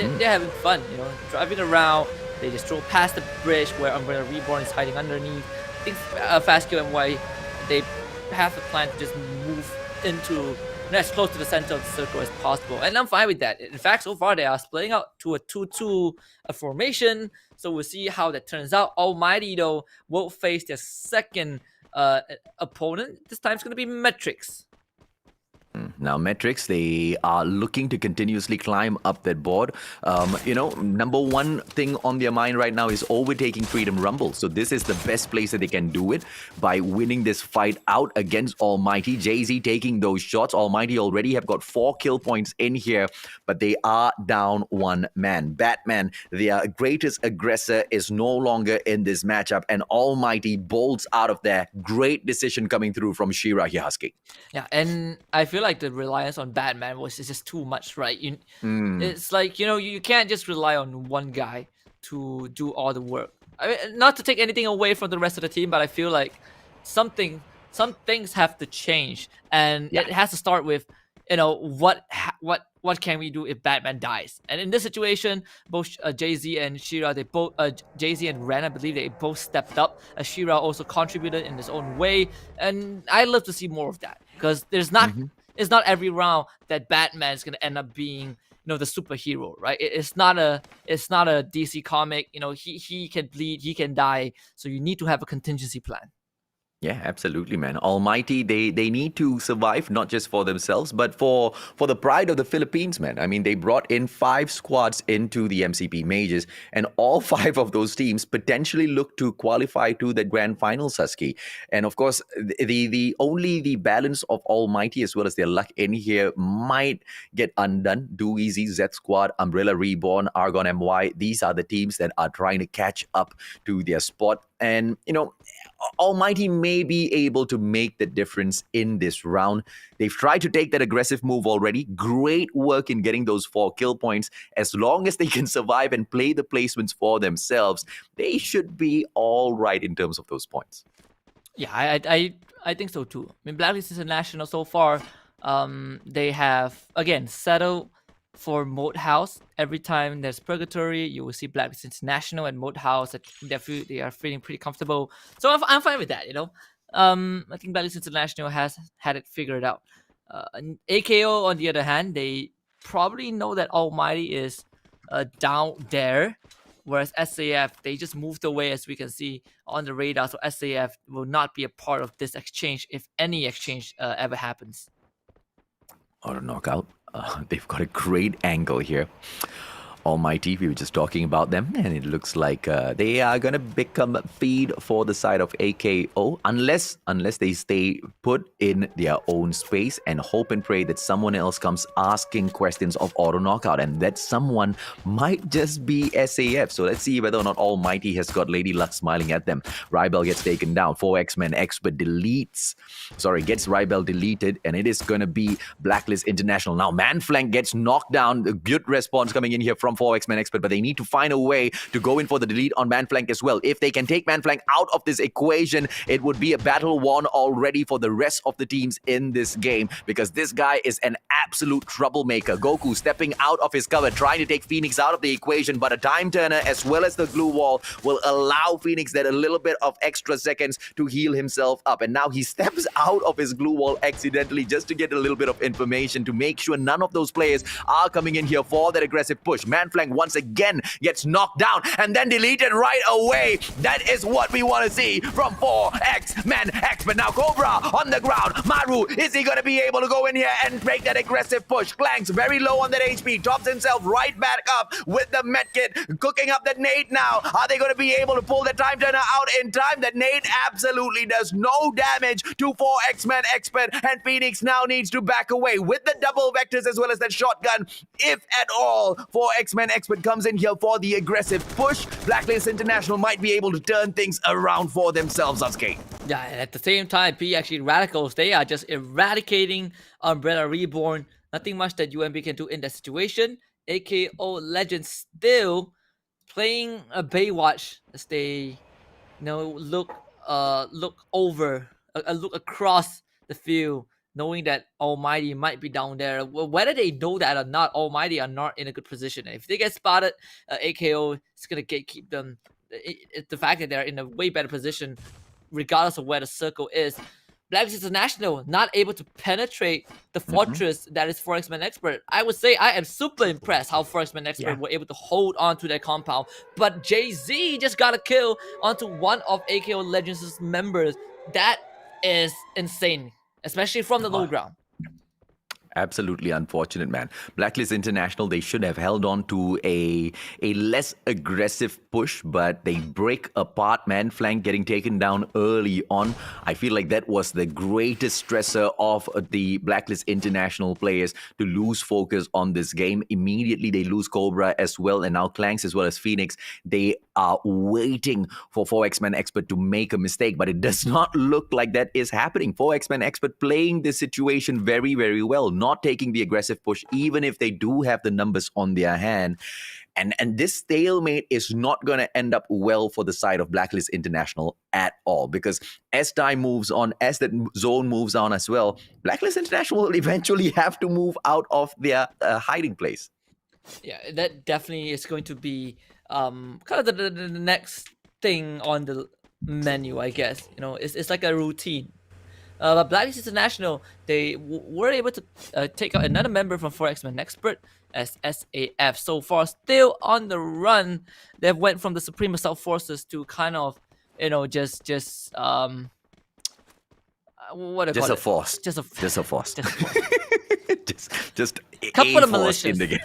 And they're having fun, driving around. They just drove past the bridge where Umbrella Reborn is hiding underneath. I think Fascio and Y, they have a plan to just move into as close to the center of the circle as possible, and I'm fine with that. In fact, so far they are splitting out to a 2-2 formation, so we'll see how that turns out. Almighty though will face their second opponent. This time it's going to be Metrics. Now, Metrics, they are looking to continuously climb up that board. Number one thing on their mind right now is overtaking Freedom Rumble. So this is the best place that they can do it by winning this fight out against Almighty. Jay-Z taking those shots. Almighty already have got 4 kill points in here, but they are down 1 man. Batman, their greatest aggressor, is no longer in this matchup, and Almighty bolts out of there. Great decision coming through from Shira here, Husky. Yeah, and I feel like the reliance on Batman was just too much, right? It's like, you can't just rely on one guy to do all the work. I mean, not to take anything away from the rest of the team, but I feel like some things have to change, and it has to start with, what can we do if Batman dies? And in this situation, both Jay-Z and Shira, Jay-Z and Ren, I believe they both stepped up. Shira also contributed in his own way, and I love to see more of that, because it's not every round that Batman is gonna end up being the superhero, right? It's not a DC comic. He can bleed, he can die, so you need to have a contingency plan. Yeah, absolutely, man. Almighty, they need to survive, not just for themselves, but for the pride of the Philippines, man. I mean, they brought in 5 squads into the MCP Majors, and all 5 of those teams potentially look to qualify to the grand final, Sasuke. And of course, the balance of Almighty as well as their luck in here might get undone. Do Easy, Z Squad, Umbrella Reborn, Argon MY, these are the teams that are trying to catch up to their spot. And, Almighty may be able to make the difference in this round. They've tried to take that aggressive move already. Great work in getting those 4 kill points. As long as they can survive and play the placements for themselves, they should be all right in terms of those points. Yeah, I think so too. I mean, Blacklist International so far, they have, again, settled for Mode House. Every time there's Purgatory, you will see Blacklist International and Mode House. They are feeling pretty comfortable. So I'm fine with that, I think Blacklist International has had it figured out. AKO, on the other hand, they probably know that Almighty is down there, whereas SAF, they just moved away, as we can see on the radar. So SAF will not be a part of this exchange, if any exchange ever happens. Or a knockout. They've got a great angle here. Almighty, we were just talking about them, and it looks like they are going to become feed for the side of AKO unless they stay put in their own space and hope and pray that someone else comes asking questions of auto knockout, and that someone might just be SAF. So let's see whether or not Almighty has got Lady Luck smiling at them. Rybel gets taken down. 4X-Men Expert gets Rybel deleted, and it is going to be Blacklist International. Now Manflank gets knocked down. A good response coming in here from 4X-Men Expert, but they need to find a way to go in for the delete on Manflank as well. If they can take Manflank out of this equation, it would be a battle won already for the rest of the teams in this game, because this guy is an absolute troublemaker. Goku stepping out of his cover, trying to take Phoenix out of the equation, but a time turner as well as the glue wall will allow Phoenix that a little bit of extra seconds to heal himself up. And now he steps out of his glue wall accidentally just to get a little bit of information to make sure none of those players are coming in here for that aggressive push. command flank once again gets knocked down and then deleted right away. That is what we want to see from 4X-Men Expert. Now Cobra on the ground. Maru, is he going to be able to go in here and break that aggressive push? Clanks very low on that HP, tops himself right back up with the medkit, cooking up the nade now. Are they going to be able to pull the time turner out in time? The nade absolutely does no damage to 4X-Men Expert, and Phoenix now needs to back away with the double vectors as well as that shotgun. If at all 4X-Men Expert comes in here for the aggressive push, Blacklist International might be able to turn things around for themselves, Sasuke. Yeah, and at the same time, P actually radicals. They are just eradicating Umbrella Reborn. Nothing much that UMB can do in that situation. AKO Legends still playing a Baywatch as they look over, look across the field, knowing that Almighty might be down there. Whether they know that or not, Almighty are not in a good position. If they get spotted, AKO is gonna gatekeep them. The fact that they're in a way better position, regardless of where the circle is. Blacklist International not able to penetrate the fortress that is 4X-Men Expert. I would say I am super impressed how 4X-Men Expert were able to hold on to their compound. But Jay-Z just got a kill onto one of AKO Legends' members. That is insane, especially from the low ground. Absolutely unfortunate, man. Blacklist International, they should have held on to a less aggressive push, but they break apart man flank, getting taken down early on. I feel like that was the greatest stressor of the Blacklist International players to lose focus on this game. Immediately, they lose Cobra as well, and now Clanks as well as Phoenix. They are waiting for 4X-Men Expert to make a mistake, but it does not look like that is happening. 4X-Men Expert playing this situation very, very well, not taking the aggressive push, even if they do have the numbers on their hand. And this stalemate is not going to end up well for the side of Blacklist International at all, because as time moves on, as that zone moves on as well, Blacklist International will eventually have to move out of their hiding place. Yeah, that definitely is going to be kind of the next thing on the menu, I guess. It's like a routine. But Blacklist International, they were able to take out another member from 4X-Men Expert as SAF. So far, still on the run. They went from the Supreme Assault Forces to kind of, just what do you call it? Force. Just a force. just couple of force in the game.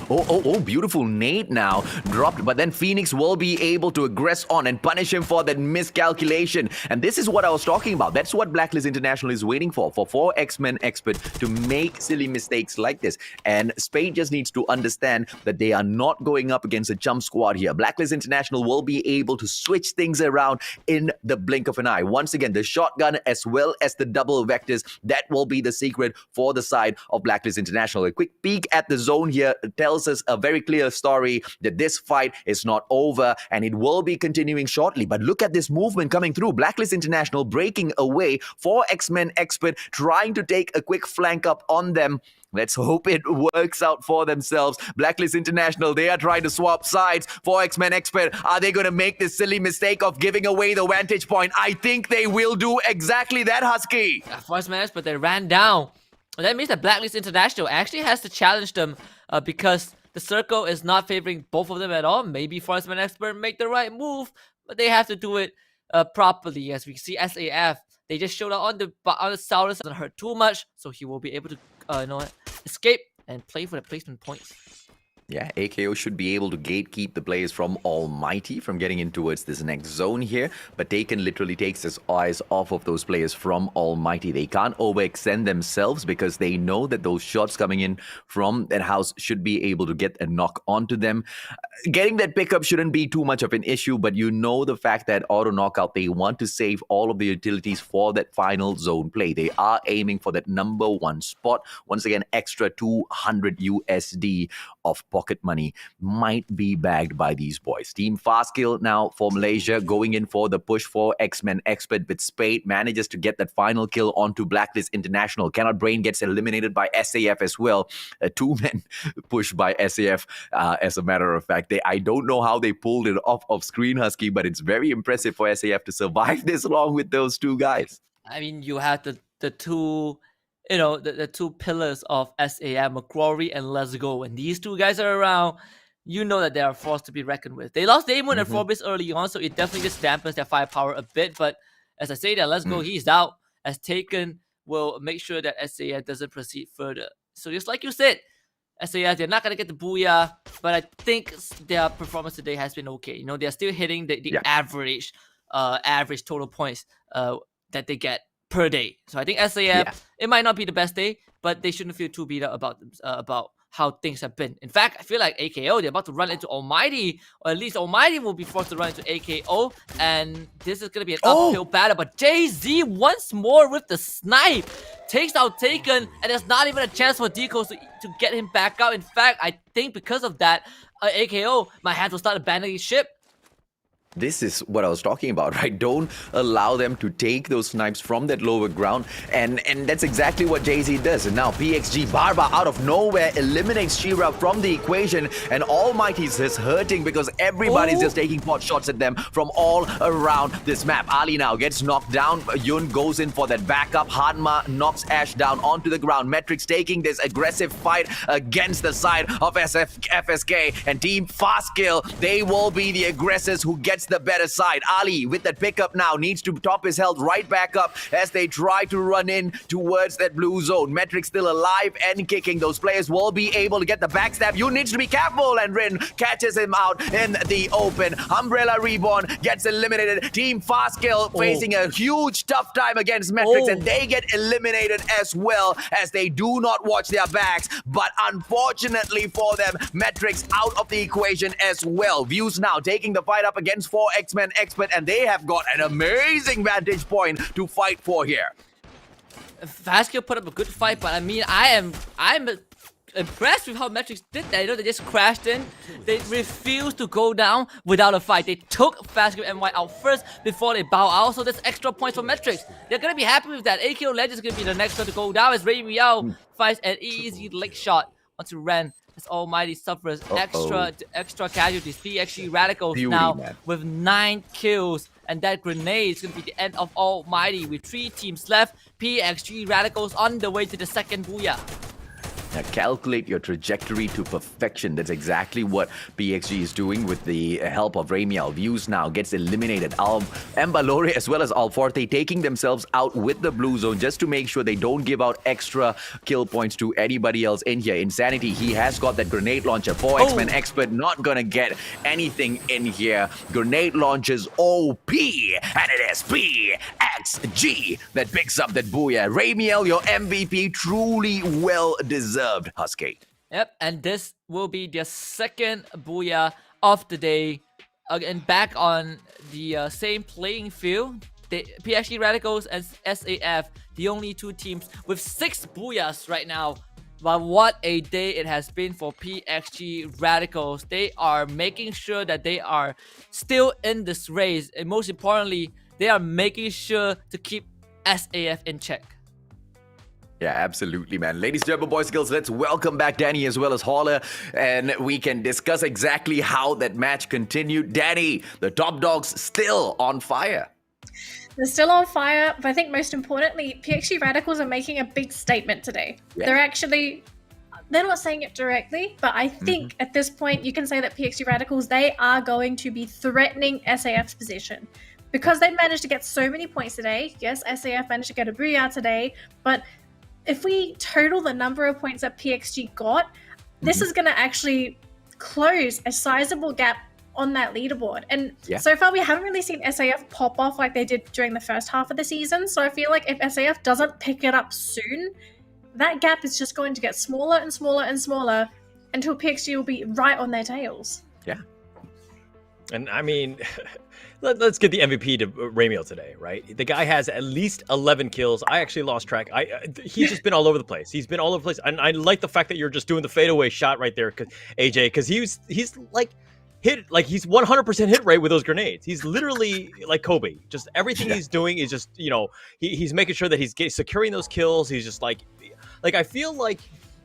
Oh, beautiful nade now dropped, but then Phoenix will be able to aggress on and punish him for that miscalculation. And this is what I was talking about. That's what Blacklist International is waiting for 4X-Men Expert to make silly mistakes like this. And Spade just needs to understand that they are not going up against a jump squad here. Blacklist International will be able to switch things around in the blink of an eye. Once again, the shotgun as well as the double vectors, that will be the secret for the side of Blacklist International. A quick peek at the zone here tells us a very clear story that this fight is not over and it will be continuing shortly. But look at this movement coming through. Blacklist International breaking away. 4X-Men Expert trying to take a quick flank up on them. Let's hope it works out for themselves. Blacklist International, they are trying to swap sides. 4X-Men Expert, are they going to make this silly mistake of giving away the vantage point? I think they will do exactly that, Husky. 4X-Men Expert, they ran down. That means that Blacklist International actually has to challenge them because the circle is not favoring both of them at all. Maybe 4X-Men Expert make the right move, but they have to do it properly. As we see SAF, they just showed up on the south. Doesn't hurt too much, so he will be able to escape and play for the placement points. Yeah, AKO should be able to gatekeep the players from Almighty from getting in towards this next zone here, but Taken literally takes his eyes off of those players from Almighty. They can't overextend themselves because they know that those shots coming in from that house should be able to get a knock onto them. Getting that pickup shouldn't be too much of an issue, but you know the fact that auto knockout, they want to save all of the utilities for that final zone play. They are aiming for that number one spot. Once again, extra 200 USD of pocket money might be bagged by these boys. Team Fastkill now for Malaysia going in for the push for X-Men Expert, but Spade manages to get that final kill onto Blacklist International. Cannot Brain gets eliminated by SAF as well. A two-man push by SAF, as a matter of fact. I don't know how they pulled it off screen, Husky, but it's very impressive for SAF to survive this long with those two guys. I mean, you have the two, the two pillars of SAM, McCrory and Let's Go. When these two guys are around, you know that they are a force to be reckoned with. They lost Damon and Forbis early on, so it definitely just dampens their firepower a bit. But as I say that, let's go. He's out. As Taken will make sure that SAF doesn't proceed further. So just like you said, SAF, they're not going to get the booyah, but I think their performance today has been okay. You know, they're still hitting the average total points that they get per day. So I think SAF, it might not be the best day, but they shouldn't feel too beat up about how things have been. In fact, I feel like AKO, they're about to run into Almighty, or at least Almighty will be forced to run into AKO, and this is going to be an uphill battle, but JZ once more with the snipe, takes out Taken, and there's not even a chance for Decos to get him back out. In fact, I think because of that, AKO, my hands will start abandoning ship. This is what I was talking about, right? Don't allow them to take those snipes from that lower ground. And that's exactly what Jay-Z does. And now PXG Barba out of nowhere eliminates Shira from the equation. And Almighty's is hurting because everybody's just taking pot shots at them from all around this map. Ali now gets knocked down. Yun goes in for that backup. Hanma knocks Ash down onto the ground. Metrics taking this aggressive fight against the side of FSK. And Team Fast Kill, they will be the aggressors who gets the better side. Ali with that pickup now needs to top his health right back up as they try to run in towards that blue zone. Metric still alive and kicking. Those players will be able to get the backstab. You need to be careful, and Rin catches him out in the open. Umbrella Reborn gets eliminated. Team Fast Kill facing a huge tough time against Metrics, and they get eliminated as well as they do not watch their backs. But unfortunately for them, Metrics out of the equation as well. Views now taking the fight up against 4 X-Men Expert, and they have got an amazing vantage point to fight for here. Fastkill put up a good fight, but I mean, I'm impressed with how Metrics did that. You know, they just crashed in. They refused to go down without a fight. They took Fastkill MY out first before they bow out, so that's extra points for Metrics. They're gonna be happy with that. AKO Legend is gonna be the next one to go down as Ray Miao fights an easy leg shot onto Ren. As Almighty suffers extra casualties. PXG Radicals with 9 kills. And that grenade is going to be the end of Almighty with 3 teams left. PXG Radicals on the way to the second booyah. Now calculate your trajectory to perfection. That's exactly what PXG is doing with the help of Ramiel. Views now gets eliminated. Embalore as well as Alforte taking themselves out with the blue zone just to make sure they don't give out extra kill points to anybody else in here. Insanity, he has got that grenade launcher. 4 X-Men Expert not gonna get anything in here. Grenade launches OP, and it is PXG that picks up that booyah. Ramiel, your MVP, truly well deserved. Husky. Yep, and this will be their second booyah of the day. Again, back on the same playing field. PXG Radicals and SAF, the only 2 teams with 6 booyahs right now. But what a day it has been for PXG Radicals. They are making sure that they are still in this race. And most importantly, they are making sure to keep SAF in check. Yeah, absolutely, man. Ladies and gentlemen, boys and girls, let's welcome back Danny as well as Holler, and we can discuss exactly how that match continued. Danny, the top dogs still on fire. They're still on fire, but I think most importantly, PXG Radicals are making a big statement today. Yeah. They're not saying it directly, but I think at this point, you can say that PXG Radicals, they are going to be threatening SAF's position. Because they managed to get so many points today. Yes, SAF managed to get a booyah today, but if we total the number of points that PXG got, this is going to actually close a sizable gap on that leaderboard. And so far, we haven't really seen SAF pop off like they did during the first half of the season. So I feel like if SAF doesn't pick it up soon, that gap is just going to get smaller and smaller and smaller until PXG will be right on their tails. Yeah. And I mean, let's get the MVP to Ramiel today, right? The guy has at least 11 kills. I actually lost track. He's just been all over the place. He's been all over the place. And I like the fact that you're just doing the fadeaway shot right there, AJ, because he's like he's 100% hit rate with those grenades. He's literally like Kobe. Just everything he's doing is just, you know, he's making sure that he's securing those kills. He's just like I feel like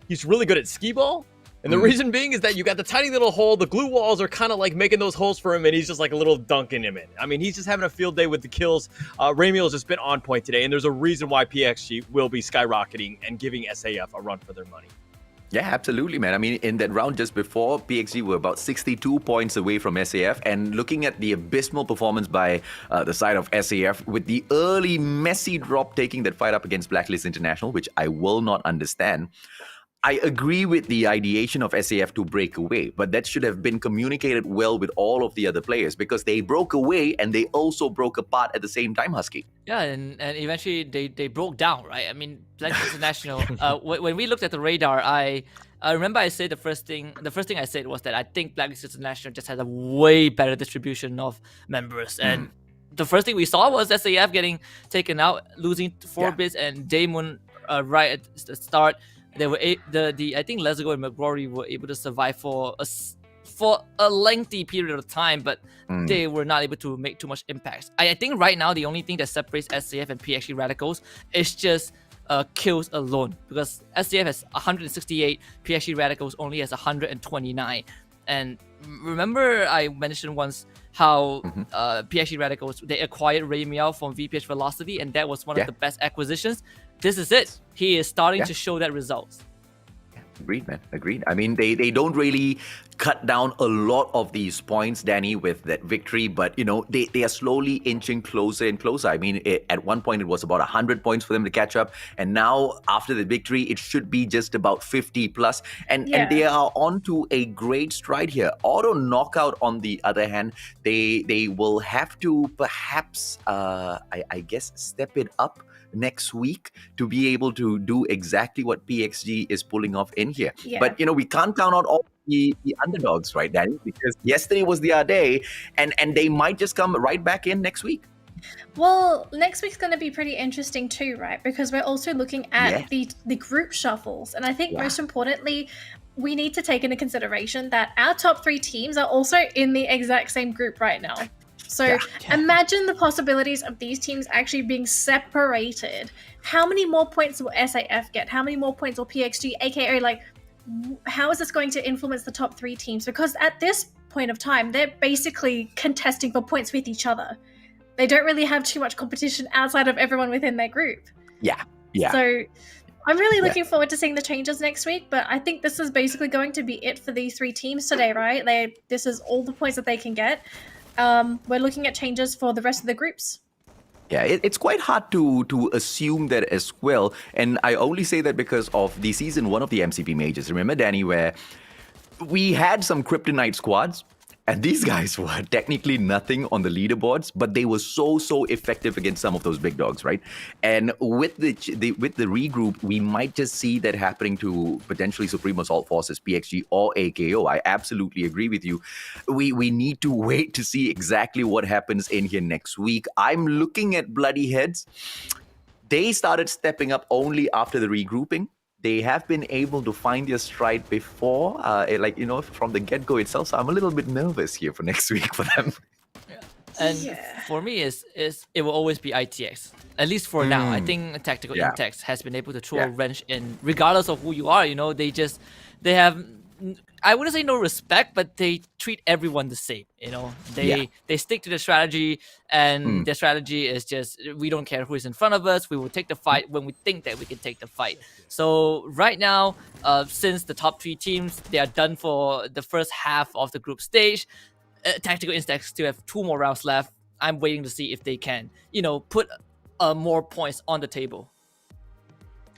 he's really good at skee ball. And the reason being is that you got the tiny little hole. The glue walls are kind of like making those holes for him, and he's just like a little dunking him in. I mean, he's just having a field day with the kills. Ramiel has just been on point today, and there's a reason why PXG will be skyrocketing and giving SAF a run for their money. Yeah, absolutely, man. I mean, in that round just before, PXG were about 62 points away from SAF. And looking at the abysmal performance by the side of SAF, with the early messy drop taking that fight up against Blacklist International, which I will not understand, I agree with the ideation of SAF to break away, but that should have been communicated well with all of the other players because they broke away and they also broke apart at the same time, Husky. Yeah, and eventually they broke down, right? I mean, Blacklist International. When we looked at the radar, I remember I said the first thing I said was that I think Blacklist International just has a way better distribution of members, and the first thing we saw was SAF getting taken out, losing 4 bits, and Damon right at the start. They were I think Lesgo and McGrory were able to survive for a lengthy period of time, but they were not able to make too much impact. I think right now the only thing that separates SCF and PXG Radicals is just kills alone, because SCF has 168, PXG Radicals only has 129. And remember I mentioned once how PXG Radicals, they acquired Ray Meow from VPH Velocity, and that was one of the best acquisitions. This is it. He is starting to show that results. Agreed, man. Agreed. I mean, they don't really cut down a lot of these points, Danny, with that victory, but, you know, they are slowly inching closer and closer. I mean, at one point, it was about 100 points for them to catch up, and now, after the victory, it should be just about 50 plus, and they are on to a great stride here. Auto Knockout, on the other hand, they will have to perhaps, I guess, step it up next week to be able to do exactly what PXG is pulling off in here. But, you know, we can't count out all the underdogs, right, Danny? Because yesterday was their day, and they might just come right back in next week. Well, next week's going to be pretty interesting too, right? Because we're also looking at the group shuffles. And I think most importantly, we need to take into consideration that our top 3 teams are also in the exact same group right now. So imagine the possibilities of these teams actually being separated. How many more points will SAF get? How many more points will PXG, aka like, how is this going to influence the top 3 teams? Because at this point of time, they're basically contesting for points with each other. They don't really have too much competition outside of everyone within their group. So I'm really looking forward to seeing the changes next week, but I think this is basically going to be it for these 3 teams today, right? This is all the points that they can get. We're looking at changes for the rest of the groups. Yeah, it's quite hard to assume that as well. And I only say that because of the season 1 of the MCP majors. Remember, Danny, where we had some kryptonite squads, and these guys were technically nothing on the leaderboards, but they were so effective against some of those big dogs, right? And with the regroup, we might just see that happening to potentially Supreme Assault Forces, PXG, or AKO. I absolutely agree with you. We need to wait to see exactly what happens in here next week. I'm looking at Bloody Heads. They started stepping up only after the regrouping. They have been able to find their stride before, like, you know, from the get-go itself. So I'm a little bit nervous here for next week for them. And for me, it will always be ITX. At least for now. I think Tactical Intex has been able to throw a wrench in, regardless of who you are. You know, they have, I wouldn't say no respect, but they treat everyone the same. You know, they stick to the strategy, and their strategy is just, we don't care who is in front of us. We will take the fight when we think that we can take the fight. So right now, since the top 3 teams, they are done for the first half of the group stage. Tactical Instinct still have 2 more rounds left. I'm waiting to see if they can, you know, put more points on the table.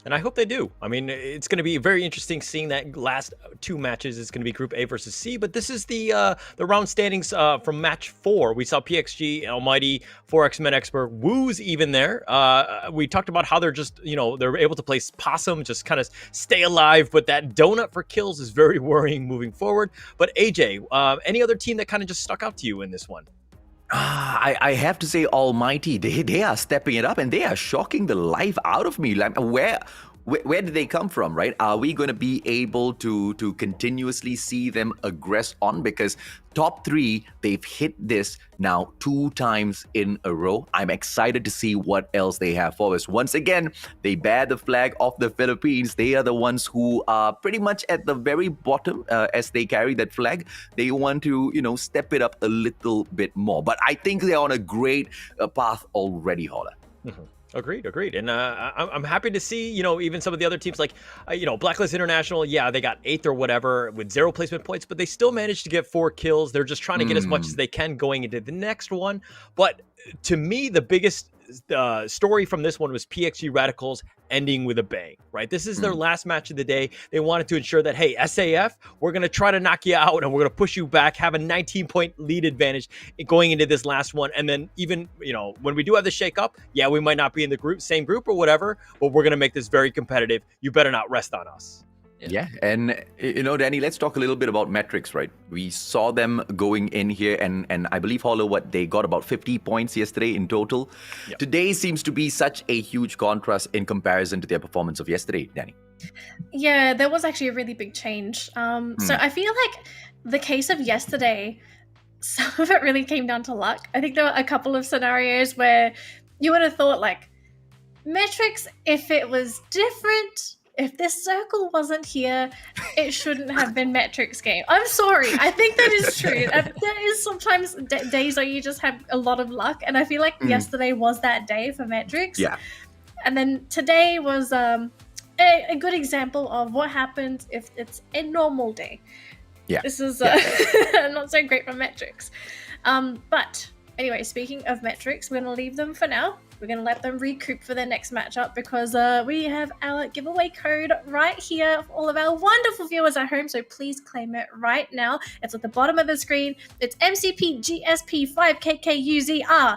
And I hope they do. I mean, it's going to be very interesting seeing that last 2 matches. It's going to be Group A versus C, but this is the round standings from match 4. We saw PXG, Almighty, 4X Men Expert, Woo's even there. We talked about how they're just, you know, they're able to play Possum, just kind of stay alive, but that donut for kills is very worrying moving forward. But AJ, any other team that kind of just stuck out to you in this one? I have to say, Almighty, they are stepping it up, and they are shocking the life out of me. Like, where did they come from, right? Are we going to be able to continuously see them aggress on? Because top 3, they've hit this now 2 times in a row. I'm excited to see what else they have for us. Once again, they bear the flag of the Philippines. They are the ones who are pretty much at the very bottom as they carry that flag. They want to, you know, step it up a little bit more. But I think they're on a great path already, Holler. Agreed. And I'm happy to see, even some of the other teams like, Blacklist International. Yeah, they got 8th or whatever with 0 placement points, but they still managed to get 4 kills. They're just trying to get as much as they can going into the next one. But to me, the biggest story from this one was PXG Radicals ending with a bang, right? This is their last match of the day. They wanted to ensure that, hey, SAF, we're going to try to knock you out and we're going to push you back, have a 19-point lead advantage going into this last one. And then even, when we do have the shake up, yeah, we might not be in the same group or whatever, but we're going to make this very competitive. You better not rest on us. Yeah, and Danny, let's talk a little bit about metrics, right? We saw them going in here, and I believe Hollow, they got about 50 points yesterday in total. Yep. Today seems to be such a huge contrast in comparison to their performance of yesterday, Danny. Yeah, there was actually a really big change. So I feel like the case of yesterday, some of it really came down to luck. I think there were a couple of scenarios where you would have thought, like, metrics, if it was different, if this circle wasn't here, it shouldn't have been Metrics' game. I'm sorry. I think that is true. There is sometimes days where you just have a lot of luck, and I feel like yesterday was that day for Metrics. Yeah. And then today was a good example of what happens if it's a normal day. Yeah. This is not so great for Metrics. But anyway, speaking of Metrics, we're going to leave them for now. We're going to let them recoup for their next matchup because we have our giveaway code right here for all of our wonderful viewers at home. So please claim it right now. It's at the bottom of the screen. It's MCP GSP 5KKUZR.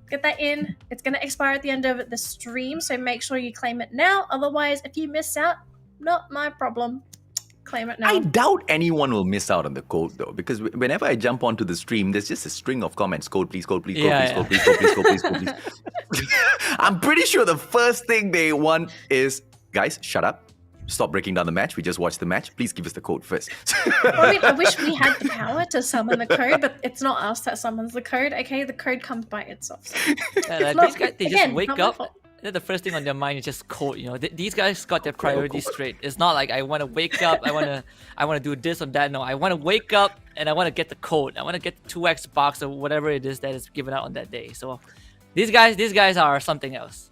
Get that in. It's going to expire at the end of the stream. So make sure you claim it now. Otherwise, if you miss out, not my problem. Claim it now. I doubt anyone will miss out on the code though, because whenever I jump onto the stream, there's just a string of comments. Code, please, code, please, code, please, code, please, code, please, code, please, code, please. I'm pretty sure the first thing they want is, guys, shut up. Stop breaking down the match. We just watched the match. Please give us the code first. I wish we had the power to summon the code, but it's not us that summons the code, okay? The code comes by itself. So. These guys, they just wake up. The first thing on their mind is just code. These guys got their priorities straight. It's not like I want to wake up, I want to do this or that. No, I want to wake up and I want to get the code. I want to get the 2x box or whatever it is that is given out on that day. So these guys are something else.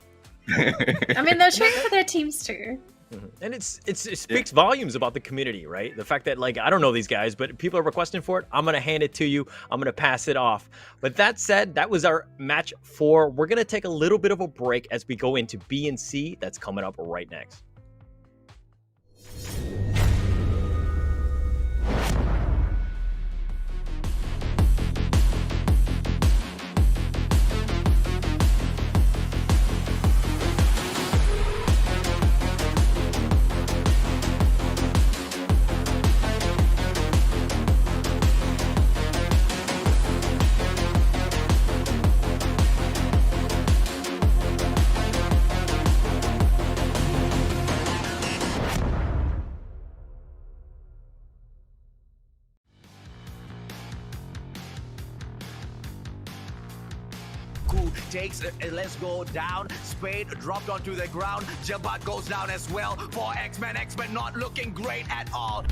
I mean, they're cheering for their teams too. And it speaks volumes about the community, right? The fact that, like, I don't know these guys, but people are requesting for it. I'm going to hand it to you. I'm going to pass it off. But that said, that was our match 4. We're going to take a little bit of a break as we go into B and C. That's coming up right next. Takes let's go down. Spade dropped onto the ground. Jabat goes down as well for X-Men. X-Men not looking great at all.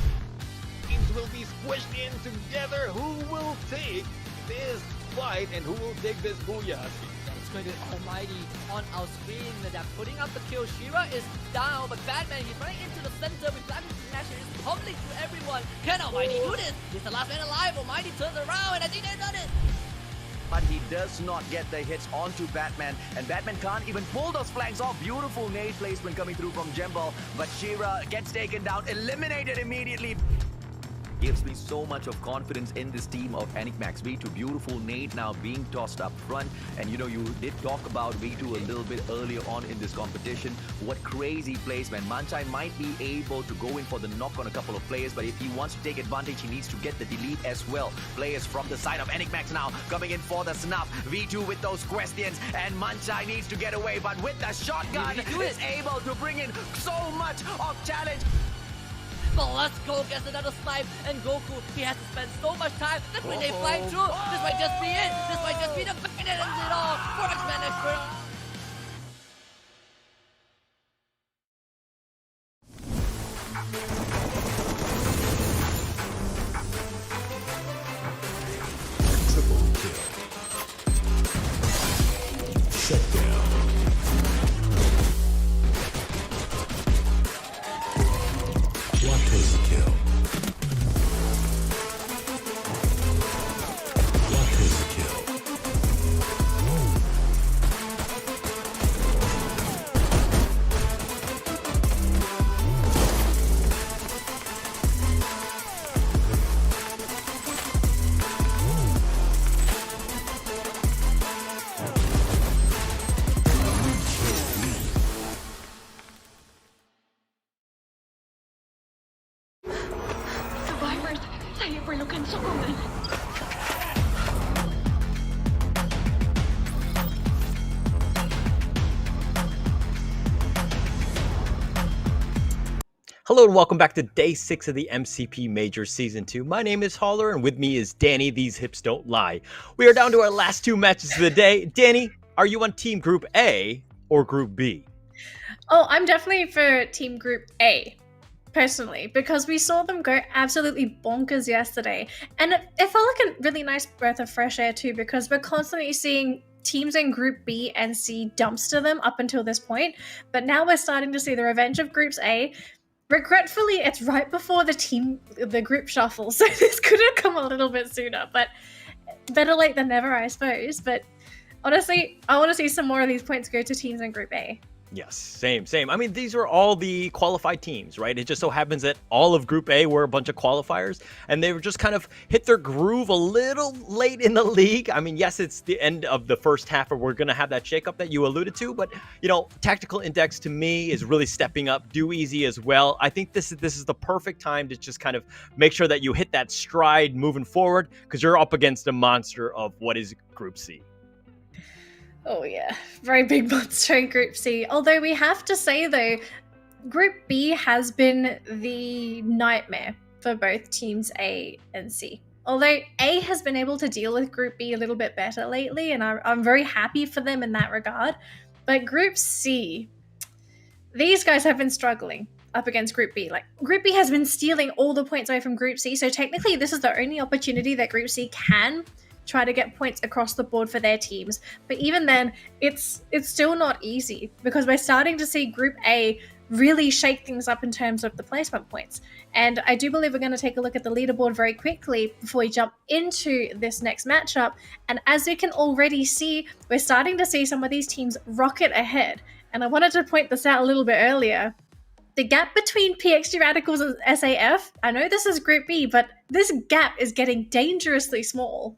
Teams will be squished in together. Who will take this fight and who will take this booyah? It's going to be Almighty on our screen. They're putting up the kill. Shira is down, but Batman, he's running into the center with Black International. He's pummeling through everyone. Can Almighty do this? He's the last man alive. Almighty turns around, and I think they've done it. But he does not get the hits onto Batman, and Batman can't even pull those flanks off. Beautiful nade placement coming through from Jembal, but Shira gets taken down, eliminated immediately. Gives me so much of confidence in this team of Enigmax. V2, beautiful nade now being tossed up front. And you did talk about V2 a little bit earlier on in this competition. What crazy placement. Manchai might be able to go in for the knock on a couple of players, but if he wants to take advantage, he needs to get the delete as well. Players from the side of Enigmax now coming in for the snuff. V2 with those questions, and Manchai needs to get away, but with the shotgun is able to bring in so much of challenge. But let's go, gets another snipe, and Goku, he has to spend so much time. The grenade flying through. This might just be it. This might just be the back that ends it all for X-Men Expert. Triple kill. Shut down. Hello and welcome back to day 6 of the MCP Major Season 2. My name is Holler and with me is Danny. These hips don't lie. We are down to our last 2 matches of the day. Danny, are you on Team Group A or Group B? Oh, I'm definitely for Team Group A, personally, because we saw them go absolutely bonkers yesterday. And it felt like a really nice breath of fresh air too, because we're constantly seeing teams in Group B and C dumpster them up until this point. But now we're starting to see the revenge of Groups A. Regretfully, it's right before the group shuffle, so this could have come a little bit sooner, but better late than never, I suppose. But honestly, I want to see some more of these points go to teams in Group A. Yes, same. I mean, these are all the qualified teams, right? It just so happens that all of Group A were a bunch of qualifiers, and they were just kind of hit their groove a little late in the league. I mean, yes, it's the end of the first half, and we're going to have that shakeup that you alluded to, but, you know, Tactical Index to me is really stepping up. Do Easy as well. I think this is the perfect time to just kind of make sure that you hit that stride moving forward, because you're up against a monster of what is Group C. Oh yeah, very big monster in Group C. Although we have to say though, Group B has been the nightmare for both teams A and C. Although A has been able to deal with Group B a little bit better lately, and I'm very happy for them in that regard. But Group C, these guys have been struggling up against Group B. Like, Group B has been stealing all the points away from Group C, so technically this is the only opportunity that Group C can try to get points across the board for their teams. But even then, it's still not easy, because we're starting to see Group A really shake things up in terms of the placement points. And I do believe we're going to take a look at the leaderboard very quickly before we jump into this next matchup. And as we can already see, we're starting to see some of these teams rocket ahead. And I wanted to point this out a little bit earlier. The gap between PXG Radicals and SAF, I know this is Group B, but this gap is getting dangerously small.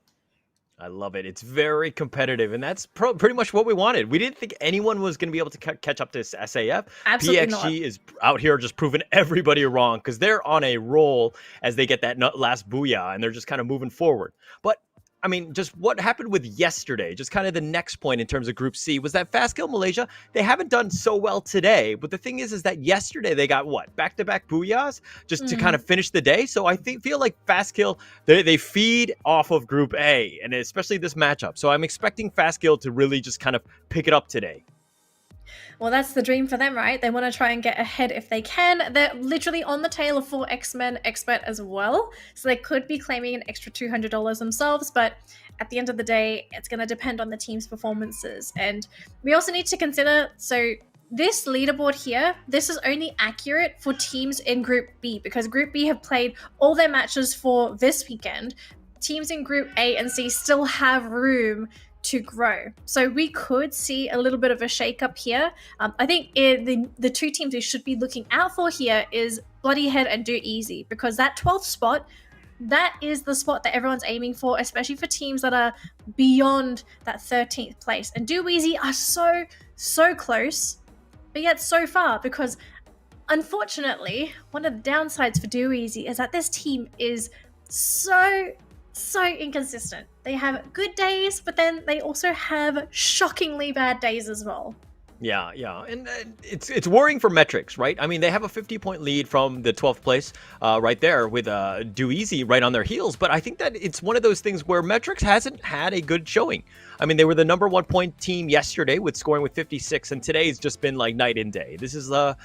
I love it. It's very competitive, and that's pretty much what we wanted. We didn't think anyone was going to be able to catch up to SAF. Absolutely PXG not. is out here just proving everybody wrong, because they're on a roll as they get that last booyah, and they're just kind of moving forward. But I mean, just what happened with yesterday, just kind of the next point in terms of Group C, was that Fastkill Malaysia, they haven't done so well today. But the thing is that yesterday they got what? Back-to-back booyahs just to kind of finish the day. So I feel like Fastkill, they feed off of Group A, and especially this matchup. So I'm expecting Fastkill to really just kind of pick it up today. Well, that's the dream for them, right? They want to try and get ahead if they can. They're literally on the tail of 4 X-Men Expert as well, so they could be claiming an extra $200 themselves, but at the end of the day, it's going to depend on the team's performances. And we also need to consider, so this leaderboard here, this is only accurate for teams in Group B, because Group B have played all their matches for this weekend. Teams in Group A and C still have room to grow. So we could see a little bit of a shakeup here. I think the 2 teams we should be looking out for here is Bloody Head and Do Easy, because that 12th spot, that is the spot that everyone's aiming for, especially for teams that are beyond that 13th place. And Do Easy are so close, but yet so far, because unfortunately, one of the downsides for Do Easy is that this team is so inconsistent. They have good days, but then they also have shockingly bad days as well. Yeah, and it's worrying for Metrics, right? I mean, they have a 50-point lead from the 12th place right there with Do Easy right on their heels, but I think that it's one of those things where Metrics hasn't had a good showing. I mean, they were the number 1 point team yesterday with scoring with 56, and today's just been like night and day. This is I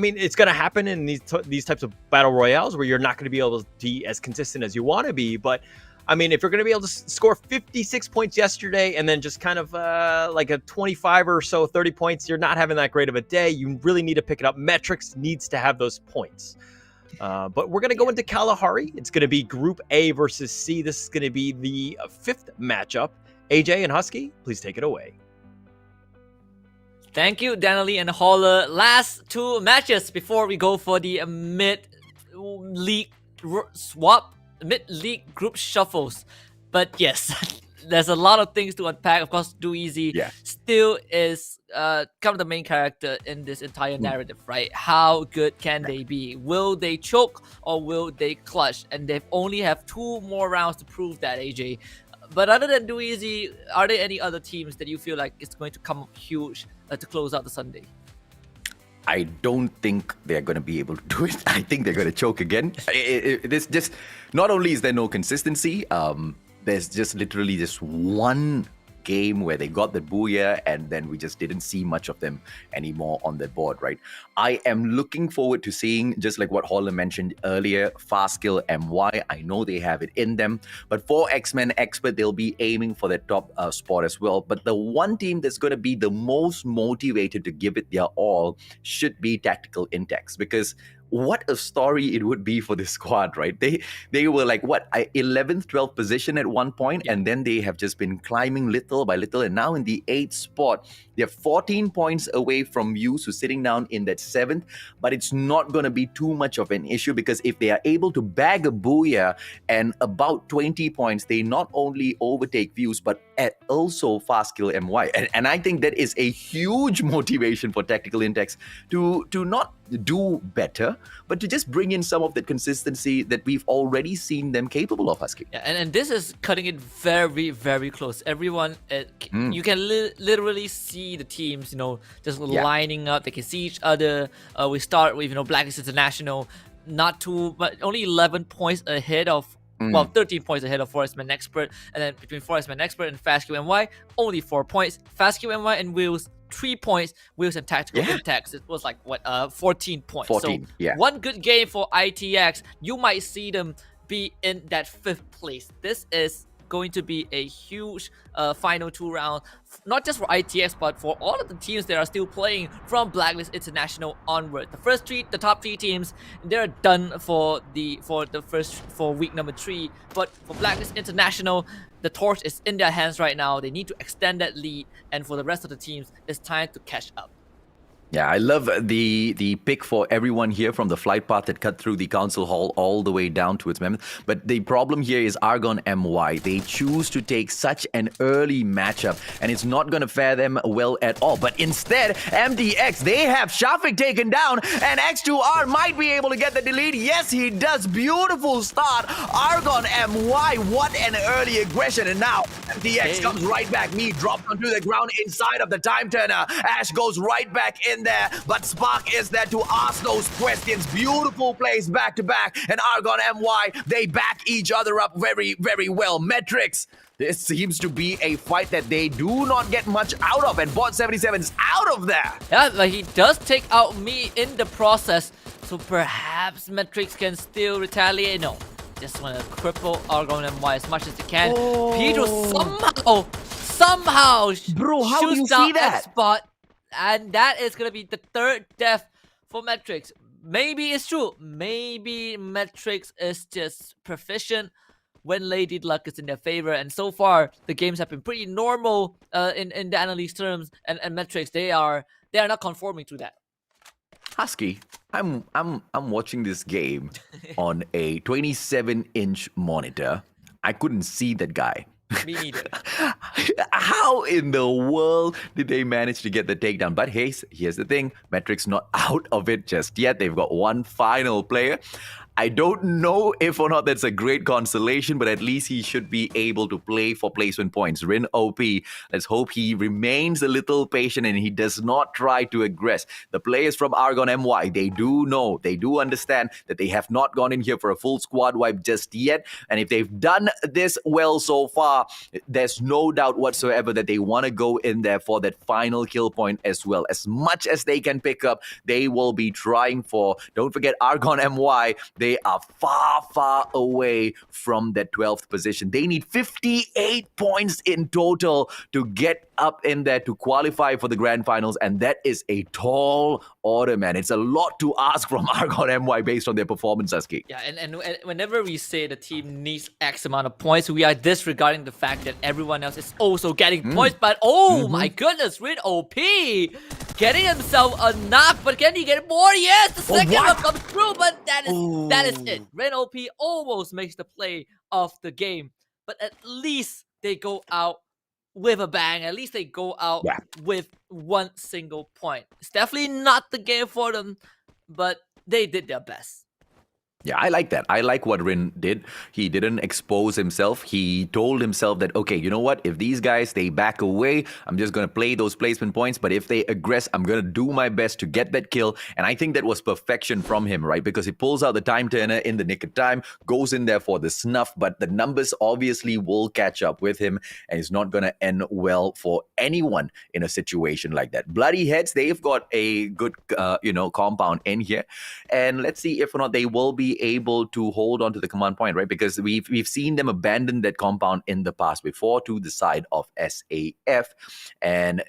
mean, it's going to happen in these types of battle royales where you're not going to be able to be as consistent as you want to be, but I mean, if you're going to be able to score 56 points yesterday and then just kind of like a 25 or so, 30 points, you're not having that great of a day. You really need to pick it up. Metrics needs to have those points. But we're going to go into Kalahari. It's going to be Group A versus C. This is going to be the 5th matchup. AJ and Husky, please take it away. Thank you, Danley and Holler. Last 2 matches before we go for the mid-league swap. Mid-league group shuffles. But yes, there's a lot of things to unpack. Of course, Do Easy still is kind of the main character in this entire narrative, right? How good can they be? Will they choke or will they clutch? And they only have 2 more rounds to prove that, AJ. But other than Do Easy, are there any other teams that you feel like it's going to come huge to close out the Sunday? I don't think they're going to be able to do it. I think they're going to choke again. There's just, not only is there no consistency, there's just literally just one game where they got the booyah and then we just didn't see much of them anymore on the board, right? I am looking forward to seeing, just like what Holland mentioned earlier, Fast Kill MY. I know they have it in them, but for X-Men Expert, they'll be aiming for the top spot as well. But the one team that's going to be the most motivated to give it their all should be Tactical Intex, because what a story it would be for this squad, right? They were like, 11th, 12th position at one point, and then they have just been climbing little by little, and now in the 8th spot. They're 14 points away from Views, who's sitting down in that 7th, but it's not going to be too much of an issue, because if they are able to bag a booyah and about 20 points, they not only overtake Views, but also Fast Kill MY. And I think that is a huge motivation for Tactical Intex to not do better, but to just bring in some of the consistency that we've already seen them capable of, Husky. Yeah, and this is cutting it very, very close. Everyone, you can literally see the teams, just lining up. They can see each other. We start with, Blacklist International, but only 11 points ahead of, 13 points ahead of Forestman Expert. And then between Forestman Expert and Fast Q NY, only 4 points. Fast Q NY and Wheels, 3 points. Wheels and Tactical Intex, it was like 14 points. 14, so one good game for ITX, you might see them be in that 5th place. This is going to be a huge final 2 round, not just for ITX, but for all of the teams that are still playing from Blacklist International onward. The top 3 teams, they're done for week number 3. But for Blacklist International, the torch is in their hands right now. They need to extend that lead, and for the rest of the teams, it's time to catch up. Yeah, I love the pick for everyone here from the flight path that cut through the council hall all the way down to its mammoth. But the problem here is Argon MY. They choose to take such an early matchup, and it's not going to fare them well at all. But instead, MDX, they have Shafiq taken down, and X2R might be able to get the delete. Yes, he does. Beautiful start. Argon MY, what an early aggression. And now MDX comes right back. Me dropped onto the ground inside of the time turner. Ash goes right back in there, but Spark is there to ask those questions. Beautiful plays back to back, and Argon MY, they back each other up very, very well. Metrics, this seems to be a fight that they do not get much out of, and Bot 77 is out of there. Yeah, but he does take out me in the process, so perhaps Metrics can still retaliate. No, just want to cripple Argon MY as much as they can. Pedro somehow Bro, how do you shoots see down that? X-Bot. And that is going to be the 3rd death for Metrics. Maybe it's true. Maybe Metrics is just proficient when Lady Luck is in their favor. And so far, the games have been pretty normal in the analyst terms. And Metrics, they are not conforming to that. Husky, I'm watching this game on a 27-inch monitor. I couldn't see that guy. Me neither. How in the world did they manage to get the takedown? But hey, here's the thing. Metrics not out of it just yet. They've got one final player. I don't know if or not that's a great consolation, but at least he should be able to play for placement points. Rin OP, let's hope he remains a little patient and he does not try to aggress. The players from Argon MY, they do know, they do understand that they have not gone in here for a full squad wipe just yet. And if they've done this well so far, there's no doubt whatsoever that they want to go in there for that final kill point as well. As much as they can pick up, they will be trying for. Don't forget Argon MY, they are far, far away from that 12th position. They need 58 points in total to get up in there to qualify for the grand finals, and that is a tall order, man. It's a lot to ask from Argon MY based on their performance, Husky. Yeah, and whenever we say the team needs X amount of points, we are disregarding the fact that everyone else is also getting points. But my goodness, Rin OP getting himself a knock, but can he get more? Yes, the second one comes through, but that is it. Rin OP almost makes the play of the game, but at least they go out with a bang. At least they go out with one single point. It's definitely not the game for them, but they did their best. Yeah, I like that. I like what Rin did. He didn't expose himself. He told himself that, okay, you know what? If these guys, they back away, I'm just going to play those placement points. But if they aggress, I'm going to do my best to get that kill. And I think that was perfection from him, right? Because he pulls out the time turner in the nick of time, goes in there for the snuff. But the numbers obviously will catch up with him. And it's not going to end well for anyone in a situation like that. Bloody Heads, they've got a good, compound in here. And let's see if or not they will be able to hold on to the command point, right? Because we've seen them abandon that compound in the past before to the side of SAF. And,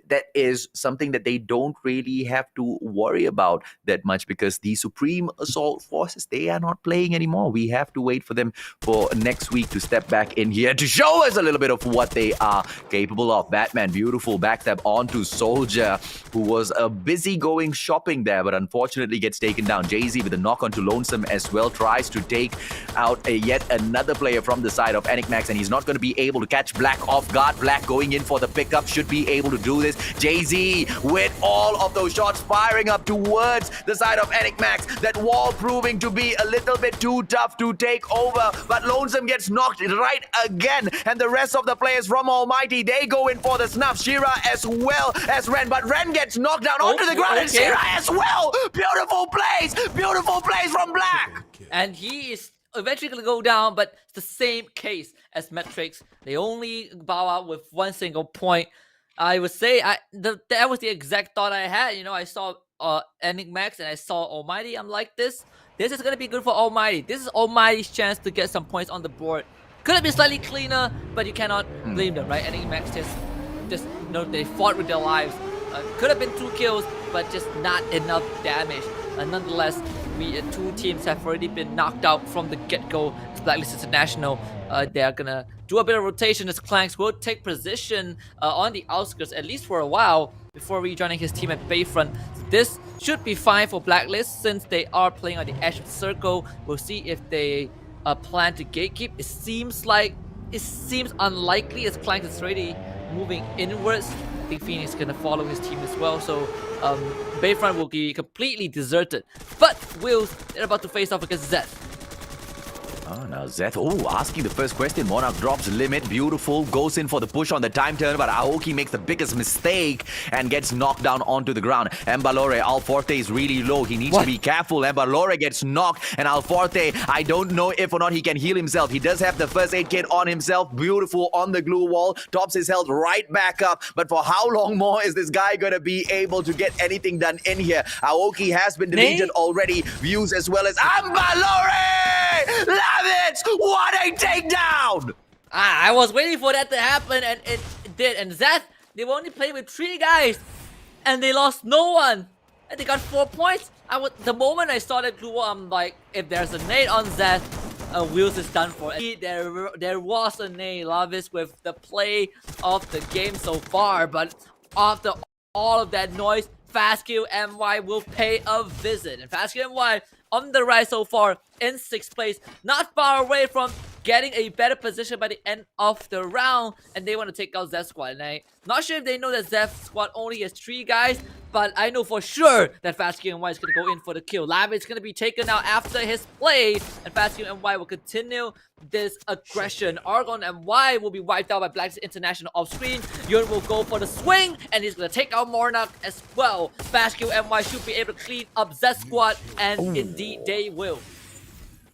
that is something that they don't really have to worry about that much because the Supreme Assault Forces, they are not playing anymore. We have to wait for them for next week to step back in here to show us a little bit of what they are capable of. Batman, beautiful backstab onto Soldier, who was busy going shopping there, but unfortunately gets taken down. Jay-Z with a knock onto Lonesome as well, tries to take out yet another player from the side of Enigmax, and he's not going to be able to catch Black off guard. Black going in for the pickup, should be able to do this. Jay-Z with all of those shots firing up towards the side of Enigmax. That wall proving to be a little bit too tough to take over, but Lonesome gets knocked right again, and the rest of the players from Almighty, they go in for the snuff. Shira as well as Ren, but Ren gets knocked down onto the ground, and Shira as well. Beautiful plays from Black. And he is eventually going to go down, but it's the same case as Metrics. They only bow out with one single point. I would say that was the exact thought I had. I saw Enigmax and I saw Almighty. I'm like, this is going to be good for Almighty. This is Almighty's chance to get some points on the board. Could have been slightly cleaner, but you cannot blame them, right? Enigmax just they fought with their lives. Could have been 2 kills, but just not enough damage. Nonetheless, we two teams have already been knocked out from the get-go. It's Blacklist International. They are gonna do a bit of rotation as Clanks will take position on the outskirts, at least for a while, before rejoining his team at Bayfront. This should be fine for Blacklist since they are playing on the edge of the circle. We'll see if they plan to gatekeep. It seems unlikely as Clanks is already moving inwards. I think Phoenix is going to follow his team as well, so Bayfront will be completely deserted. But Wills, they're about to face off against Zeth. Now Zeth, asking the first question. Monarch drops limit, beautiful, goes in for the push on the time turn, but Aoki makes the biggest mistake and gets knocked down onto the ground. Embalore, Alforte is really low, he needs to be careful. Embalore gets knocked, and Alforte, I don't know if or not he can heal himself. He does have the first aid kit on himself, beautiful on the glue wall, tops his health right back up, but for how long more is this guy gonna be able to get anything done in here? Aoki has been deleted already, views as well as Embalore! Love it! What a takedown! I was waiting for that to happen, and it did. And Zeth, they only played with 3 guys, and they lost no one. And they got 4 points. The moment I saw that glue wall, I'm like, if there's a nade on Zeth, Wheels is done for. There was a nade, Lavis, with the play of the game so far, but after all of that noise, Fastkill MY will pay a visit. And Fastkill MY on the rise so far in 6th place, not far away from getting a better position by the end of the round, and they want to take out Zeth's squad. And I'm not sure if they know that Zeth's squad only has 3 guys, but I know for sure that Fastkill MY is going to go in for the kill. Lav is going to be taken out after his play, and Fastkill MY will continue this aggression. Argon MY will be wiped out by Blacklist International off screen. Yun will go for the swing, and he's going to take out Monarch as well. Fastkill MY should be able to clean up Zeth's squad, and indeed they will.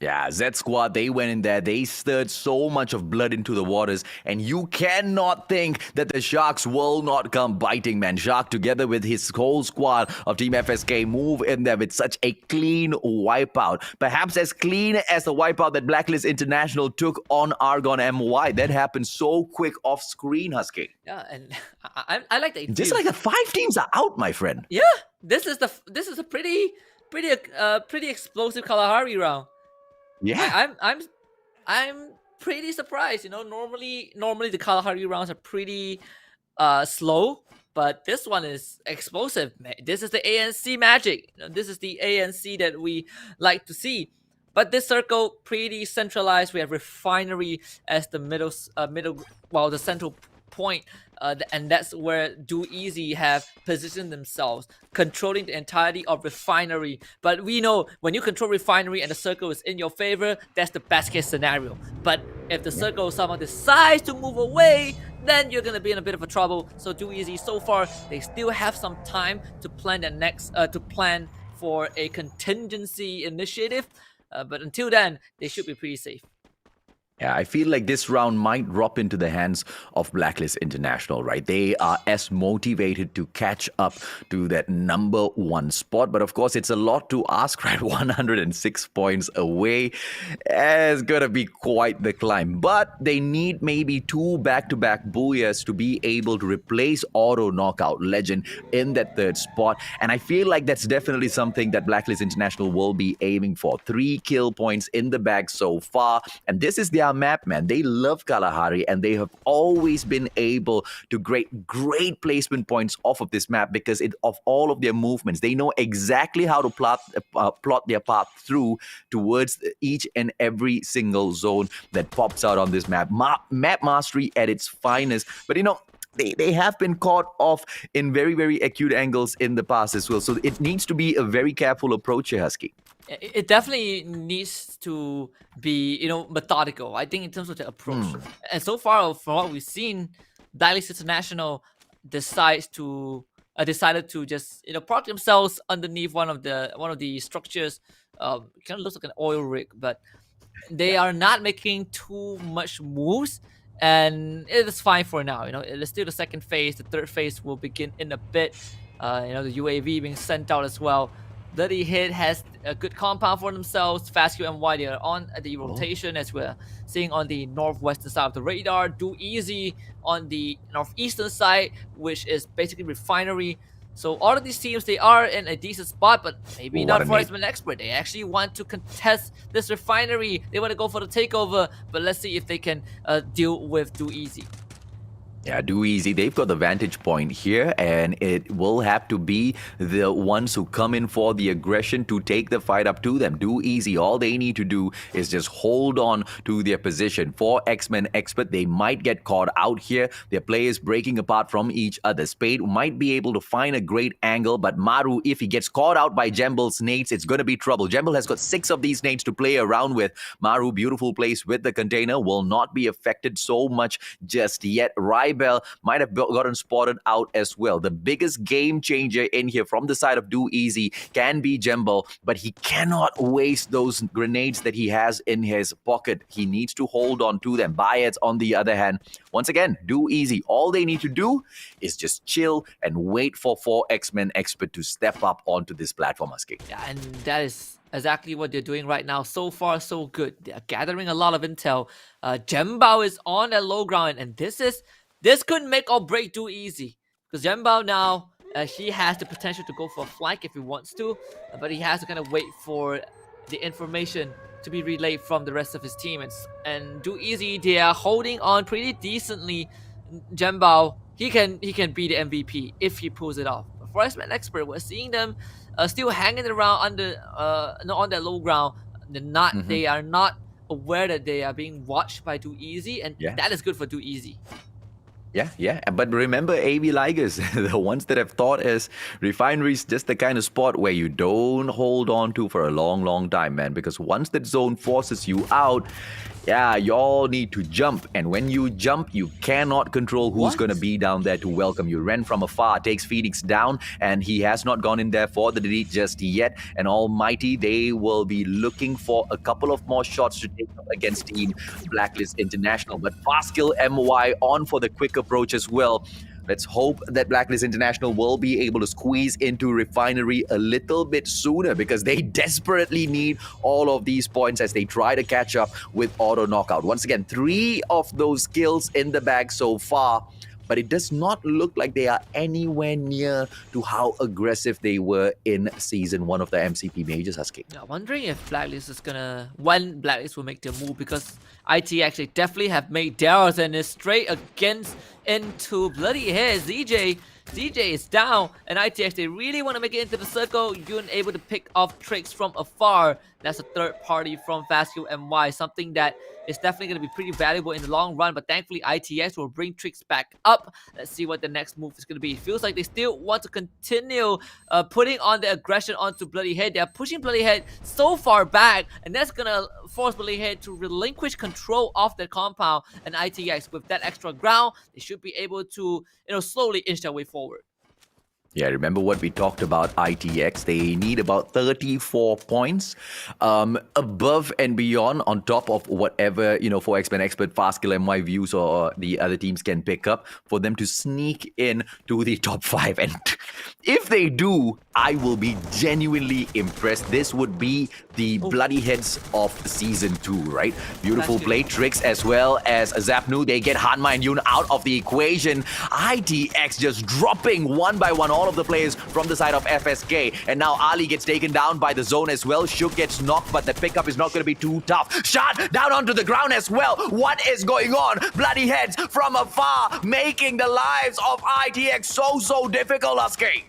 Yeah, Z Squad, they went in there, they stirred so much of blood into the waters, and you cannot think that the Sharks will not come biting, man. Shark, together with his whole squad of Team FSK, move in there with such a clean wipeout. Perhaps as clean as the wipeout that Blacklist International took on Argon MY. That happened so quick off screen, Husky. Yeah, and I like that. Just like the 5 teams are out, my friend. Yeah, this is a pretty explosive Kalahari round. Yeah, I'm pretty surprised. Normally the Kalahari rounds are pretty slow, but this one is explosive. This is the ANC magic. This is the ANC that we like to see. But this circle pretty centralized. We have Refinery as the the central point, and that's where Do Easy have positioned themselves, controlling the entirety of Refinery. But we know when you control Refinery and the circle is in your favor, that's the best case scenario. But if the circle somehow decides to move away, then you're gonna be in a bit of a trouble. So Do Easy, so far, they still have some time to plan their next, to plan for a contingency initiative. But until then, they should be pretty safe. Yeah, I feel like this round might drop into the hands of Blacklist International, right? They are as motivated to catch up to that number 1 spot. But of course, it's a lot to ask, right? 106 points away. It's going to be quite the climb. But they need maybe 2 back-to-back booyahs to be able to replace Auto Knockout Legend in that 3rd spot. And I feel like that's definitely something that Blacklist International will be aiming for. 3 kill points in the bag so far. And this is their map, man. They love Kalahari, and they have always been able to great placement points off of this map because of all of their movements. They know exactly how to plot their path through towards each and every single zone that pops out on this map. Map mastery at its finest. But they have been caught off in very, very acute angles in the past as well. So it needs to be a very careful approach here, Husky. It definitely needs to be, methodical, I think, in terms of the approach. And so far, from what we've seen, Blacklist International decided to just, park themselves underneath one of the structures. Kind of looks like an oil rig, but they are not making too much moves. And it is fine for now. It is still the 2nd phase. The 3rd phase will begin in a bit. The UAV being sent out as well. Bloody Hit has a good compound for themselves. Fastkill and Y, they are on the rotation as we're seeing on the northwestern side of the radar. Do Easy on the northeastern side, which is basically Refinery. So all of these teams, they are in a decent spot, but maybe not for an expert. They actually want to contest this Refinery. They want to go for the takeover, but let's see if they can deal with Do Easy. Yeah, Do Easy, they've got the vantage point here, and it will have to be the ones who come in for the aggression to take the fight up to them. Do Easy, all they need to do is just hold on to their position. For X-Men Expert, they might get caught out here. Their players breaking apart from each other. Spade might be able to find a great angle, but Maru, if he gets caught out by Jembel's nades, it's going to be trouble. Jembel has got 6 of these nades to play around with. Maru, beautiful place with the container, will not be affected so much just yet. Bell might have gotten spotted out as well. The biggest game changer in here from the side of Do Easy can be Jembel, but he cannot waste those grenades that he has in his pocket. He needs to hold on to them. Bayets, on the other hand, once again, Do Easy. All they need to do is just chill and wait for 4 X-Men Expert to step up onto this platform, Husky. Yeah, and that is exactly what they're doing right now. So far, so good. They are gathering a lot of intel. Jembao is on that low ground, and this could make or break Do Easy. Because Jembao now, he has the potential to go for a flank if he wants to, but he has to kind of wait for the information to be relayed from the rest of his team. And Do Easy, they are holding on pretty decently. Jembao, he can be the MVP if he pulls it off. But for X-Men Expert, we're seeing them still hanging around on that low ground. They are not aware that they are being watched by Do Easy, and that is good for Do Easy. Yeah. But remember AV Ligers, the ones that have thought as Refinery's just the kind of spot where you don't hold on to for a long, long time, man. Because once that zone forces you out, y'all need to jump. And when you jump, you cannot control who's going to be down there to welcome you. Ren from afar takes Phoenix down, and he has not gone in there for the delete just yet. And Almighty, they will be looking for a couple of more shots to take up against Team Blacklist International. But Fastkill MY on for the quick approach as well. Let's hope that Blacklist International will be able to squeeze into Refinery a little bit sooner, because they desperately need all of these points as they try to catch up with Auto Knockout. Once again, 3 of those kills in the bag so far, but it does not look like they are anywhere near to how aggressive they were in Season 1 of the MCP Majors, Husky. Yeah, wondering if Blacklist is when Blacklist will make their move, because IT actually definitely have made theirs and is straight against into bloody hair. ZJ is down, and IT actually really want to make it into the circle. You're able to pick off tricks from afar. That's a third party from Vasco MY, something that is definitely going to be pretty valuable in the long run. But thankfully, ITX will bring Tricks back up. Let's see what the next move is going to be. It feels like they still want to continue putting on the aggression onto Bloody Head. They're pushing Bloody Head so far back, and that's going to force Bloody Head to relinquish control of their compound. And ITX, with that extra ground, they should be able to, slowly inch their way forward. Yeah, remember what we talked about ITX? They need about 34 points above and beyond on top of whatever, for X-Men Expert, Fastkill, MY Views or the other teams can pick up for them to sneak in to the top 5. And if they do, I will be genuinely impressed. This would be the bloody heads of season 2, right? Beautiful play tricks as well as Zapnu. They get Hanma and Yoon out of the equation. ITX just dropping one by one all of the players from the side of FSK. And now Ali gets taken down by the zone as well. Shuk gets knocked, but the pickup is not going to be too tough. Shot down onto the ground as well. What is going on? Bloody heads from afar, making the lives of ITX so difficult, Aske.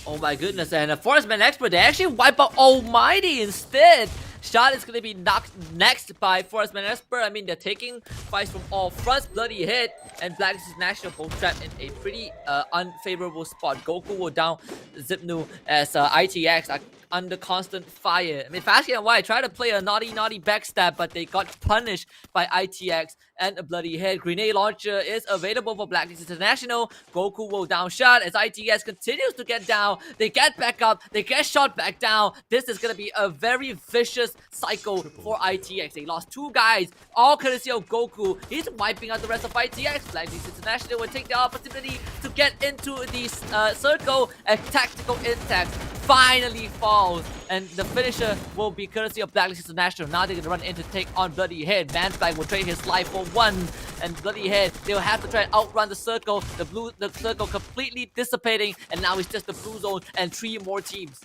Oh my goodness, and a Forestman Expert, they actually wipe out Almighty instead. Shot is going to be knocked next by Forestman Expert. I mean, they're taking fights from all fronts. Bloody hit, and Blacklist International both trapped in a pretty unfavorable spot. Goku will down Zipnu as ITX are under constant fire. I mean, Fastkill and Y tried to play a naughty backstab, but they got punished by ITX and a bloody head. Grenade launcher is available for Blacklist International. Goku will down shot as ITX continues to get down. They get back up. They get shot back down. This is going to be a very vicious cycle for ITX. They lost 2 guys, all courtesy of Goku. He's wiping out the rest of ITX. Blacklist International will take the opportunity to get into the circle as Tactical Intact finally falls, and the finisher will be courtesy of Blacklist International. Now they're gonna run in to take on Bloody Head. Manflag will trade his life for 1, and Bloody Head, they'll have to try and outrun the circle. The circle completely dissipating, and now it's just the blue zone and 3 more teams.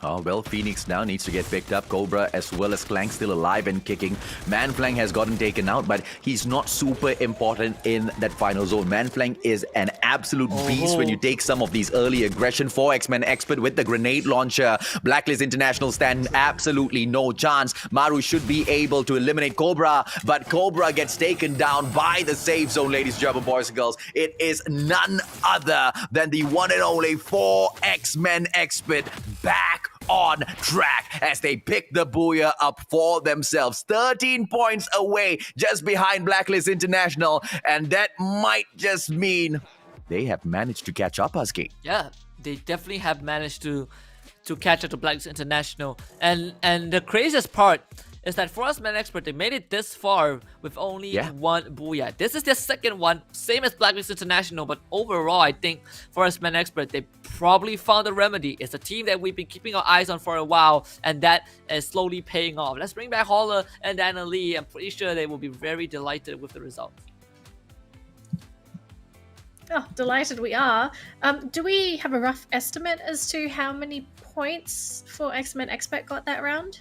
Oh, well, Phoenix now needs to get picked up. Cobra as well as Clank still alive and kicking. Manflang has gotten taken out, but he's not super important in that final zone. Manflang is an absolute beast when you take some of these early aggression. 4 X-Men Expert with the grenade launcher. Blacklist International stand absolutely no chance. Maru should be able to eliminate Cobra, but Cobra gets taken down by the safe zone, ladies and gentlemen, boys and girls. It is none other than the one and only 4 X-Men Expert back on track as they pick the booyah up for themselves. 13 points away, just behind Blacklist International, and that might just mean they have managed to catch up, Husky. Yeah, they definitely have managed to catch up to Blacklist International. And the craziest part is that Forestman Expert, they made it this far with only 1 booyah. This is their second one, same as Blacklist International, but overall, I think Forestman Expert, they probably found a remedy. It's a team that we've been keeping our eyes on for a while, and that is slowly paying off. Let's bring back Holler and Anna Lee. I'm pretty sure they will be very delighted with the result. Oh, delighted we are. Do we have a rough estimate as to how many points for X-Men Expert got that round?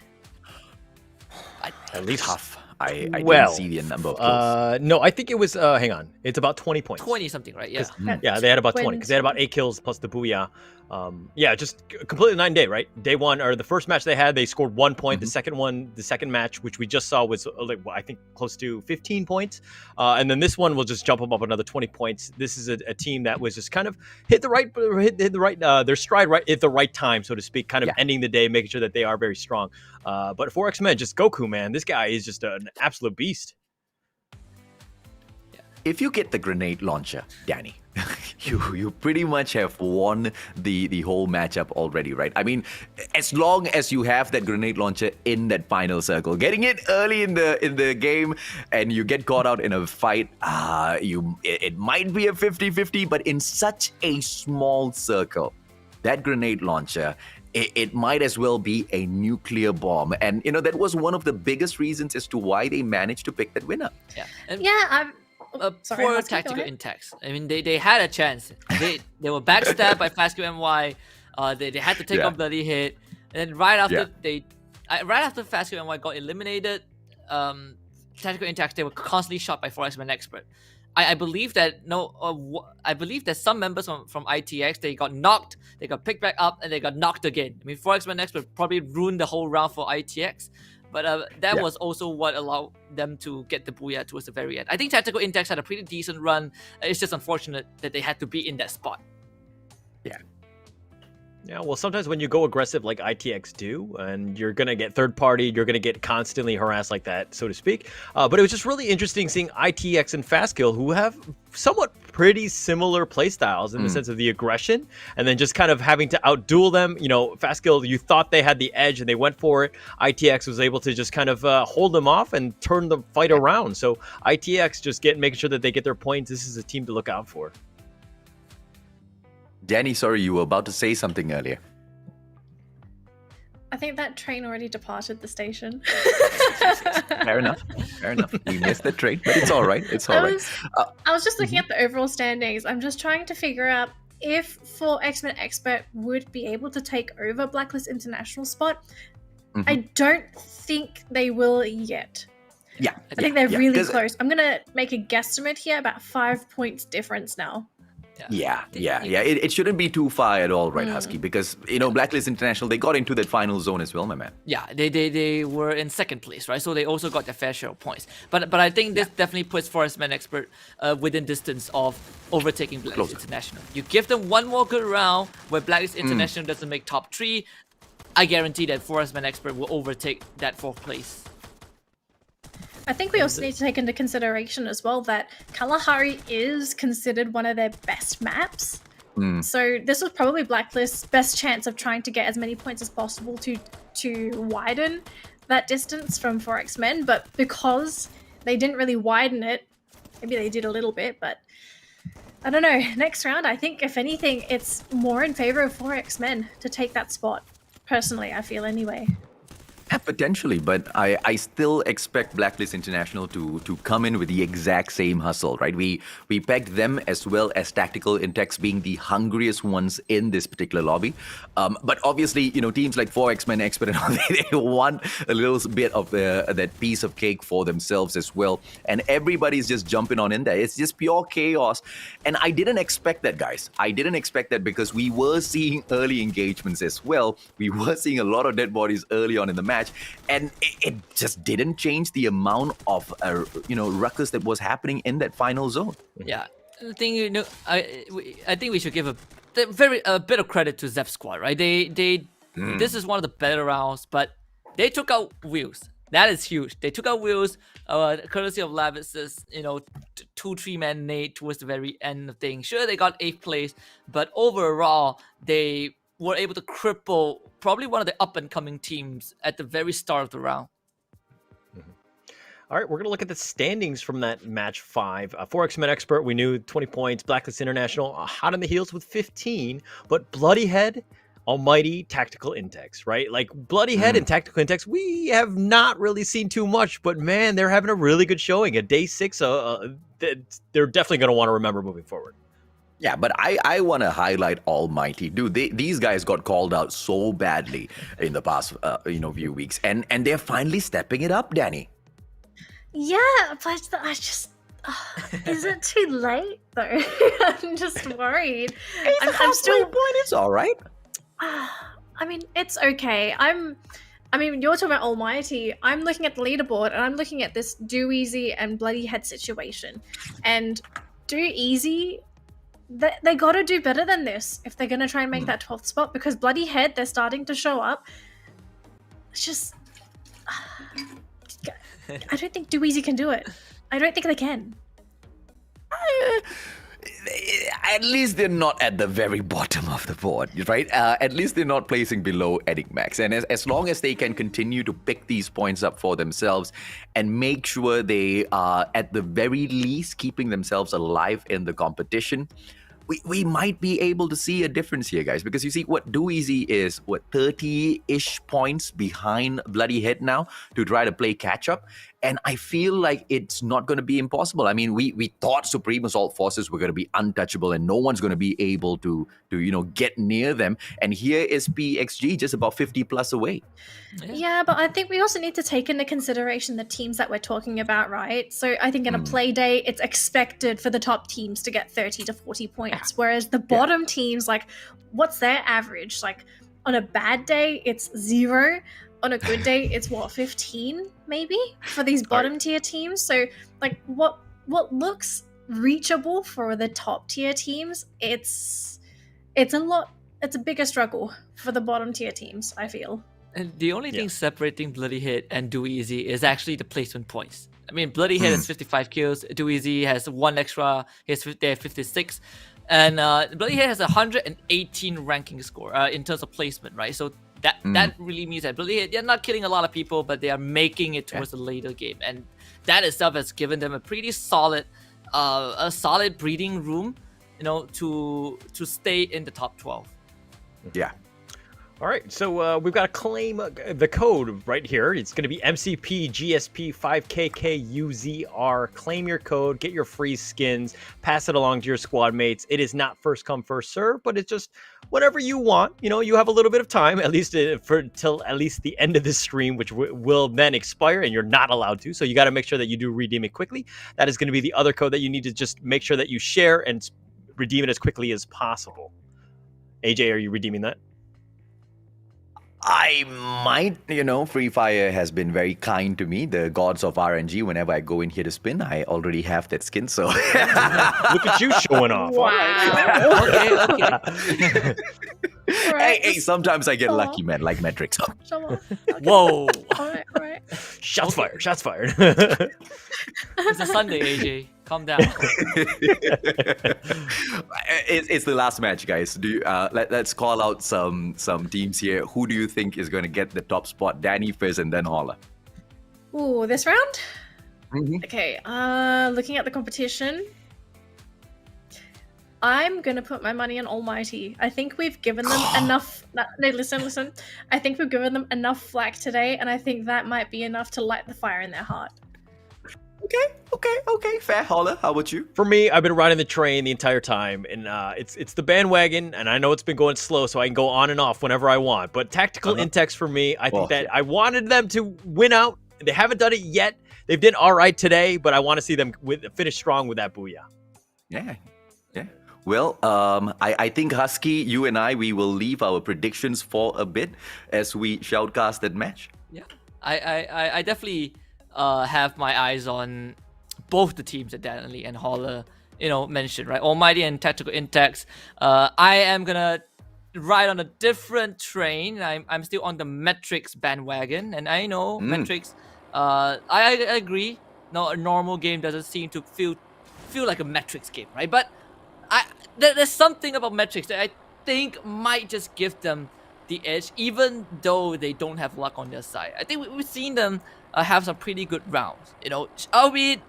At least half. I Well, didn't see the number of kills. No, I think it was, hang on. It's about 20 points. 20 something, right? Yeah. Yeah, they had about 20 because they had about 8 kills plus the booyah. Yeah, just completely 9-day, right? Day 1, or the first match they had, they scored 1 point. The second match, which we just saw, was I think close to 15 points. And then this one will just jump them up another 20 points. This is a team that was just kind of hit their stride right at the right time, so to speak, kind of ending the day, making sure that they are very strong. But for X-Men, just Goku, man, this guy is just an absolute beast. If you get the grenade launcher, Danny, you pretty much have won the whole matchup already, right? I mean, as long as you have that grenade launcher in that final circle, getting it early in the game and you get caught out in a fight, it might be a 50-50, but in such a small circle, that grenade launcher, it might as well be a nuclear bomb. And, that was one of the biggest reasons as to why they managed to pick that winner. Yeah. And sorry, poor Husky, go tactical ahead. Intacts. I mean, they had a chance. They were backstabbed by Fastkill MY. They had to take on Bloody Hit. And then right after Fastkill MY got eliminated, tactical Intacts, they were constantly shot by Forestman Expert. I believe that I believe that some members from ITX, they got knocked, they got picked back up, and they got knocked again. I mean, Forex Expert probably ruined the whole round for ITX, but that was also what allowed them to get the booyah towards the very end. I think Tactical Index had a pretty decent run. It's just unfortunate that they had to be in that spot. Yeah, well, sometimes when you go aggressive like ITX do, and you're going to get third party, you're going to get constantly harassed like that, so to speak. But it was just really interesting seeing ITX and Fastkill, who have somewhat pretty similar playstyles in the sense of the aggression, and then just kind of having to outduel them. You know, Fastkill, you thought they had the edge and they went for it. ITX was able to just kind of hold them off and turn the fight around. So ITX just making sure that they get their points. This is a team to look out for. Danny, sorry, you were about to say something earlier. I think that train already departed the station. Fair enough. Fair enough. We missed the train, but it's all right. It's all right. I was just looking at the overall standings. I'm just trying to figure out if for X-Men Expert would be able to take over Blacklist International spot. I don't think they will yet. Yeah. I think they're really close. I'm going to make a guesstimate here, about 5 points difference now. Yeah. It shouldn't be too far at all, right, Husky? Because, you know, Blacklist International, they got into that final zone as well, my man. Yeah, they were in second place, right? So they also got their fair share of points. But I think this definitely puts Forestman Expert within distance of overtaking Blacklist International. You give them one more good round where Blacklist International doesn't make top 3, I guarantee that Forestman Expert will overtake that 4th place. I think we also need to take into consideration as well that Kalahari is considered one of their best maps. So this was probably Blacklist's best chance of trying to get as many points as possible to widen that distance from 4X-Men. But because they didn't really widen it, maybe they did a little bit, but I don't know. Next round, I think if anything, it's more in favor of 4X-Men to take that spot. Personally, I feel anyway. Yeah, potentially, but I still expect Blacklist International to come in with the exact same hustle, right? We pegged them as well as Tactical Intex being the hungriest ones in this particular lobby. But obviously, you know, teams like 4X-Men Expert and all, they want a little bit of that piece of cake for themselves as well. And everybody's just jumping on in there. It's just pure chaos. And I didn't expect that, guys. I didn't expect that because we were seeing early engagements as well. We were seeing a lot of dead bodies early on in the match. And it just didn't change the amount of ruckus that was happening in that final zone. Yeah, I think I think we should give a bit of credit to Zep Squad, right? This is one of the better rounds, but they took out Wheels. That is huge. They took out Wheels, courtesy of Lavis's 2-3 man nade towards the very end of things. Sure, they got 8th place, but overall they were able to cripple probably one of the up-and-coming teams at the very start of the round. All right, we're going to look at the standings from that match 5. 4X-Men Expert, we knew 20 points. Blacklist International, hot on the heels with 15. But Bloody Head, Almighty, Tactical Intex, right? Like, Bloody Head and Tactical Intex, we have not really seen too much. But, man, they're having a really good showing. At day 6, they're definitely going to want to remember moving forward. Yeah, but I want to highlight Almighty. Dude, these guys got called out so badly in the past few weeks. And they're finally stepping it up, Danny. Yeah, but I just... is it too late, though? I'm just worried. I'm still... It's all right. I mean, it's okay. You're talking about Almighty. I'm looking at the leaderboard, and I'm looking at this Do Easy and Bloody Head situation. And Do Easy... They got to do better than this if they're going to try and make that 12th spot, because Bloody Head, they're starting to show up. It's just... I don't think Do Easy can do it. I don't think they can. At least they're not at the very bottom of the board, right? At least they're not placing below Enigmax. And as long as they can continue to pick these points up for themselves and make sure they are at the very least keeping themselves alive in the competition, we might be able to see a difference here, guys. Because you see, what Do Easy is, 30-ish points behind Bloody Head now to try to play catch-up. And I feel like it's not going to be impossible. I mean, we thought Supreme Assault Forces were going to be untouchable and no one's going to be able to get near them. And here is PXG just about 50 plus away. Yeah, but I think we also need to take into consideration the teams that we're talking about, right? So I think in a play day, it's expected for the top teams to get 30 to 40 points, whereas the bottom teams, like, what's their average? Like, on a bad day, it's 0. On a good day, it's 15 maybe for these bottom tier teams. So like what looks reachable for the top tier teams, it's a bigger struggle for the bottom tier teams, I feel. And the only thing separating Bloody Hit and Do Easy is actually the placement points. I mean, Bloody Hit has 55 kills, Do Easy has 1 extra, they have 56. And Bloody Hit has 118 ranking score in terms of placement, right? So that really means that Bloody Hit, they're not killing a lot of people, but they are making it towards the later game. And that itself has given them a pretty solid breeding room, to stay in the top 12. Yeah. All right, so we've got to claim the code right here. It's going to be MCP GSP 5KKUZR. Claim your code, get your free skins, pass it along to your squad mates. It is not first come, first serve, but it's just whatever you want. You have a little bit of time, at least till at least the end of this stream, which will then expire, and you're not allowed to. So you got to make sure that you do redeem it quickly. That is going to be the other code that you need to just make sure that you share and redeem it as quickly as possible. AJ, are you redeeming that? I might, Free Fire has been very kind to me. The gods of RNG, whenever I go in here to spin, I already have that skin, so... Look at you showing off. Wow. Okay. Hey, sometimes I get lucky, man, like metrics. Show off. Okay. Whoa. All right. Shots fired. It's a Sunday, AJ. Calm down. It's the last match, guys. Let's call out some teams here. Who do you think is going to get the top spot? Danny, Fizz, and then Holla. Ooh, this round? Mm-hmm. Okay, looking at the competition, I'm gonna put my money on Almighty. I think we've given them enough. No, listen. I think we've given them enough flack today, and I think that might be enough to light the fire in their heart. Okay. Fair. Holla, how about you? For me, I've been riding the train the entire time, and it's the bandwagon, and I know it's been going slow, so I can go on and off whenever I want. But Tactical Intex for me, I think that I wanted them to win out. They haven't done it yet. They've done all right today, but I want to see them finish strong with that booyah. Yeah. Well, I think Husky, you and we will leave our predictions for a bit as we shoutcast that match. Yeah, I definitely have my eyes on both the teams that Dan and Holla, mentioned, right? Almighty and Tactical Intex. I am gonna ride on a different train. I'm still on the metrics bandwagon, and I know metrics. I agree. No, a normal game doesn't seem to feel like a metrics game, right? But there's something about metrics that I think might just give them the edge, even though they don't have luck on their side. I think we've seen them have some pretty good rounds. Albeit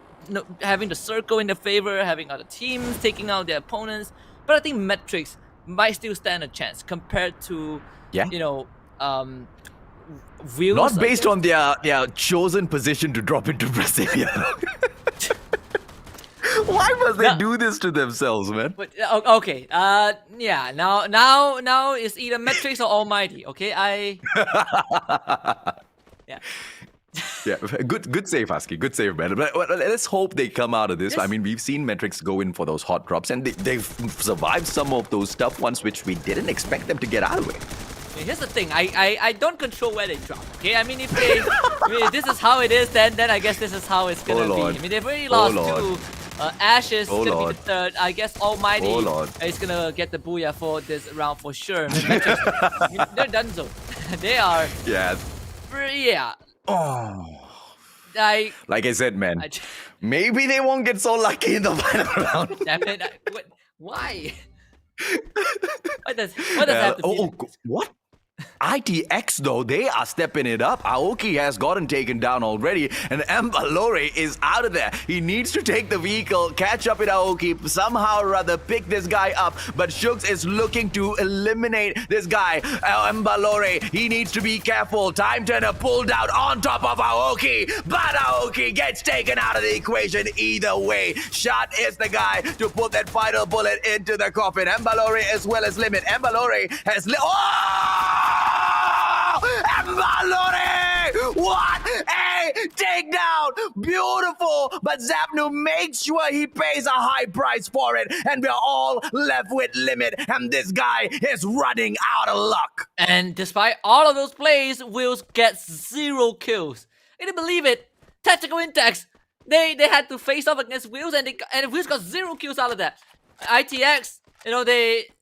having the circle in their favor, having other teams taking out their opponents. But I think metrics might still stand a chance compared to Wheels. Not based on their chosen position to drop into Brasilia. Why must they do this to themselves, man? But, okay. Yeah. Now it's either metrics or Almighty. Okay. Yeah. Yeah, good save, Husky. Good save, man. But let's hope they come out of this. Yes. I mean, we've seen metrics go in for those hot drops, and they've survived some of those tough ones, which we didn't expect them to get out of it. Here's the thing. I don't control where they drop. Okay. I mean, if this is how it is, then I guess this is how it's gonna be. I mean, they've already lost two. Ashes gonna be the third. I guess Almighty is gonna get the booyah for this round for sure. Metrics, they're done so. They are. Yeah. Yeah. Oh. Like I said, man, maybe they won't get so lucky in the final round. Damn it! Why? What does have to be? What? ITX, though, they are stepping it up. Aoki has gotten taken down already, and Mbalore is out of there. He needs to take the vehicle, catch up with Aoki, somehow or other pick this guy up, but Shooks is looking to eliminate this guy. Mbalore, he needs to be careful. Time Turner pulled out on top of Aoki, but Aoki gets taken out of the equation either way. Shot is the guy to put that final bullet into the coffin. Mbalore as well as Limit. Mbalore has... Mbalore! What a takedown! Beautiful! But Zapnu makes sure he pays a high price for it, and we're all left with Limit, and this guy is running out of luck. And despite all of those plays, Wills gets 0 kills. I didn't believe it. Tactical Intex, they had to face off against Wills, and Wills got 0 kills out of that. ITX,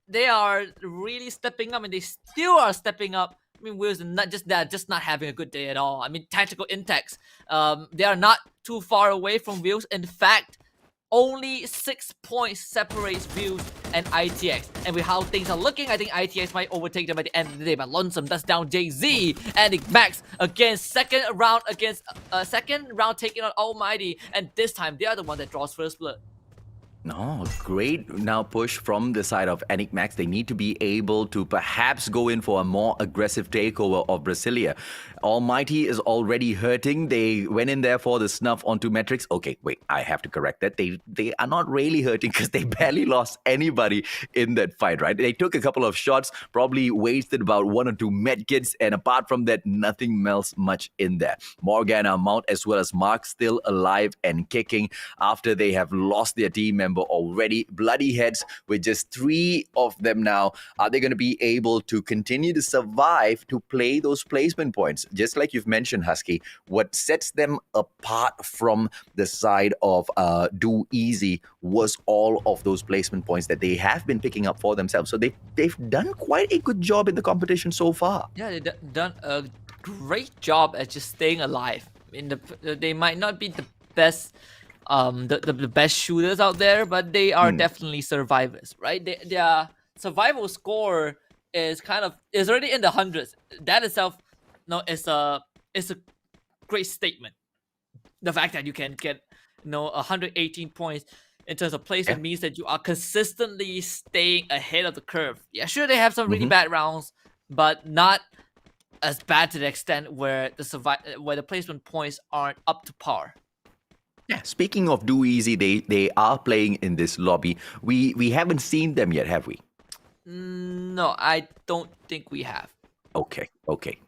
they are really stepping up, and they still are stepping up. I mean, Wills are just not having a good day at all. I mean, Tactical Intex, they are not too far away from Wills. In fact, only 6 points separates Wills and ITX. And with how things are looking, I think ITX might overtake them at the end of the day. But Lonesome does down Jay-Z and Max against second round taking on Almighty. And this time, they are the one that draws first blood. No, great now push from the side of Enigmax. They need to be able to perhaps go in for a more aggressive takeover of Brasilia. Almighty is already hurting. They went in there for the snuff onto Metrics. Okay, wait, I have to correct that. They are not really hurting because they barely lost anybody in that fight, right? They took a couple of shots, probably wasted about 1 or 2 medkits, and apart from that, nothing else much in there. Morgana, Mount, as well as Mark still alive and kicking after they have lost their team member already. Bloody Heads with just 3 of them now. Are they going to be able to continue to survive to play those placement points? Just like you've mentioned, Husky, what sets them apart from the side of Do Easy was all of those placement points that they have been picking up for themselves. So they've done quite a good job in the competition so far. Yeah, they've done a great job at just staying alive. I mean, they might not be the best the best shooters out there, but they are definitely survivors, right? Their survival score is already in the hundreds. That itself, is a great statement. The fact that you can get 118 points in terms of placement means that you are consistently staying ahead of the curve. Yeah, sure, they have some really bad rounds, but not as bad to the extent where the placement points aren't up to par. Yeah, speaking of Do Easy, they are playing in this lobby. We haven't seen them yet, have we? No, I don't think we have. Okay.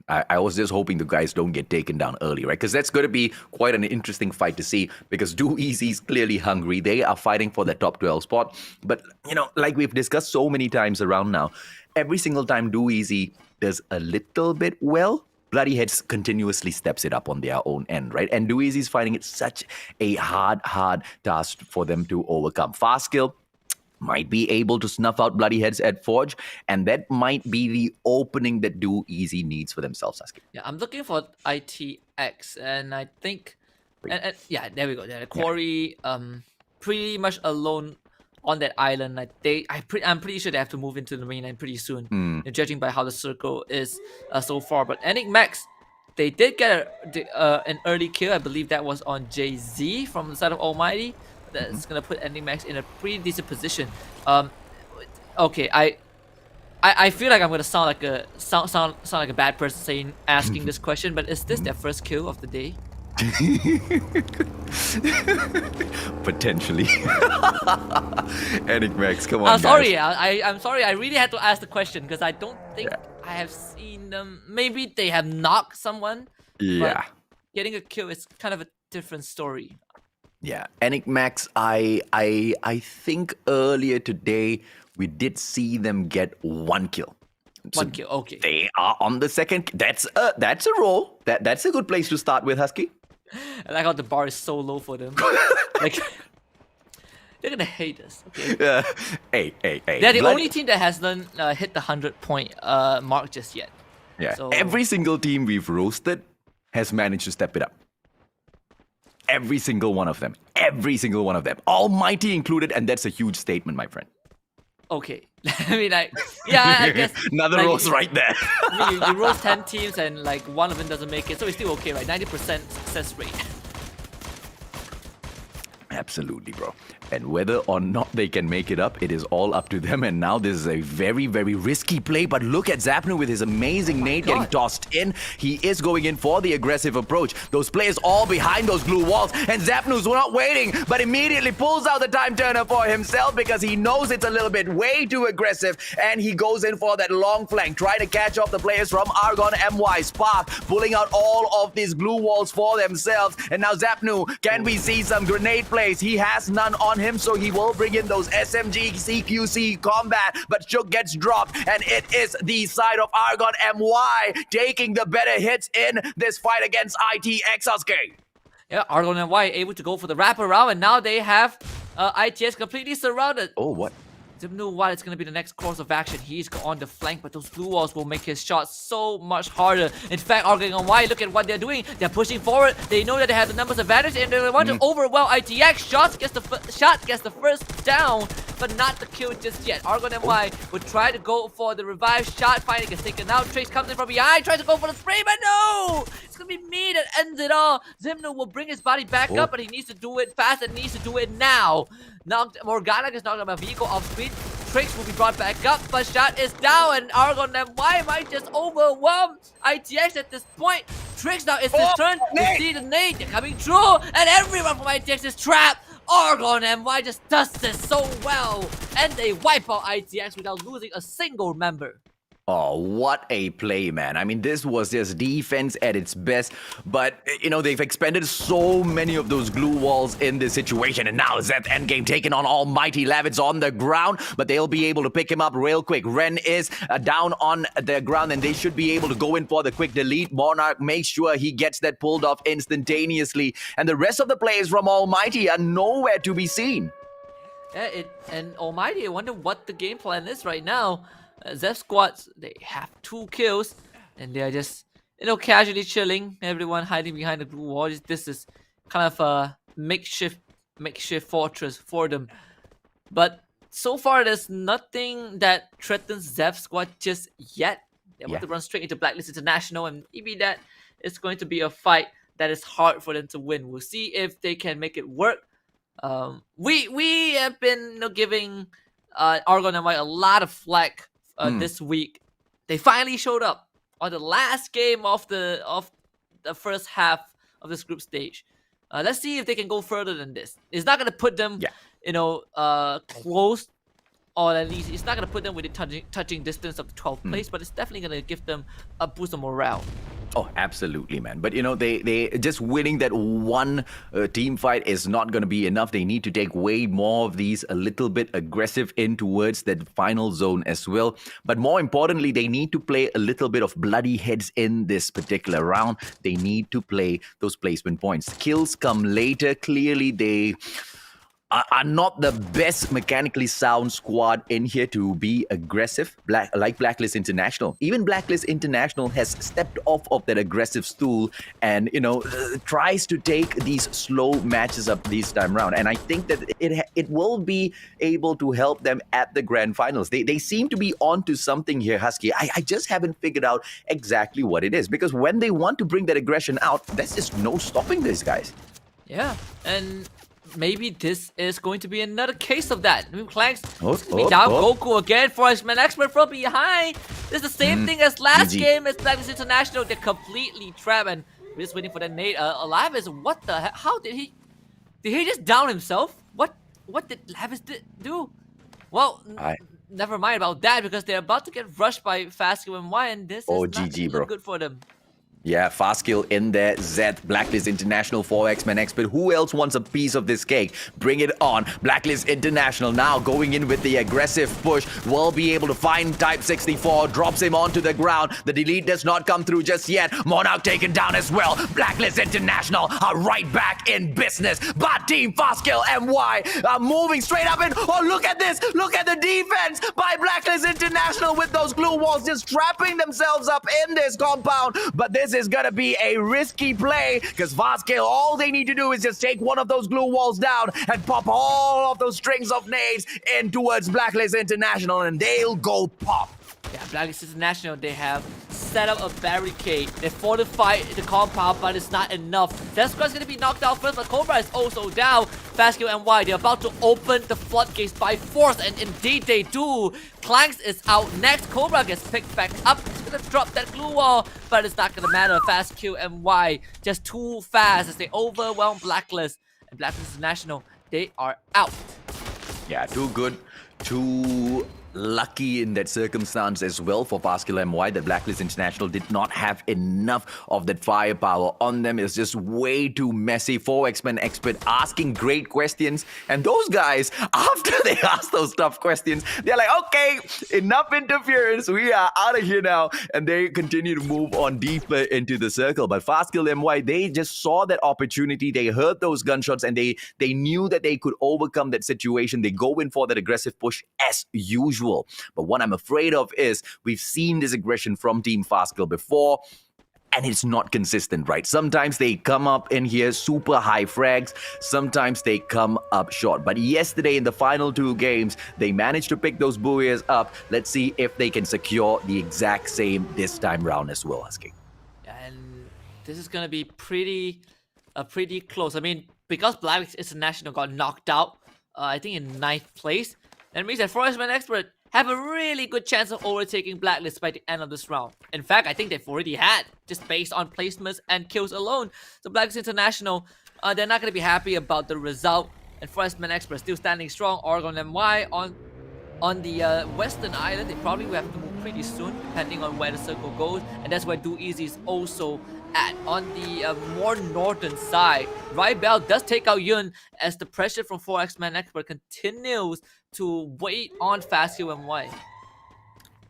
I was just hoping the guys don't get taken down early, right? Because that's going to be quite an interesting fight to see, because Do Easy is clearly hungry. They are fighting for the top 12 spot. But, like we've discussed so many times around now, every single time Do Easy does a little bit well, Bloody Heads continuously steps it up on their own end, right? And Do Easy is finding it such a hard task for them to overcome. Fast Kill might be able to snuff out Bloody Heads at Forge, and that might be the opening that Do Easy needs for themselves, Sasuke. Yeah, I'm looking for ITX, and I think, and yeah, there we go. Yeah, Quarry, pretty much alone on that island. I'm pretty sure they have to move into the mainland pretty soon, judging by how the circle is so far. But Enigmax, they did get an early kill. I believe that was on Jay-Z from the side of Almighty. That's gonna put Enigmax in a pretty decent position. Okay, I feel like I'm gonna sound like a bad person asking this question, but is this their first kill of the day? Potentially. Enigmax, come on. I'm sorry. I'm sorry. I really had to ask the question because I don't think I have seen them. Maybe they have knocked someone. Yeah. But getting a kill is kind of a different story. Yeah, Enigmax, I think earlier today we did see them get 1 kill. One kill, okay. They are on the second. That's a roll. That's a good place to start with, Husky. I like how the bar is so low for them. Like, they're gonna hate us. Okay. Hey. They're the only team that hasn't hit the 100-point mark just yet. Yeah. So... Every single team we've roasted has managed to step it up. Every single one of them. Almighty included, and that's a huge statement, my friend. Okay, I mean, like, yeah, I guess. Another like, rose right there. I mean, you roast 10 teams and like one of them doesn't make it, so it's still okay, right? 90% success rate. Absolutely, bro. And whether or not they can make it up, it is all up to them. And now this is a very, very risky play. But look at Zapnu with his amazing nade getting tossed in. He is going in for the aggressive approach. Those players all behind those blue walls. And Zapnu's not waiting, but immediately pulls out the time turner for himself because he knows it's a little bit way too aggressive. And he goes in for that long flank, trying to catch off the players from Argon MY. Spark pulling out all of these blue walls for themselves. And now Zapnu, can we see some grenade plays? He has none on him, so he will bring in those SMG CQC combat, but Shook gets dropped, and it is the side of Argon MY taking the better hits in this fight against ITX, Sasuke. Yeah, Argon and Y able to go for the wraparound, and now they have ITX completely surrounded. Oh, what? Knew what it's going to be the next course of action. He's on the flank, but those blue walls will make his shot so much harder. In fact, Argon and Y, look at what they're doing. They're pushing forward. They know that they have the numbers advantage, and they want to overwhelm ITX. Shot gets the first down, but not the kill just yet. Argon and Y would try to go for the revive shot. Finally gets taken out. Trace comes in from behind, tries to go for the spray, but no! It's going to be me that ends it all. Zimno will bring his body back up, but he needs to do it fast and needs to do it now. Morgana gets knocked out of a vehicle off screen. Tricks will be brought back up, but shot is down, and Argon and Y might just overwhelm ITX at this point. Tricks now, it's his turn to see the nade. They're coming through, and everyone from ITX is trapped. Argon and Y just does this so well, and they wipe out ITX without losing a single member. Oh, what a play, man. I mean, this was just defense at its best. But, you know, they've expended so many of those glue walls in this situation. And now Zeth Endgame taking on Almighty Lavitz on the ground. But they'll be able to pick him up real quick. Ren is down on the ground, and they should be able to go in for the quick delete. Monarch makes sure he gets that pulled off instantaneously. And the rest of the players from Almighty are nowhere to be seen. Yeah, and Almighty, I wonder what the game plan is right now. Zeph squads, they have 2 kills, and they are just, you know, casually chilling. Everyone hiding behind the blue wall. This is kind of a makeshift fortress for them. But so far, there's nothing that threatens Zeph squad just yet. They want to run straight into Blacklist International, and maybe that is going to be a fight that is hard for them to win. We'll see if they can make it work. We have been, you know, giving Argon and White a lot of flack this week. They finally showed up on the last game of the first half of this group stage. Let's see if they can go further than this. It's not going to put them, you know, close, or at least it's not going to put them within touching distance of the 12th place, but it's definitely going to give them a boost of morale. Oh, absolutely, man. But, you know, they just winning that one team fight is not going to be enough. They need to take way more of these, a little bit aggressive in towards that final zone as well. But more importantly, they need to play a little bit of bloody heads in this particular round. They need to play those placement points. Kills come later. Clearly, they are not the best mechanically sound squad in here to be aggressive, like Blacklist International. Even Blacklist International has stepped off of that aggressive stool and, you know, tries to take these slow matches up this time around. And I think that it will be able to help them at the grand finals. They seem to be onto something here, Husky. I just haven't figured out exactly what it is, because when they want to bring that aggression out, there's just no stopping these guys. Yeah, and maybe this is going to be another case of that. Clanks down Goku again for his man expert from behind. This is the same thing as last game as Blacklist International. They're completely trapped, and we're just waiting for that nade. Alive is what the heck? How did he just down himself? What did Lavis do? Well, never mind about that, because they're about to get rushed by Fastkill and Y, and this is not bro. good for them. Yeah, Fastkill in there, Zed, Blacklist International, 4X-Man Expert. Who else wants a piece of this cake? Bring it on. Blacklist International now going in with the aggressive push. Will be able to find Type 64, drops him onto the ground. The delete does not come through just yet. Monarch taken down as well. Blacklist International are right back in business. But Team Fastkill MY are moving straight up in. Oh, look at this. Look at the defense by Blacklist International. International with those glue walls just trapping themselves up in this compound. But this is gonna be a risky play because Vasquez, all they need to do is just take one of those glue walls down and pop all of those strings of nades in towards Blacklist International, and they'll go pop. Yeah, Blacklist International, they have set up a barricade. They fortified the compound, but it's not enough. Desqua's gonna be knocked out first, but Cobra is also down. Fastkill and Y, they're about to open the floodgates by force, and indeed they do. Clanks is out next. Cobra gets picked back up. He's gonna drop that glue wall, but it's not gonna matter. Fastkill and Y just too fast as they overwhelm Blacklist. And Blacklist International, they are out. Yeah, too good, too lucky in that circumstance as well for Vascular MY that Blacklist International did not have enough of that firepower on them. It's just way too messy. 4X-Men Expert asking great questions, and those guys, after they ask those tough questions, they're like, okay, enough interference, we are out of here now, and they continue to move on deeper into the circle. But Vascular MY, they just saw that opportunity, they heard those gunshots, and they knew that they could overcome that situation. They go in for that aggressive push as usual. But what I'm afraid of is we've seen this aggression from Team Fastkill before, and it's not consistent, right? Sometimes they come up in here super high frags, sometimes they come up short. But yesterday in the final 2 games, they managed to pick those buoys up. Let's see if they can secure the exact same this time round as well, Husky. And this is gonna be pretty close. I mean, because Blacklist International got knocked out, I think in 9th place, that means that 4X-Men Expert have a really good chance of overtaking Blacklist by the end of this round. In fact, I think they've already had, just based on placements and kills alone. So Blacklist International, they're not going to be happy about the result. And 4X-Men Expert still standing strong. Oregon MY on the western island. They probably will have to move pretty soon, depending on where the circle goes. And that's where Do Easy is also at. On the more northern side, Rybell does take out Yun as the pressure from 4X-Men Expert continues to wait on Fastkill and Y.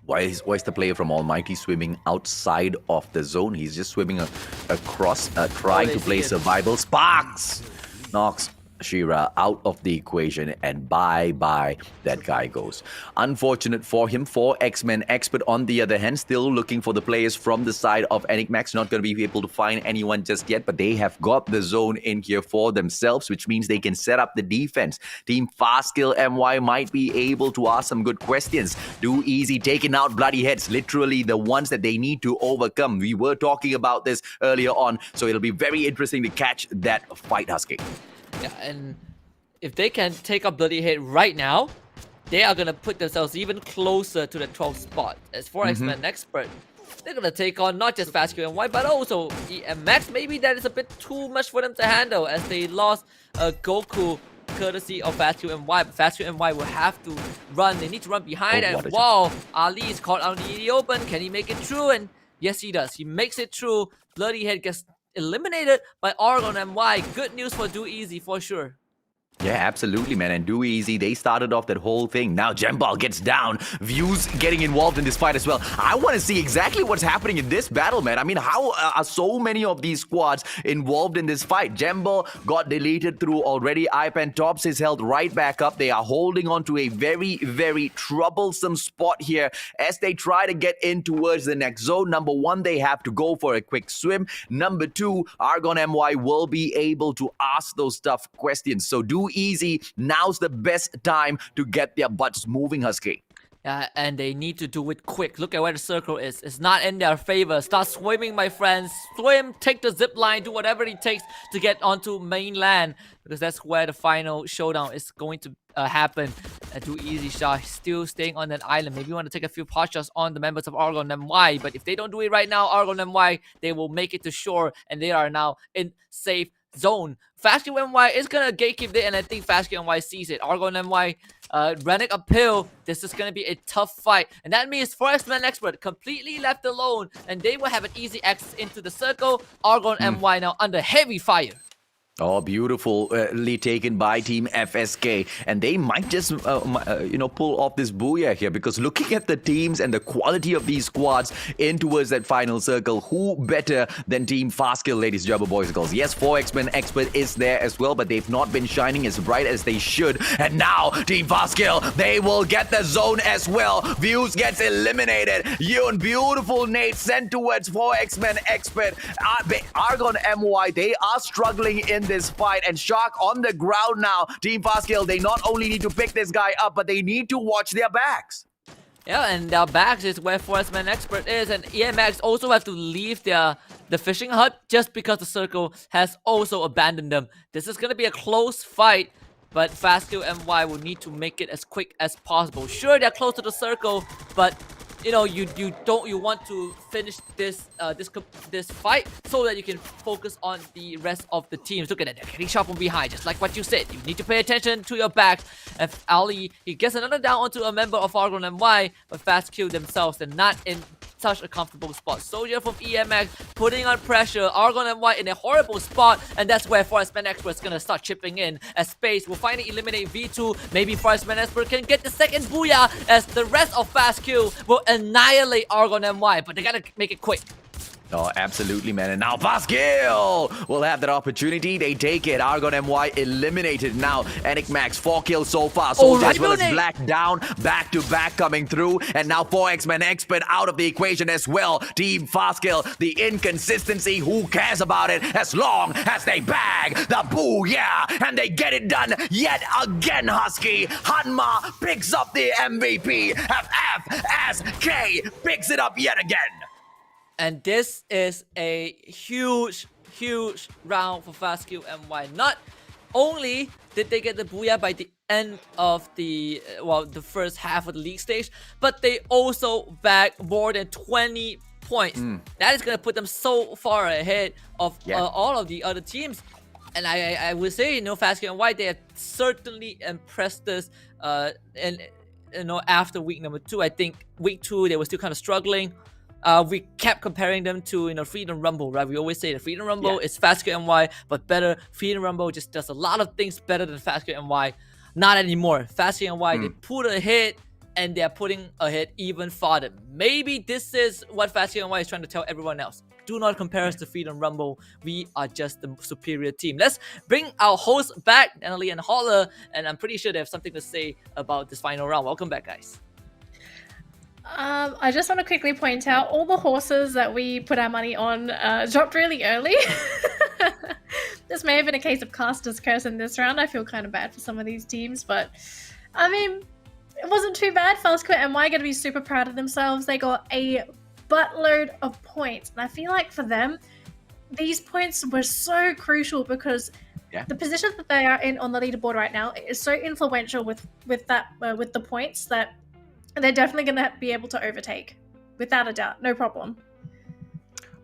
Why is the player from Almighty swimming outside of the zone? He's just swimming across, trying to play survival. Sparks knocks Shira out of the equation, and bye-bye, that guy goes. Unfortunate for him. 4X-Men Expert, on the other hand, still looking for the players from the side of Enigmax. Not going to be able to find anyone just yet, but they have got the zone in here for themselves, which means they can set up the defense. Team Fastkill MY might be able to ask some good questions. Do Easy taking out bloody heads, literally the ones that they need to overcome. We were talking about this earlier on, so it'll be very interesting to catch that fight, Husky. Yeah, and if they can take up Bloody Head right now, they are going to put themselves even closer to the 12th spot. As 4X-Men Expert, they're going to take on not just Fastkill and Y, but also EMX. Maybe that is a bit too much for them to handle, as they lost Goku courtesy of Fastkill and Y. But Fastkill and Y will have to run. They need to run behind, and wow, Ali is caught out in the open. Can he make it through? And yes, he does. He makes it through. Bloody Head gets eliminated by Oregon MY. Good news for Do Easy for sure. Yeah, absolutely, man. And Do Easy, they started off that whole thing. Now Jembal gets down. Views getting involved in this fight as well. I want to see exactly what's happening in this battle, man. I mean, how are so many of these squads involved in this fight? Jembal got deleted through already. Ipan tops his health right back up. They are holding on to a very, very troublesome spot here as they try to get in towards the next zone. Number 1, they have to go for a quick swim. Number 2, Argon MY will be able to ask those tough questions. So Do Easy, now's the best time to get their butts moving, Husky. Yeah, and they need to do it quick. Look at where the circle is. It's not in their favor. Start swimming, my friends. Swim, take the zip line, do whatever it takes to get onto mainland, because that's where the final showdown is going to happen. Do Easy shot still staying on that island. Maybe you want to take a few pot shots on the members of Argon MY, but if they don't do it right now, Argon MY, they will make it to shore, and they are now in safe zone. Fastkill MY is gonna gatekeep it, and I think Fastkill MY sees it. Argon MY running uphill. This is gonna be a tough fight, and that means 4X-Men Expert completely left alone, and they will have an easy access into the circle. Argon MY now under heavy fire. Oh, beautifully taken by Team FSK. And they might just, pull off this booyah here, because looking at the teams and the quality of these squads in towards that final circle, who better than Team Fastkill, ladies and gentlemen, boys and girls? Yes, 4X-Men Expert is there as well, but they've not been shining as bright as they should. And now, Team Fastkill, they will get the zone as well. Views gets eliminated. Yoon, beautiful nade sent towards 4X-Men Expert. Argon MY, they are struggling in this fight, and Shark on the ground now. Team Fastkill, they not only need to pick this guy up, but they need to watch their backs. Yeah, and their backs is where Forestman Expert is, and EMX also have to leave the fishing hut just because the circle has also abandoned them. This is gonna be a close fight, but Fastkill MY will need to make it as quick as possible. Sure, they're close to the circle, but you want to finish this fight so that you can focus on the rest of the teams. Look at that, they're getting sharp from behind, just like what you said. You need to pay attention to your back. And Ali, he gets another down onto a member of Argon MY, but Fastkill themselves, they're not in such a comfortable spot. Soldier from EMX putting on pressure. Argon MY in a horrible spot, and that's where Forestman Expert is gonna start chipping in. As Space will finally eliminate V2. Maybe Forestman Expert can get the second booyah, as the rest of Fastkill will annihilate Argon MY, but they gotta make it quick. Oh, absolutely, man. And now Fastkill will have that opportunity. They take it. Argon MY eliminated now. Enigmax, 4 kills so far. Soldier as well as Black down. Back to back coming through. And now 4X-Men Expert out of the equation as well. Team Fastkill, the inconsistency, who cares about it as long as they bag the booyah. And they get it done yet again, Husky. Hanma picks up the MVP. FSK picks it up yet again. And this is a huge round for Fastkill MY. Not only did they get the booyah by the end of the first half of the league stage, but they also bagged more than 20 points. That is going to put them so far ahead of all of the other teams. And I would say, Fastkill MY, they have certainly impressed us. And after week number 2, I think week 2 they were still kind of struggling. We kept comparing them to Freedom Rumble, right? We always say the Freedom Rumble is Fastkill MY, but better. Freedom Rumble just does a lot of things better than Fastkill MY. Not anymore. Fastkill MY, they put ahead, and they're putting ahead even farther. Maybe this is what Fastkill MY is trying to tell everyone else. Do not compare us to Freedom Rumble. We are just the superior team. Let's bring our hosts back, Annalie and Holler, and I'm pretty sure they have something to say about this final round. Welcome back, guys. I just want to quickly point out all the horses that we put our money on dropped really early. This may have been a case of caster's curse in this round. I feel kind of bad for some of these teams, but I mean, it wasn't too bad. Fastkill MY going to be super proud of themselves. They got a buttload of points, and I feel like for them, these points were so crucial because the position that they are in on the leaderboard right now is so influential with the points that they're definitely going to be able to overtake, without a doubt, no problem.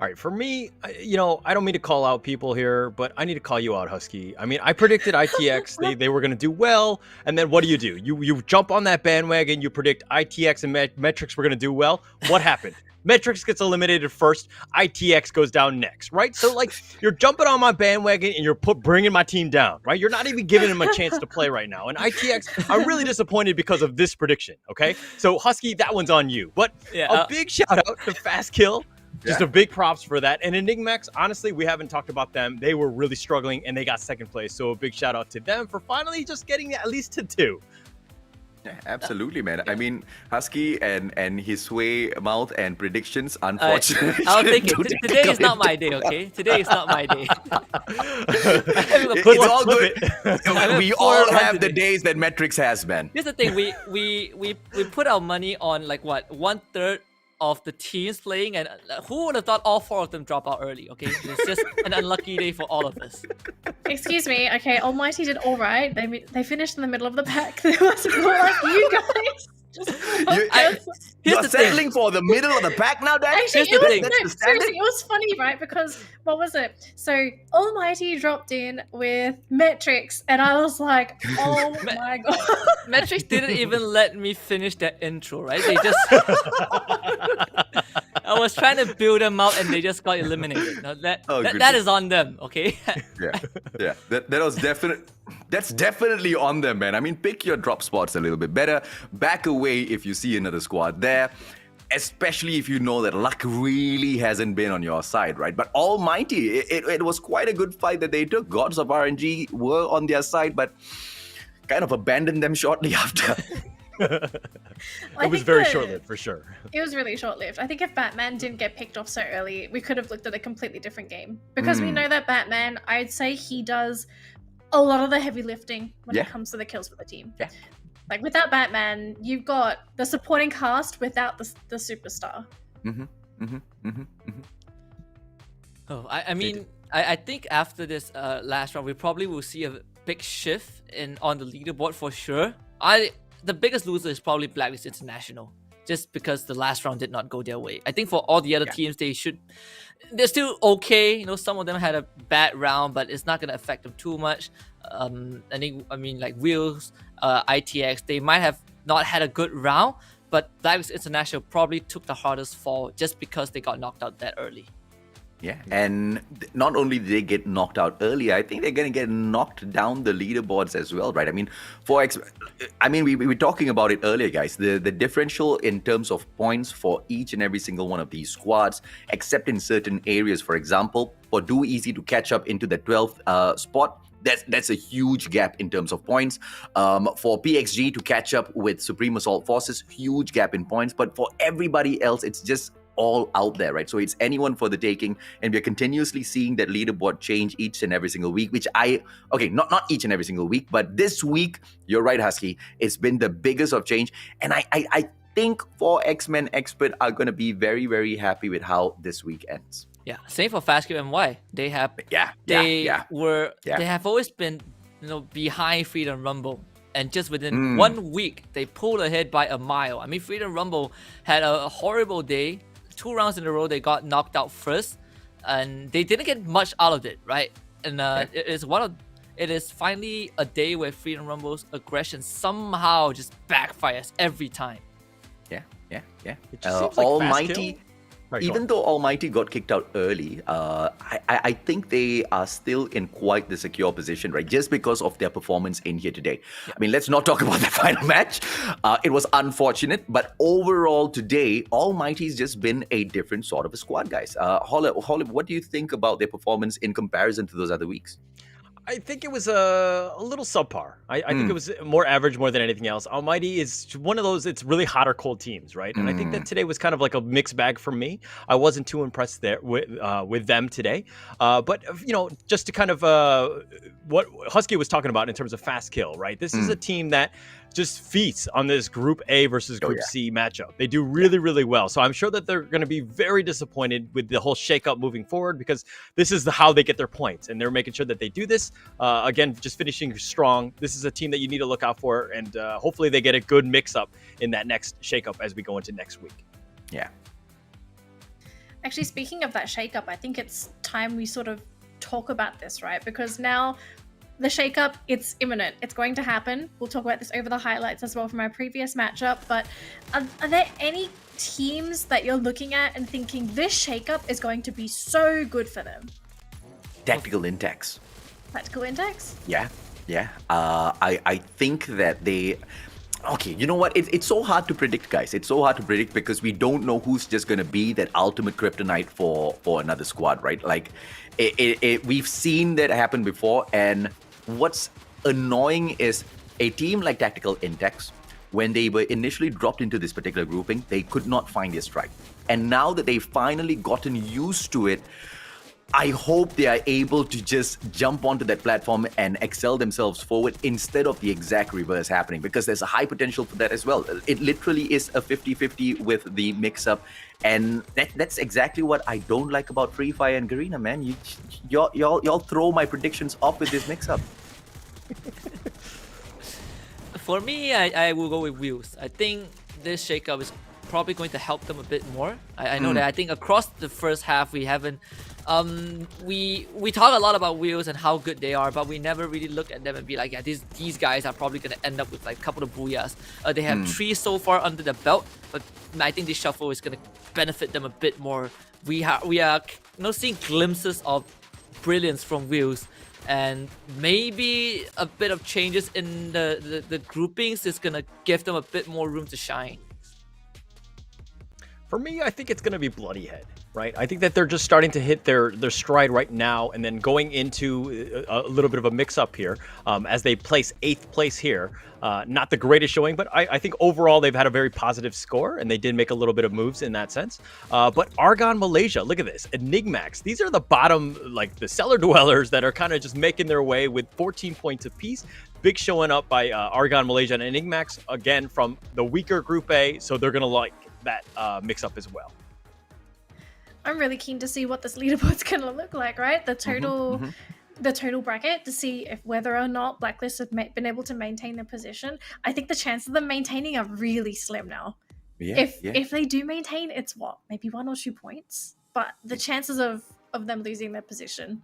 All right, for me, I don't mean to call out people here, but I need to call you out, Husky. I mean, I predicted ITX, they were going to do well, and then what do? You jump on that bandwagon, you predict ITX and Metrics were going to do well. What happened? Metrics gets eliminated first, ITX goes down next, right? So, you're jumping on my bandwagon and you're bringing my team down, right? You're not even giving them a chance to play right now. And ITX, I'm really disappointed because of this prediction, okay? So, Husky, that one's on you. But a big shout out to Fastkill. Just a big props for that. And Enigmax, honestly, we haven't talked about them. They were really struggling and they got second place. So, a big shout out to them for finally just getting at least to 2. Yeah, absolutely, man. I mean, Husky and his sway mouth and predictions, unfortunately. I'll take it. Today is not my day, okay? Today is not my day. It's all good. We all have the days that Metrics has, man. Here's the thing. We put our money on, 1/3 of the teams playing, and who would have thought all 4 of them drop out early, okay? It's just an unlucky day for all of us. Excuse me, okay, Almighty did all right. They finished in the middle of the pack. There wasn't more like you guys. You're settling for the middle of the pack now, Dad? Actually, seriously, it was funny, right? Because, what was it? So, Almighty dropped in with Metrics, and I was like, oh my god. Metrics didn't even let me finish that intro, right? They just... I was trying to build them up and they just got eliminated. Now that Oh, that goodness. is on them, okay? Yeah. That was definite. That's definitely on them, man. I mean, pick your drop spots a little bit better. Back away if you see another squad there. Especially if you know that luck really hasn't been on your side, right? But Almighty, it was quite a good fight that they took. Gods of RNG were on their side, but kind of abandoned them shortly after. It was very short-lived, for sure. It was really short-lived. I think if Batman didn't get picked off so early, we could have looked at a completely different game. Because we know that Batman, I'd say he does a lot of the heavy lifting when it comes to the kills for the team. Yeah. Like, without Batman, you've got the supporting cast without the superstar. Oh, I mean, I think after this last round, we probably will see a big shift on the leaderboard for sure. The biggest loser is probably Blacklist International, just because the last round did not go their way. I think for all the other teams, they're still okay. You know, some of them had a bad round, but it's not gonna affect them too much. I mean, like Wheels, ITX, they might have not had a good round, but Blacklist International probably took the hardest fall just because they got knocked out that early. Yeah, and not only did they get knocked out early, I think they're going to get knocked down the leaderboards as well, right? I mean, we were talking about it earlier, guys. The differential in terms of points for each and every single one of these squads, except in certain areas, for example, for Do Easy to catch up into the 12th spot, that's a huge gap in terms of points. For PXG to catch up with Supreme Assault Forces, huge gap in points. But for everybody else, it's just all out there, right? So it's anyone for the taking, and we're continuously seeing that leaderboard change each and every single week, not each and every single week, but this week, you're right, Husky, it's been the biggest of change. And I think 4X-Men Expert are going to be very, very happy with how this week ends. Yeah, same for Fast MY. They have always been, behind Freedom Rumble, and just within 1 week they pulled ahead by a mile. I mean, Freedom Rumble had a horrible day. 2 rounds in a row they got knocked out first, and they didn't get much out of it, right? And it is finally a day where Freedom Rumble's aggression somehow just backfires every time. Yeah. It just seems like Almighty. Right, Even though Almighty got kicked out early, I think they are still in quite the secure position, right? Just because of their performance in here today. Yeah. I mean, let's not talk about the final match. It was unfortunate, but overall today, Almighty's just been a different sort of a squad, guys. Holly, what do you think about their performance in comparison to those other weeks? I think it was a little subpar. I think it was more average more than anything else. Almighty is one of those, it's really hot or cold teams, right? And I think that today was kind of like a mixed bag for me. I wasn't too impressed there with them today. But, just to kind of what Husky was talking about in terms of fast kill, right? This is a team that just feasts on this Group A versus Group C matchup. They do really, really well. So I'm sure that they're going to be very disappointed with the whole shakeup moving forward, because this is how they get their points. And they're making sure that they do this. Again, just finishing strong. This is a team that you need to look out for. And hopefully they get a good mix-up in that next shakeup as we go into next week. Yeah. Actually, speaking of that shakeup, I think it's time we sort of talk about this, right? Because now the shakeup, it's imminent. It's going to happen. We'll talk about this over the highlights as well from our previous matchup. But are there any teams that you're looking at and thinking this shakeup is going to be so good for them? Tactical Index. Tactical Index? Yeah. I think that they... Okay, you know what? It's so hard to predict, guys. It's so hard to predict because we don't know who's just going to be that ultimate kryptonite for another squad, right? Like, we've seen that happen before, and what's annoying is a team like Tactical Index, when they were initially dropped into this particular grouping, they could not find their strike. And now that they've finally gotten used to it, I hope they are able to just jump onto that platform and excel themselves forward instead of the exact reverse happening, because there's a high potential for that as well. It literally is a 50-50 with the mix-up, and that's exactly what I don't like about Free Fire and Garena, man. Y'all throw my predictions off with this mix-up. For me, I will go with Wheels. I think this shakeup is probably going to help them a bit more. I know that I think across the first half we haven't we talk a lot about wheels and how good they are, but we never really look at them and be like, yeah, these guys are probably gonna end up with like a couple of booyahs. They have 3 so far under the belt, but I think this shuffle is gonna benefit them a bit more. We are seeing glimpses of brilliance from wheels, and maybe a bit of changes in the groupings is gonna give them a bit more room to shine. For me, I think it's going to be Bloody Head, right? I think that they're just starting to hit their stride right now, and then going into a little bit of a mix-up here as they place 8th place here. Not the greatest showing, but I think overall they've had a very positive score, and they did make a little bit of moves in that sense. But Argon Malaysia, look at this. Enigmax, these are the bottom, like the cellar dwellers that are kind of just making their way with 14 points apiece. Big showing up by Argon Malaysia and Enigmax, again, from the weaker Group A, so they're going to like that mix-up as well. I'm really keen to see what this leaderboard's gonna look like, right? The total bracket, to see if whether or not Blacklist have been able to maintain their position. I think the chances of them maintaining are really slim now. If they do maintain, it's what, maybe 1 or 2 points, but the chances of them losing their position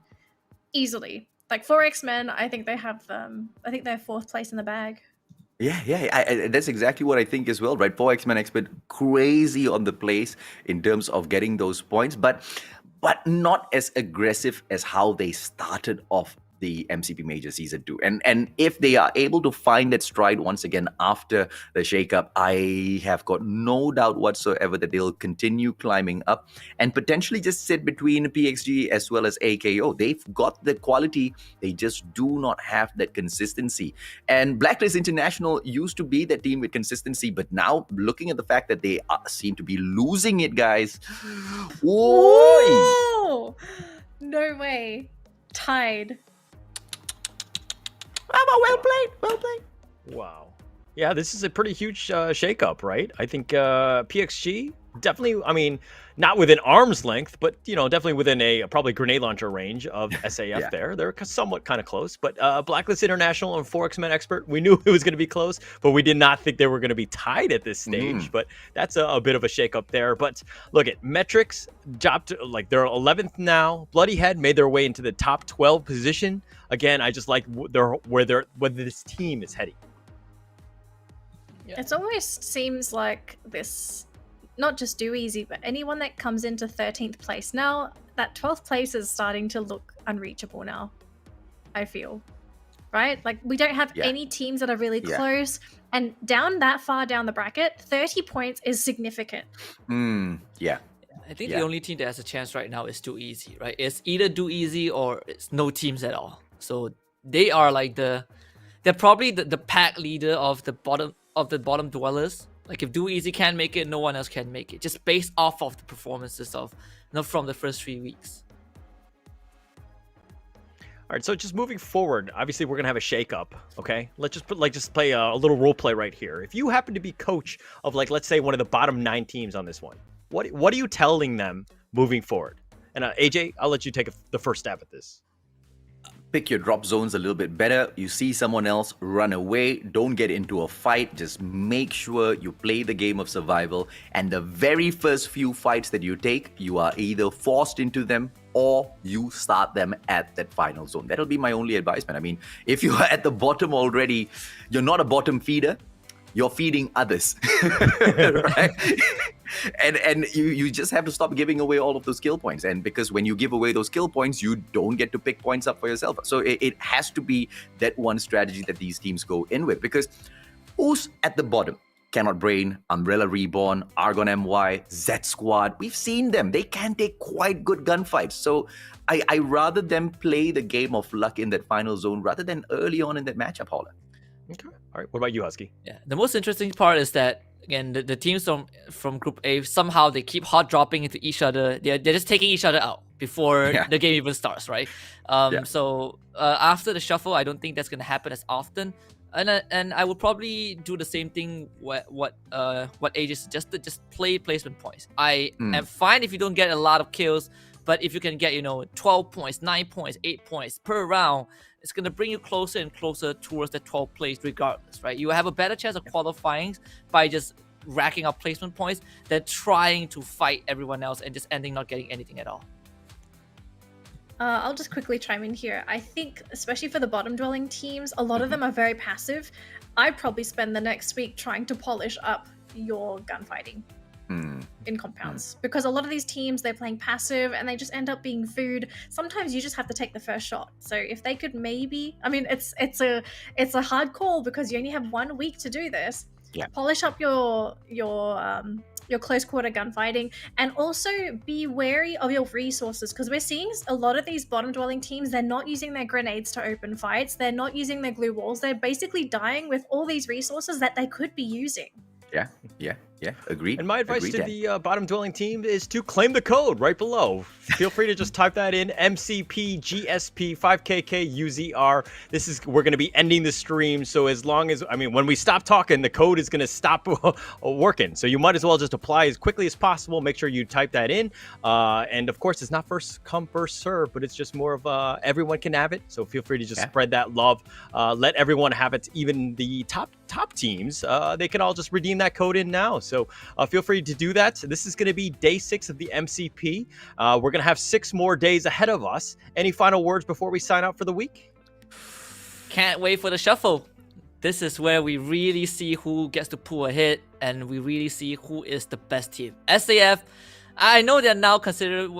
easily. Like for X-Men, I think they have I think they're 4th place in the bag. Yeah, that's exactly what I think as well, right? 4X-Men Expert crazy on the place in terms of getting those points, but not as aggressive as how they started off the MCP Major Season 2. And if they are able to find that stride once again after the shakeup, I have got no doubt whatsoever that they'll continue climbing up and potentially just sit between PXG as well as AKO. They've got the quality, they just do not have that consistency. And Blacklist International used to be that team with consistency, but now looking at the fact that they seem to be losing it, guys. Whoa! No way. Tied. Well played. Wow. Yeah, this is a pretty huge shakeup, right? I think PXG definitely, I mean, not within arm's length, but, definitely within a probably grenade launcher range of SAF there. They're somewhat kind of close. But Blacklist International and 4X-Men Expert, we knew it was going to be close, but we did not think they were going to be tied at this stage. But that's a bit of a shakeup there. But look at Metrics, dropped, like they're 11th now. Bloody Head made their way into the top 12 position. Again, I just like where this team is heading. Yeah. It almost seems like this, not just Do Easy, but anyone that comes into 13th place now, that 12th place is starting to look unreachable now, I feel. Right? Like, we don't have any teams that are really close, and down that far down the bracket, 30 points is significant. I think the only team that has a chance right now is Do Easy, right? It's either Do Easy or it's no teams at all. So they are like they're probably the pack leader of the bottom dwellers. Like if Do Easy can make it, no one else can make it. Just based off of the performances of from the first 3 weeks. All right, so just moving forward, obviously we're gonna have a shakeup. Okay, let's just play a little role play right here. If you happen to be coach of let's say one of the bottom 9 teams on this one, what are you telling them moving forward? And AJ, I'll let you take the first stab at this. Pick your drop zones a little bit better. You see someone else, run away. Don't get into a fight. Just make sure you play the game of survival. And the very first few fights that you take, you are either forced into them or you start them at that final zone. That'll be my only advice, man. I mean, if you are at the bottom already, you're not a bottom feeder. You're feeding others, right? And you just have to stop giving away all of those skill points. And because when you give away those skill points, you don't get to pick points up for yourself. So it has to be that one strategy that these teams go in with. Because who's at the bottom? Cannot Brain, Umbrella Reborn, Argon MY, Z Squad. We've seen them. They can take quite good gunfights. So I rather them play the game of luck in that final zone rather than early on in that matchup, Holler. Okay. All right. What about you, Husky? Yeah. The most interesting part is that again the teams from Group A somehow they keep hot dropping into each other. They're just taking each other out before the game even starts, right? So after the shuffle, I don't think that's gonna happen as often. And I would probably do the same thing what AJ suggested. Just play placement points. I am fine if you don't get a lot of kills, but if you can get 12 points, 9 points, 8 points per round, it's gonna bring you closer and closer towards the 12th place, regardless, right? You have a better chance of qualifying by just racking up placement points than trying to fight everyone else and just ending not getting anything at all. I'll just quickly chime in here. I think, especially for the bottom dwelling teams, a lot of them are very passive. I'd probably spend the next week trying to polish up your gunfighting in compounds, because a lot of these teams, they're playing passive and they just end up being food. Sometimes you just have to take the first shot. So if they could maybe, I mean, it's a hard call because you only have 1 week to do this. Yeah. Polish up your close quarter gunfighting, and also be wary of your resources, because we're seeing a lot of these bottom dwelling teams, they're not using their grenades to open fights, they're not using their glue walls, they're basically dying with all these resources that they could be using. Yeah, agreed. And my advice Agreed, to Dan. the bottom dwelling team is to claim the code right below. Feel free to just type that in, MCP GSP 5KK UZR. We're going to be ending the stream, so as long as, I mean, when we stop talking, the code is going to stop working. So you might as well just apply as quickly as possible. Make sure you type that in. And of course, it's not first come, first serve, but it's just more of everyone can have it. So feel free to just spread that love. Let everyone have it, even the top teams. They can all just redeem that code in now. So feel free to do that. This is going to be day 6 of the MCP. We're going to have 6 more days ahead of us. Any final words before we sign out for the week? Can't wait for the shuffle. This is where we really see who gets to pull ahead, and we really see who is the best team. SAF, I know they're now considered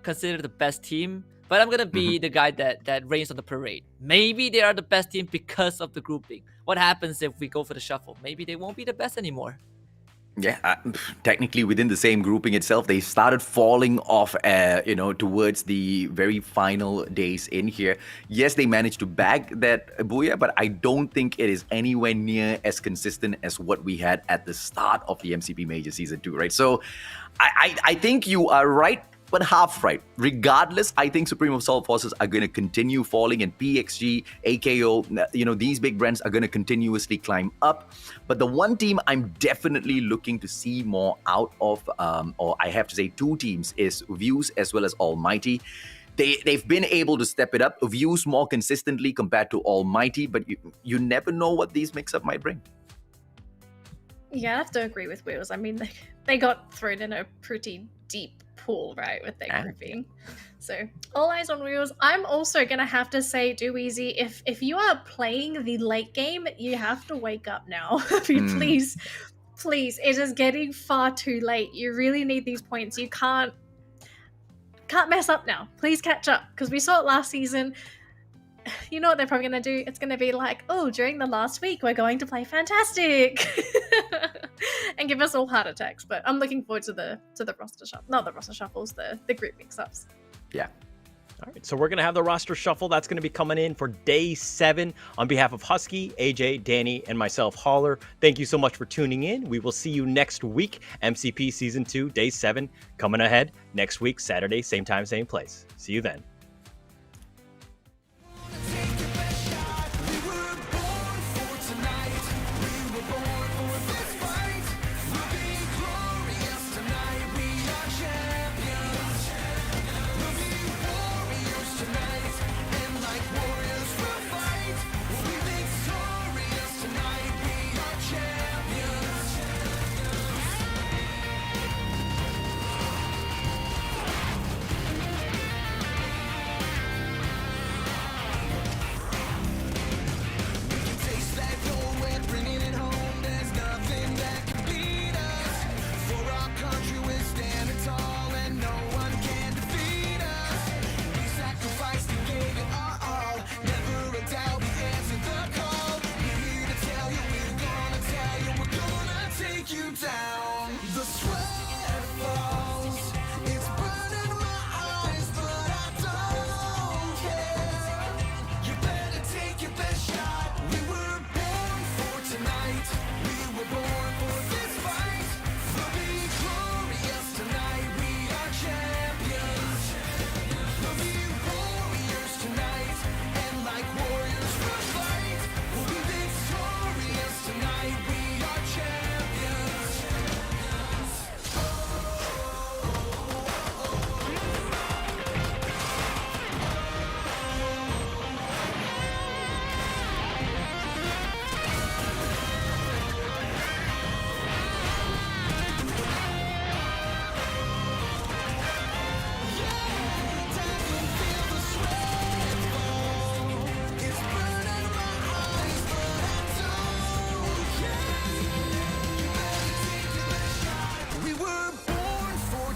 considered the best team, but I'm gonna be the guy that reigns on the parade. Maybe they are the best team because of the grouping. What happens if we go for the shuffle? Maybe they won't be the best anymore. Yeah, technically within the same grouping itself, they started falling off, towards the very final days in here. Yes, they managed to bag that booyah, but I don't think it is anywhere near as consistent as what we had at the start of the MCP Major Season 2, right? So I think you are right, but half right. Regardless, I think Supreme Assault Forces are going to continue falling, and PXG, AKO, these big brands are going to continuously climb up. But the one team I'm definitely looking to see more out of, or I have to say 2 teams, is Views as well as Almighty. They've been able to step it up. Views more consistently compared to Almighty, but you never know what these mix-up might bring. Yeah, I have to agree with Wheels. I mean, they got thrown in a pretty deep pool, right, with their grouping. So all eyes on Wheels. I'm also gonna have to say, Do Easy, if you are playing the late game, you have to wake up now. Please, it is getting far too late. You really need these points. You can't mess up now. Please catch up, because we saw it last season. You know what they're probably going to do? It's going to be like, oh, during the last week, we're going to play fantastic. And give us all heart attacks. But I'm looking forward to the roster shuffle. Not the roster shuffles, the group mix-ups. Yeah. All right, so we're going to have the roster shuffle. That's going to be coming in for day 7 on behalf of Husky, AJ, Danny, and myself, Holler. Thank you so much for tuning in. We will see you next week. MCP Season 2, day 7, coming ahead next week, Saturday, same time, same place. See you then.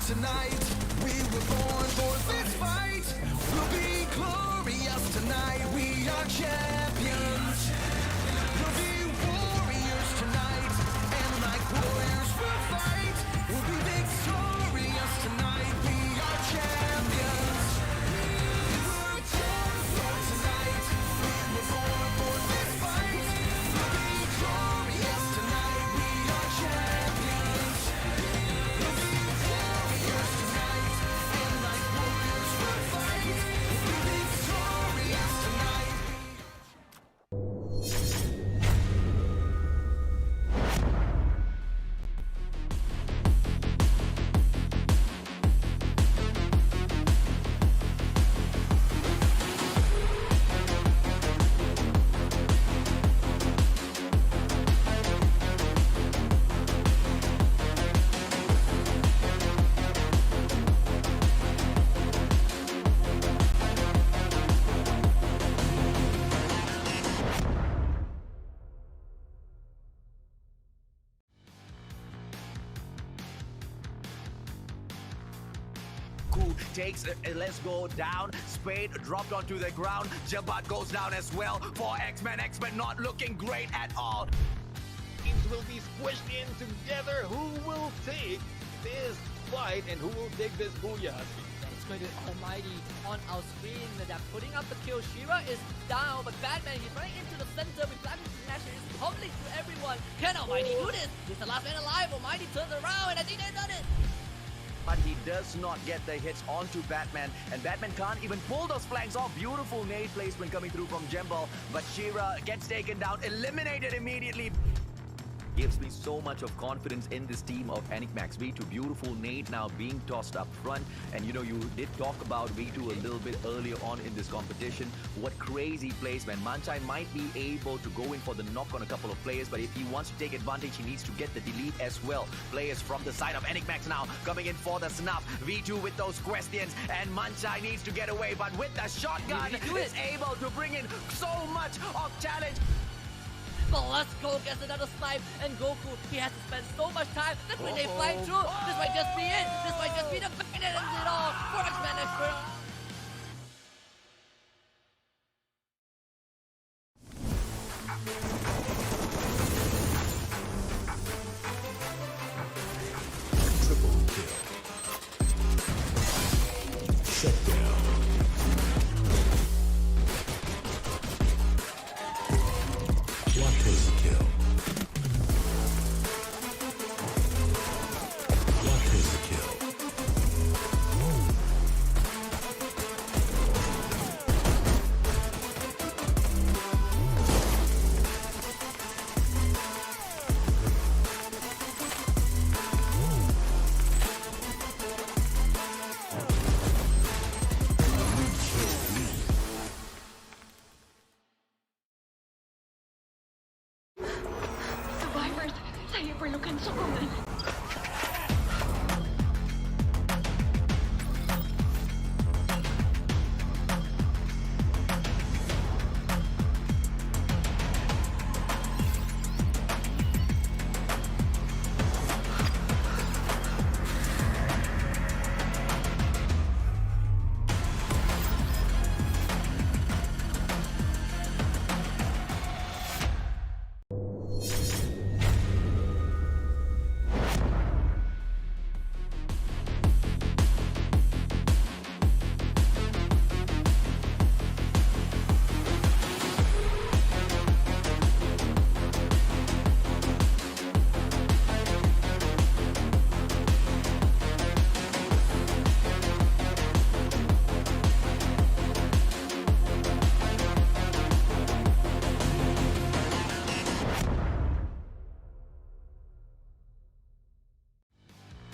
tonight. We were born for this fight. We'll be glorious tonight. We are champions. We'll be warriors tonight. And like warriors we'll fight. We'll be victorious tonight. We are champions. We were born for tonight. We were born for this fight. We'll be glorious tonight. We are champions. We'll be warriors tonight. And like warriors we'll fight. We'll be victorious tonight. Ku takes let's go down. Spade dropped onto the ground. Jabat goes down as well for X-Men. X-Men not looking great at all. Teams will be squished in together. Who will take this fight and who will take this booyah? It's going to be Almighty on our screen. They're putting up the kill. Shira is down, but Batman, he's running into the center. We're planning to smash it. It's public to everyone. Can Almighty do this? He's the last man alive. Almighty turns around, and I think they've done it. But he does not get the hits onto Batman, and Batman can't even pull those flanks off. Beautiful nade placement coming through from Jembal, but Shira gets taken down, eliminated immediately. Gives me so much of confidence in this team of Enigmax. V2, beautiful nade now being tossed up front. And you know, you did talk about V2 a little bit earlier on in this competition. What crazy placement. Manchai might be able to go in for the knock on a couple of players, but if he wants to take advantage, he needs to get the delete as well. Players from the side of Enigmax now coming in for the snuff. V2 with those questions, and Manchai needs to get away, but with the shotgun, is able to bring in so much of challenge. But let's go gets another snipe, and Goku, he has to spend so much time. That's when they fly through. This might just be it. This might just be the back end of it all for X-Men Expert.